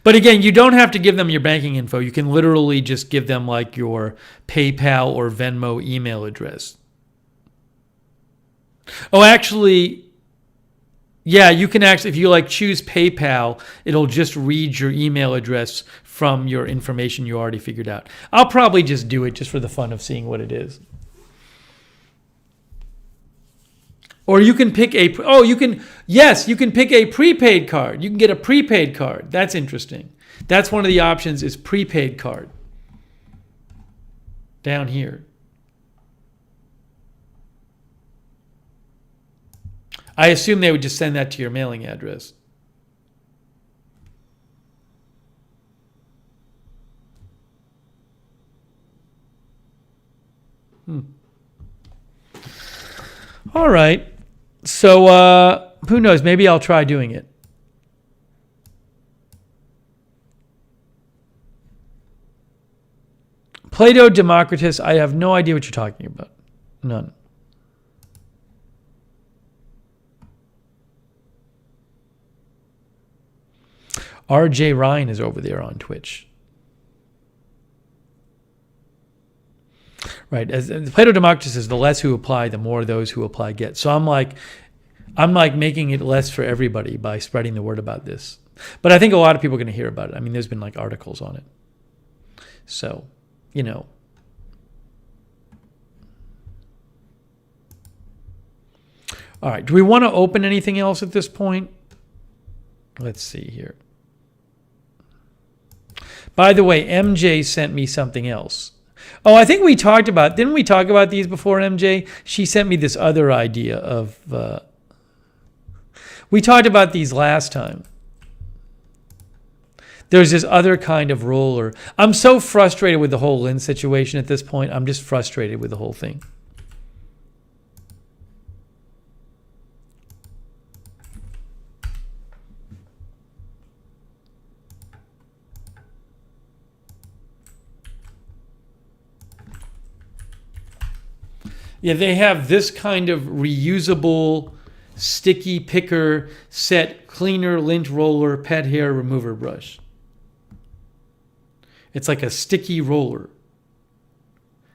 But again, you don't have to give them your banking info. You can literally just give them like your PayPal or Venmo email address. Oh, actually, yeah, you can actually, if you like choose PayPal, it'll just read your email address from your information you already figured out. I'll probably just do it just for the fun of seeing what it is. Or you can pick you can pick a prepaid card. You can get a prepaid card. That's interesting. That's one of the options is prepaid card. Down here. I assume they would just send that to your mailing address. All right. So who knows? Maybe I'll try doing it. Plato Democritus, I have no idea what you're talking about. None. R.J. Ryan is over there on Twitch. Right. As Plato Democritus says, the less who apply, the more those who apply get. So I'm like making it less for everybody by spreading the word about this. But I think a lot of people are going to hear about it. I mean, there's been like articles on it. So, you know. All right. Do we want to open anything else at this point? Let's see here. By the way, MJ sent me something else. Oh, I think we talked about, didn't we talk about these before, MJ? She sent me this other idea of, we talked about these last time. There's this other kind of roller. I'm so frustrated with the whole Lynn situation at this point. I'm just frustrated with the whole thing. Yeah, they have this kind of reusable sticky picker set cleaner lint roller pet hair remover brush. It's like a sticky roller.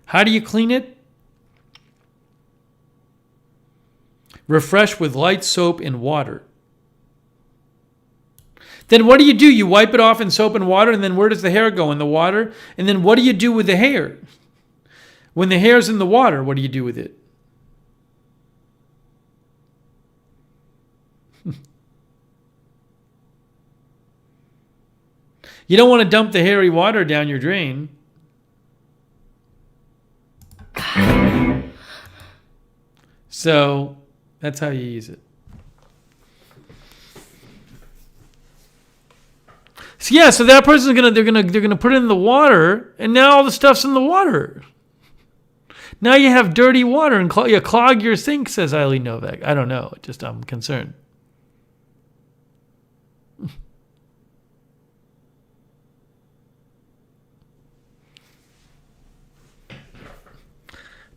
How do you clean it? Refresh with light soap and water. Then what do? You wipe it off in soap and water, and then where does the hair go? In the water? And then what do you do with the hair? When the hair's in the water, what do you do with it? You don't want to dump the hairy water down your drain. So that's how you use it. So yeah, so that person's they're gonna put it in the water, and now all the stuff's in the water. Now you have dirty water and you clog your sink, says Eileen Novak. I don't know. I'm concerned.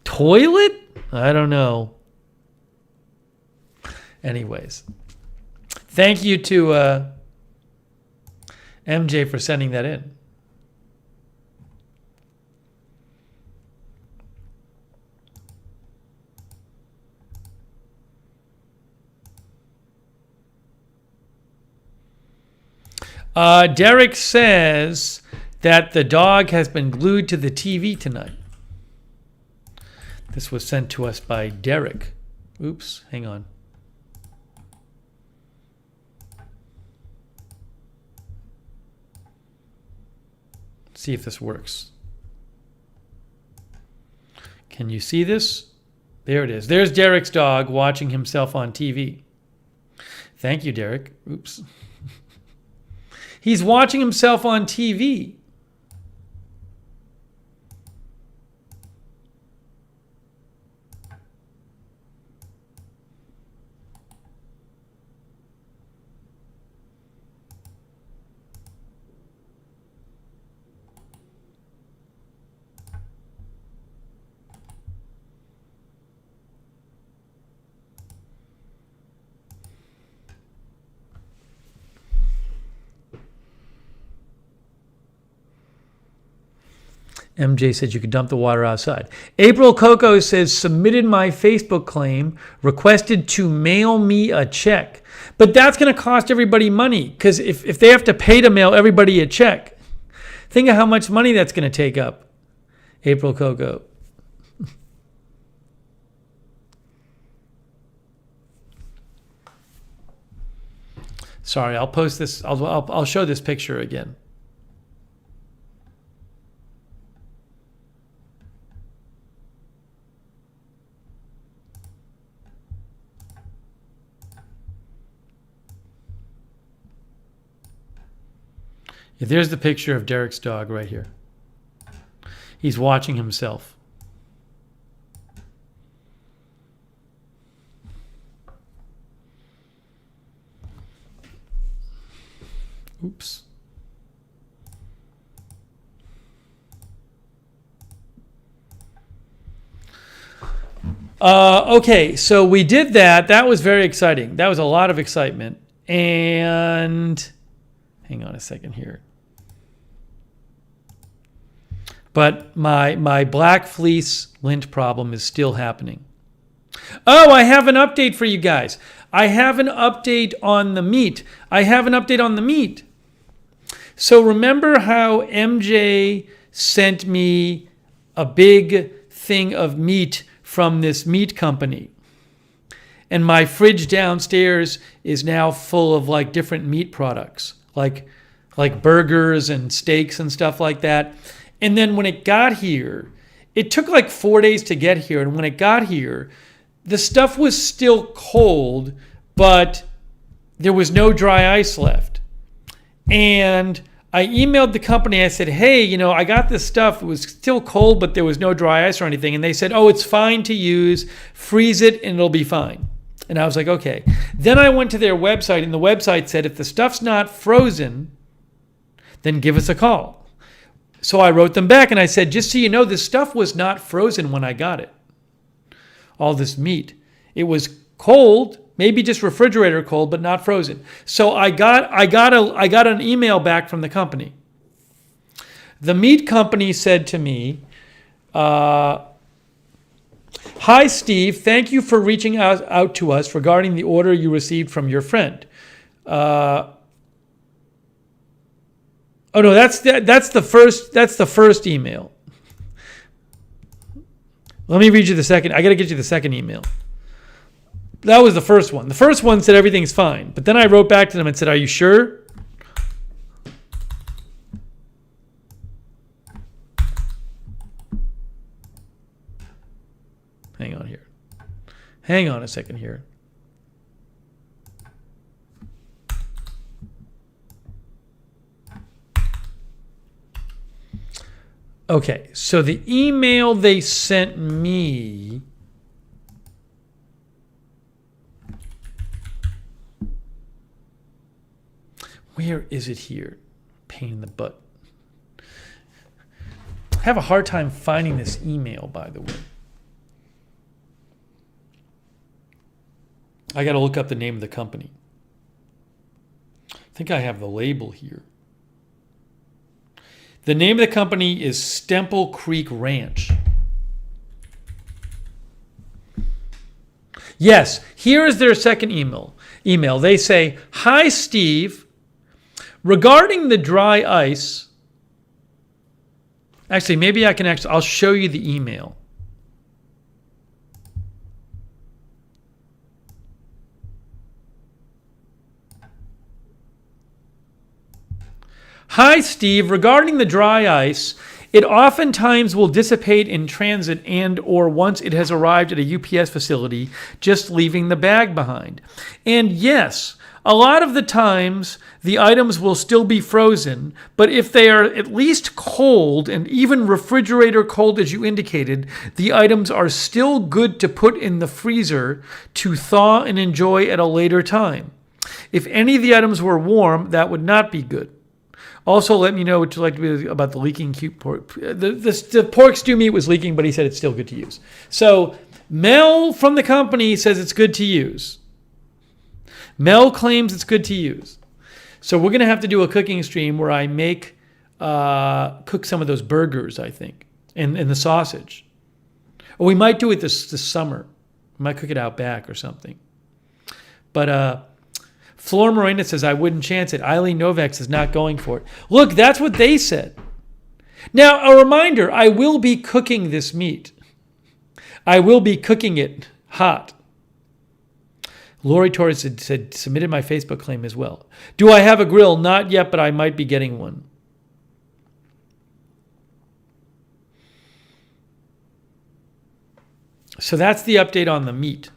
Toilet? I don't know. Anyways. Thank you to MJ for sending that in. Derek says that the dog has been glued to the TV tonight. This was sent to us by Derek. Oops, hang on. See if this works. Can you see this? There it is. There's Derek's dog watching himself on TV. Thank you, Derek. Oops. He's watching himself on TV. MJ said you could dump the water outside. April Coco says, submitted my Facebook claim, requested to mail me a check. But that's going to cost everybody money, because if they have to pay to mail everybody a check, think of how much money that's going to take up. April Coco. Sorry, I'll post this. I'll show this picture again. Yeah, there's the picture of Derek's dog right here. He's watching himself. Oops. Okay, so we did that. That was very exciting. That was a lot of excitement. And hang on a second here. But my black fleece lint problem is still happening. Oh, I have an update for you guys. I have an update on the meat. So remember how MJ sent me a big thing of meat from this meat company? And my fridge downstairs is now full of like different meat products, like burgers and steaks and stuff like that. And then when it got here, it took like 4 days to get here. And when it got here, the stuff was still cold, but there was no dry ice left. And I emailed the company. I said, hey, I got this stuff. It was still cold, but there was no dry ice or anything. And they said, oh, it's fine to use. Freeze it and it'll be fine. And I was like, okay. Then I went to their website, and the website said, if the stuff's not frozen, then give us a call. So I wrote them back and I said, just so you know, this stuff was not frozen when I got it. All this meat. It was cold, maybe just refrigerator cold, but not frozen. So I got an email back from the company. The meat company said to me, hi, Steve. Thank you for reaching out to us regarding the order you received from your friend. Oh no, that's the first email. Let me read you the second. I got to get you the second email. That was the first one. The first one said everything's fine, but then I wrote back to them and said, "Are you sure?" Hang on here. Hang on a second here. Okay, so the email they sent me where is it here? Pain in the butt. I have a hard time finding this email, by the way. I got to look up the name of the company. I think I have the label here. The name of the company is Stemple Creek Ranch. Yes, here is their second email. They say, hi, Steve. Regarding the dry ice, actually, maybe I'll show you the email. Hi, Steve. Regarding the dry ice, it oftentimes will dissipate in transit and or once it has arrived at a UPS facility, just leaving the bag behind. And yes, a lot of the times the items will still be frozen, but if they are at least cold and even refrigerator cold as you indicated, the items are still good to put in the freezer to thaw and enjoy at a later time. If any of the items were warm, that would not be good. Also, let me know what you'd like to be about the leaking cute pork. The pork stew meat was leaking, but he said it's still good to use. So Mel from the company says it's good to use. Mel claims it's good to use. So we're going to have to do a cooking stream where I cook some of those burgers, I think, and the sausage. Or we might do it this summer. We might cook it out back or something. But Flor Morena says, I wouldn't chance it. Eileen Novak is not going for it. Look, that's what they said. Now, a reminder, I will be cooking this meat. I will be cooking it hot. Lori Torres said, submitted my Facebook claim as well. Do I have a grill? Not yet, but I might be getting one. So that's the update on the meat.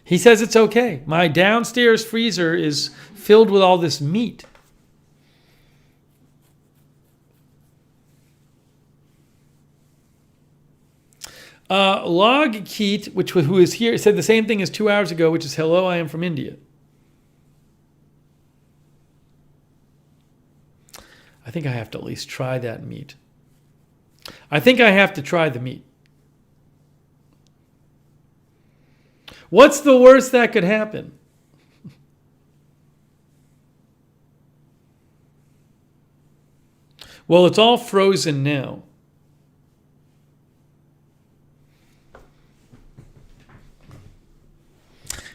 He says it's okay. My downstairs freezer is filled with all this meat. Log Keat, who is here, said the same thing as 2 hours ago, which is, hello, I am from India. I think I have to at least try that meat. I think I have to try the meat. What's the worst that could happen? Well, it's all frozen now.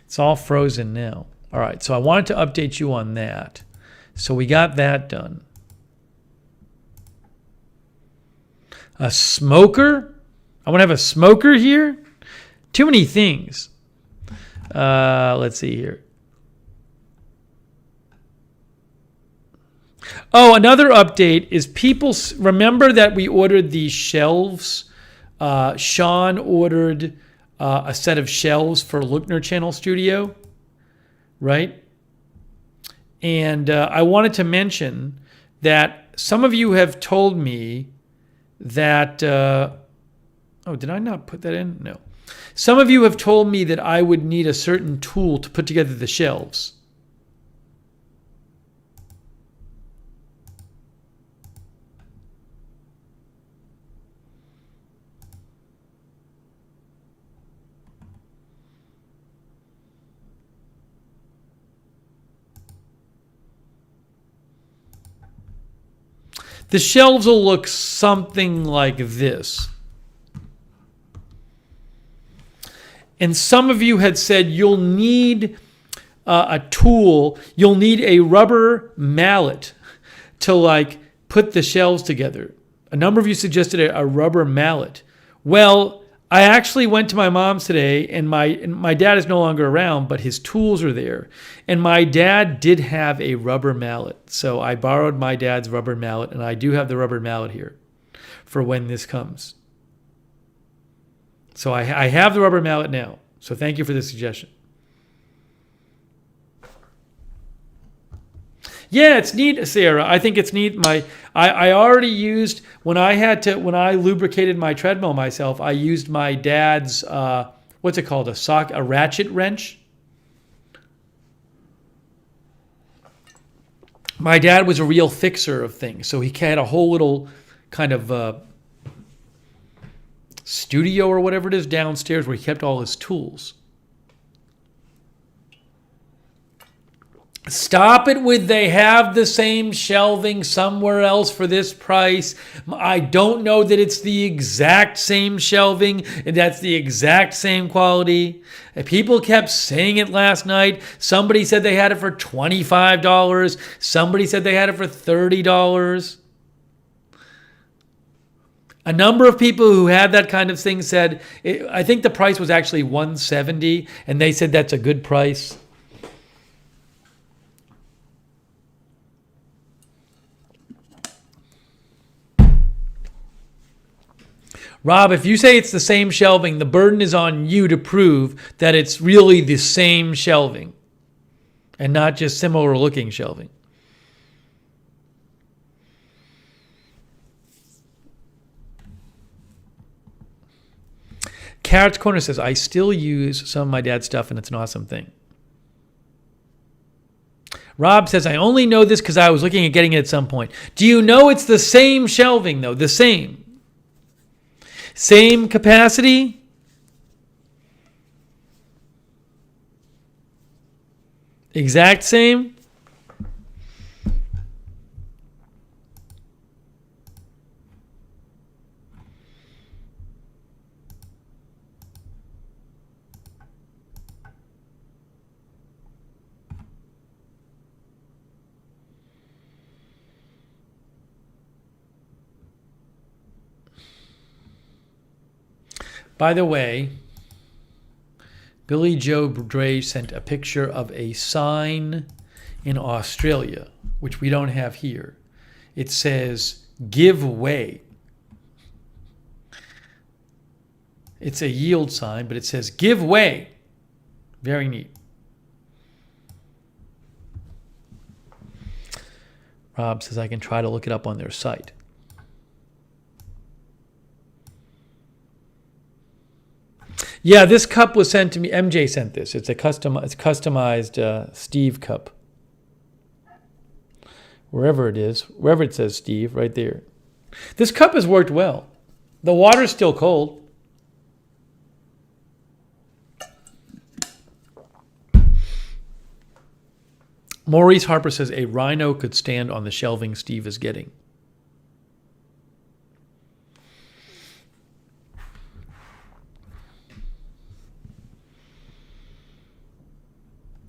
It's all frozen now. All right, so I wanted to update you on that. So we got that done. A smoker? I want to have a smoker here? Too many things. Let's see here. Oh, another update is people remember that we ordered these shelves. Sean ordered a set of shelves for Lookner Channel Studio, right? And I wanted to mention that some of you have told me that... oh, did I not put that in? No. Some of you have told me that I would need a certain tool to put together the shelves. The shelves will look something like this. And some of you had said you'll need a tool, you'll need a rubber mallet to put the shelves together. A number of you suggested a rubber mallet. Well, I actually went to my mom's today, and my dad is no longer around, but his tools are there. And my dad did have a rubber mallet. So I borrowed my dad's rubber mallet, and I do have the rubber mallet here for when this comes. So I have the rubber mallet now. So thank you for the suggestion. Yeah, it's neat, Sarah. I think it's neat. I already used when I lubricated my treadmill myself. I used my dad's what's it called, a ratchet wrench. My dad was a real fixer of things, so he had a whole little kind of studio or whatever it is downstairs where he kept all his tools. Stop it with they have the same shelving somewhere else for this price. I don't know that it's the exact same shelving and that's the exact same quality. People kept saying it last night. Somebody said they had it for $25. Somebody said they had it for $30. A number of people who had that kind of thing said, I think the price was actually $170, and they said that's a good price. Rob, if you say it's the same shelving, the burden is on you to prove that it's really the same shelving and not just similar looking shelving. Carrot's Corner says, I still use some of my dad's stuff and it's an awesome thing. Rob says, I only know this because I was looking at getting it at some point. Do you know it's the same shelving though? The same. Same capacity? Exact same? By the way, Billy Joe Dre sent a picture of a sign in Australia, which we don't have here. It says, give way. It's a yield sign, but it says, give way. Very neat. Rob says, I can try to look it up on their site. Yeah, this cup was sent to me. MJ sent this. It's customized Steve cup. Wherever it is, wherever it says Steve, right there. This cup has worked well. The water's still cold. Maurice Harper says a rhino could stand on the shelving Steve is getting.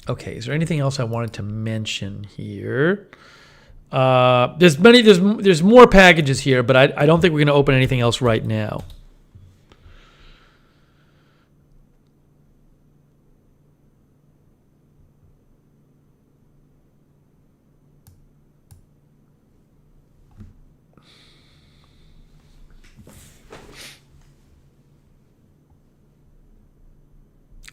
Okay, is there anything else I wanted to mention here? There's more packages here, but I don't think we're going to open anything else right now.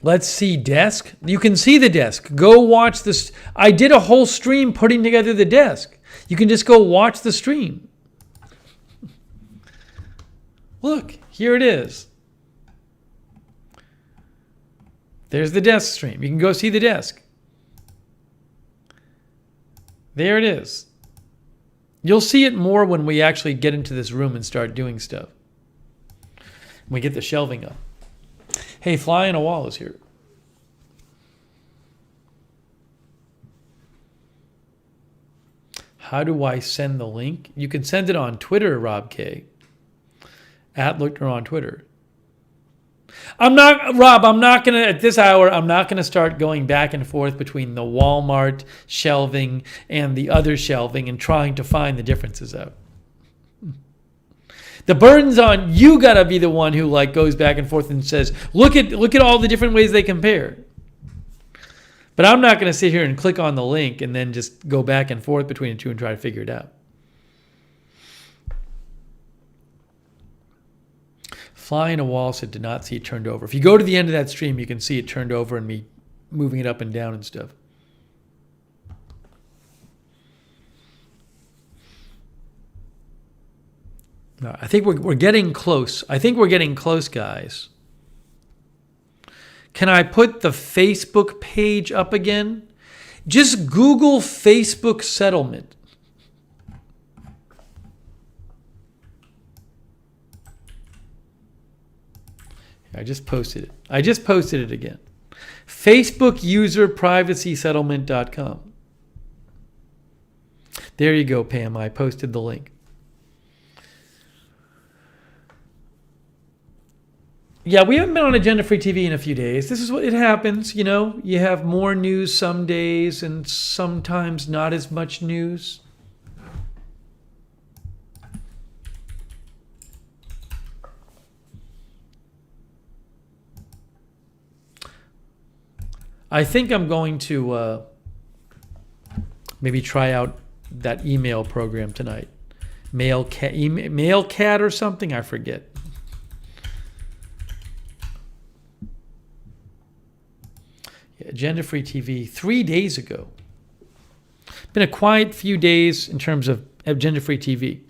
Let's see desk. You can see the desk. Go watch this. I did a whole stream putting together the desk. You can just go watch the stream. Look, here it is. There's the desk stream. You can go see the desk. There it is. You'll see it more when we actually get into this room and start doing stuff. We get the shelving up. Hey, Fly on a Wall is here. How do I send the link? You can send it on Twitter, Rob K. At Lookner on Twitter. I'm not going to, at this hour, I'm not going to start going back and forth between the Walmart shelving and the other shelving and trying to find the differences out. The burden's on you. Gotta be the one who goes back and forth and says, look at all the different ways they compare. But I'm not going to sit here and click on the link and then just go back and forth between the two and try to figure it out. Fly in a Wall said, did not see it turned over. If you go to the end of that stream, you can see it turned over and me moving it up and down and stuff. No, I think we're getting close. I think we're getting close, guys. Can I put the Facebook page up again? Just Google Facebook settlement. I just posted it. I just posted it again. Facebook user privacy settlement.com. There you go, Pam. I posted the link. Yeah, we haven't been on Agenda Free TV in a few days. This is what it happens, you know. You have more news some days and sometimes not as much news. I think I'm going to maybe try out that email program tonight. Mailcat or something, I forget. Yeah, Agenda-free TV 3 days ago. Been a quiet few days in terms of agenda-free TV.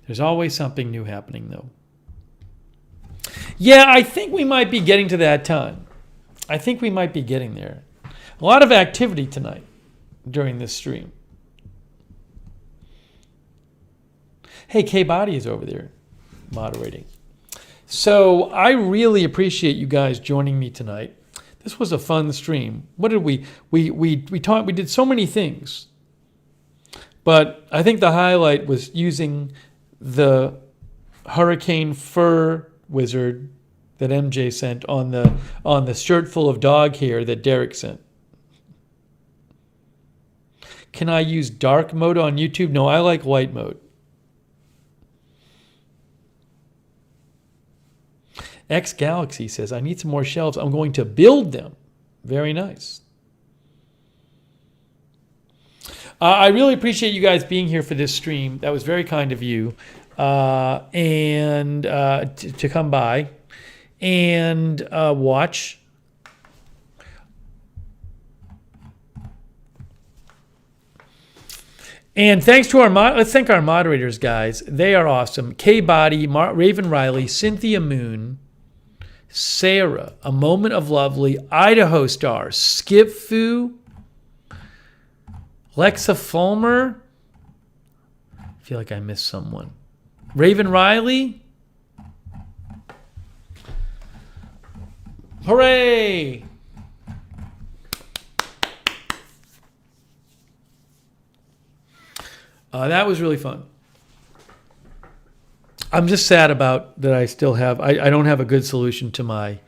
There's always something new happening, though. Yeah, I think we might be getting to that time. I think we might be getting there. A lot of activity tonight during this stream. Hey, K-Body is over there moderating. So I really appreciate you guys joining me tonight. This was a fun stream. What did we talked, we did so many things. But I think the highlight was using the hurricane fur wizard that MJ sent on the shirt full of dog hair that Derek sent. Can I use dark mode on YouTube? No, I like light mode. X Galaxy says, I need some more shelves. I'm going to build them. Very nice. I really appreciate you guys being here for this stream. That was very kind of you. And to come by and watch. And thanks to let's thank our moderators, guys. They are awesome. K-Body, Raven Riley, Cynthia Moon, Sarah, A Moment of Lovely, Idaho Star, Skip Fu, Lexa Fulmer. I feel like I missed someone. Raven Riley. Hooray! That was really fun. I'm just sad about that I still have, I don't have a good solution to my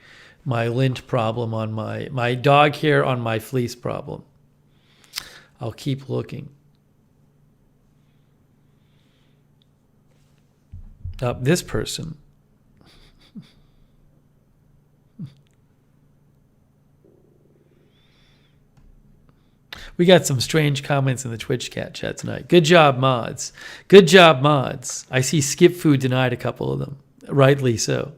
lint problem on my dog hair on my fleece problem. I'll keep looking. This person. We got some strange comments in the Twitch chat tonight. Good job, mods. Good job, mods. I see Skip Food denied a couple of them. Rightly so.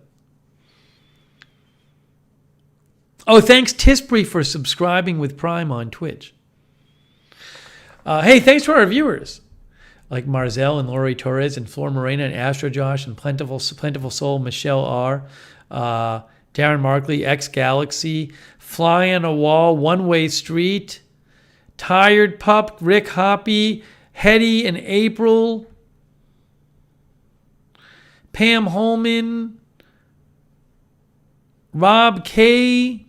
Oh, thanks, Tisbury, for subscribing with Prime on Twitch. Hey, thanks to our viewers. Like Marzel and Lori Torres and Flor Morena and Astro Josh and Plentiful Soul, Michelle R., Darren Markley, X Galaxy, Fly on a Wall, One Way Street, Tired Pup, Rick Hoppy, Hetty and April, Pam Holman, Rob K.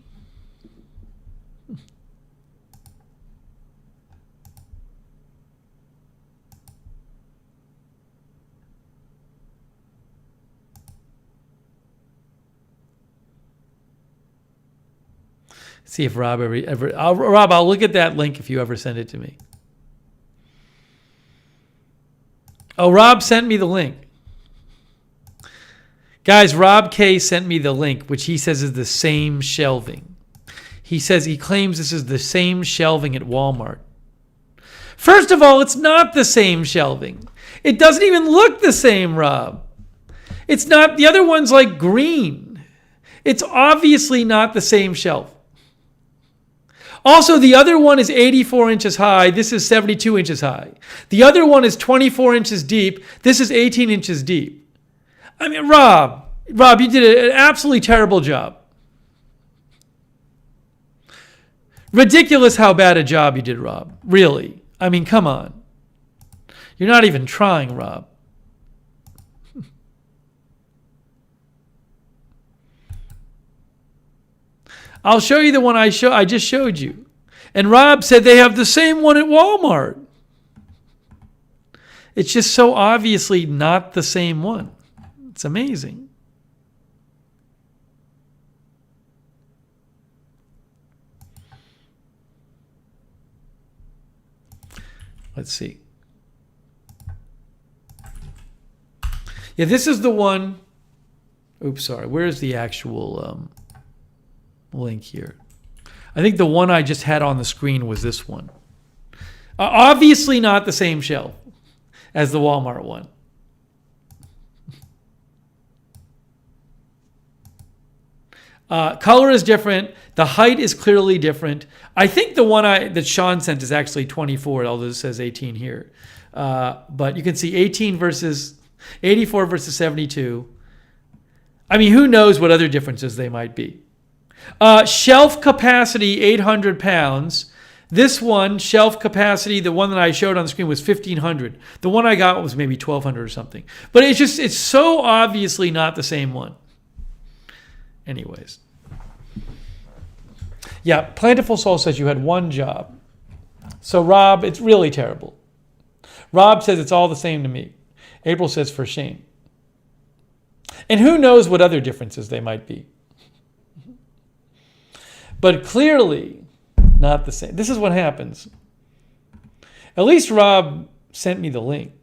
See if Rob ever Rob, I'll look at that link if you ever send it to me. Oh, Rob sent me the link. Guys, Rob K sent me the link, which he says is the same shelving. He says he claims this is the same shelving at Walmart. First of all, it's not the same shelving. It doesn't even look the same, Rob. It's not, the other one's like green. It's obviously not the same shelf. Also, the other one is 84 inches high. This is 72 inches high. The other one is 24 inches deep. This is 18 inches deep. I mean, Rob, you did an absolutely terrible job. Ridiculous how bad a job you did, Rob. Really. I mean, come on. You're not even trying, Rob. I'll show you the one I just showed you. And Rob said they have the same one at Walmart. It's just so obviously not the same one. It's amazing. Let's see. Yeah, this is the one Oops, sorry. Where's the actual link here? I think the one I just had on the screen was this one. Obviously not the same shelf as the Walmart one. Color is different. The height is clearly different. I think the one that Sean sent is actually 24, although it says 18 here. But you can see 18 versus 84 versus 72. I mean, who knows what other differences they might be. Shelf capacity, 800 pounds. This one, shelf capacity, the one that I showed on the screen was 1,500. The one I got was maybe 1,200 or something. But it's so obviously not the same one. Anyways. Yeah, Plentiful Soul says you had one job. So Rob, it's really terrible. Rob says it's all the same to me. April says for shame. And who knows what other differences they might be. But clearly not the same. This is what happens. At least Rob sent me the link.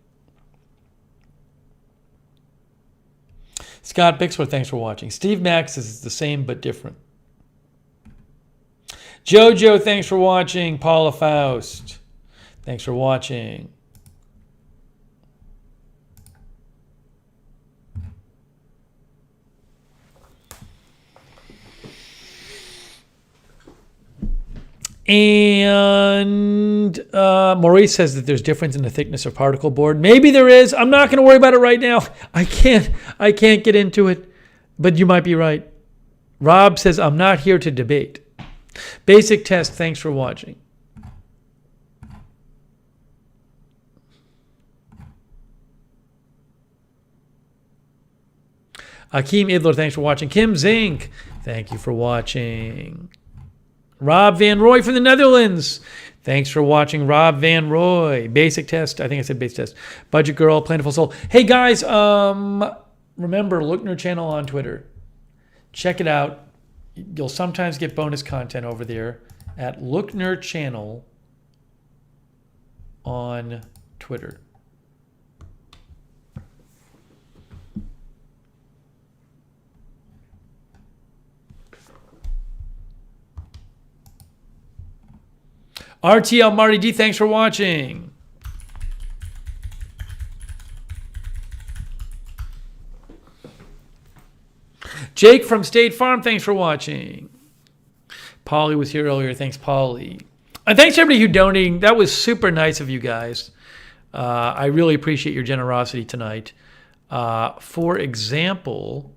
Scott Bixler, thanks for watching. Steve Max says it's the same but different. Jojo, thanks for watching. Paula Faust, thanks for watching. And Maurice says that there's difference in the thickness of particle board. Maybe there is. I'm not going to worry about it right now. I can't get into it, but you might be right. Rob says, I'm not here to debate. Basic Test, thanks for watching. Akeem Idler, thanks for watching. Kim Zink, thank you for watching. Rob Van Roy from the Netherlands. Thanks for watching, Rob Van Roy. Basic Test. I think I said Basic Test. Budget Girl, Plentiful Soul. Hey, guys, remember, Lookner channel on Twitter. Check it out. You'll sometimes get bonus content over there at Lookner channel on Twitter. RTL Marty D, thanks for watching. Jake from State Farm, thanks for watching. Polly was here earlier. Thanks, Polly. And thanks to everybody who donated. That was super nice of you guys. I really appreciate your generosity tonight. For example,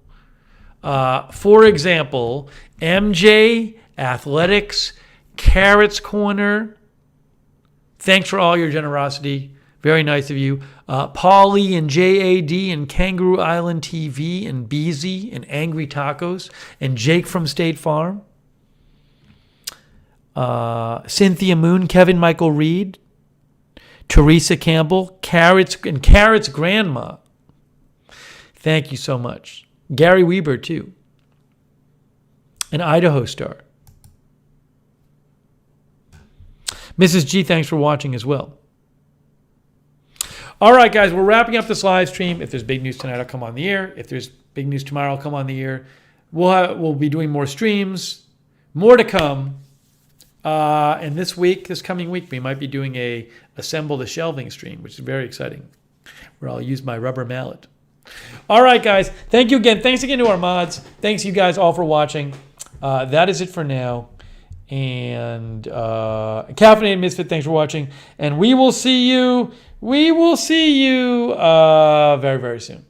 MJ, Athletics, Carrots Corner. Thanks for all your generosity. Very nice of you. Paulie and JAD and Kangaroo Island TV and Beezy and Angry Tacos and Jake from State Farm. Cynthia Moon, Kevin Michael Reed, Teresa Campbell, Carrots Grandma. Thank you so much. Gary Weber too. And Idaho Star. Mrs. G, thanks for watching as well. All right, guys, we're wrapping up this live stream. If there's big news tonight, I'll come on the air. If there's big news tomorrow, I'll come on the air. We'll be doing more streams, more to come. And this coming week, we might be doing a Assemble the Shelving stream, which is very exciting, where I'll use my rubber mallet. All right, guys, thank you again. Thanks again to our mods. Thanks you guys all for watching. That is it for now. And Caffeinated Misfit, thanks for watching. And we will see you very, very soon.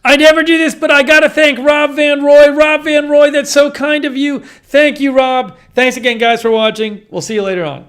I never do this, but I got to thank Rob Van Roy. Rob Van Roy, that's so kind of you. Thank you, Rob. Thanks again, guys, for watching. We'll see you later on.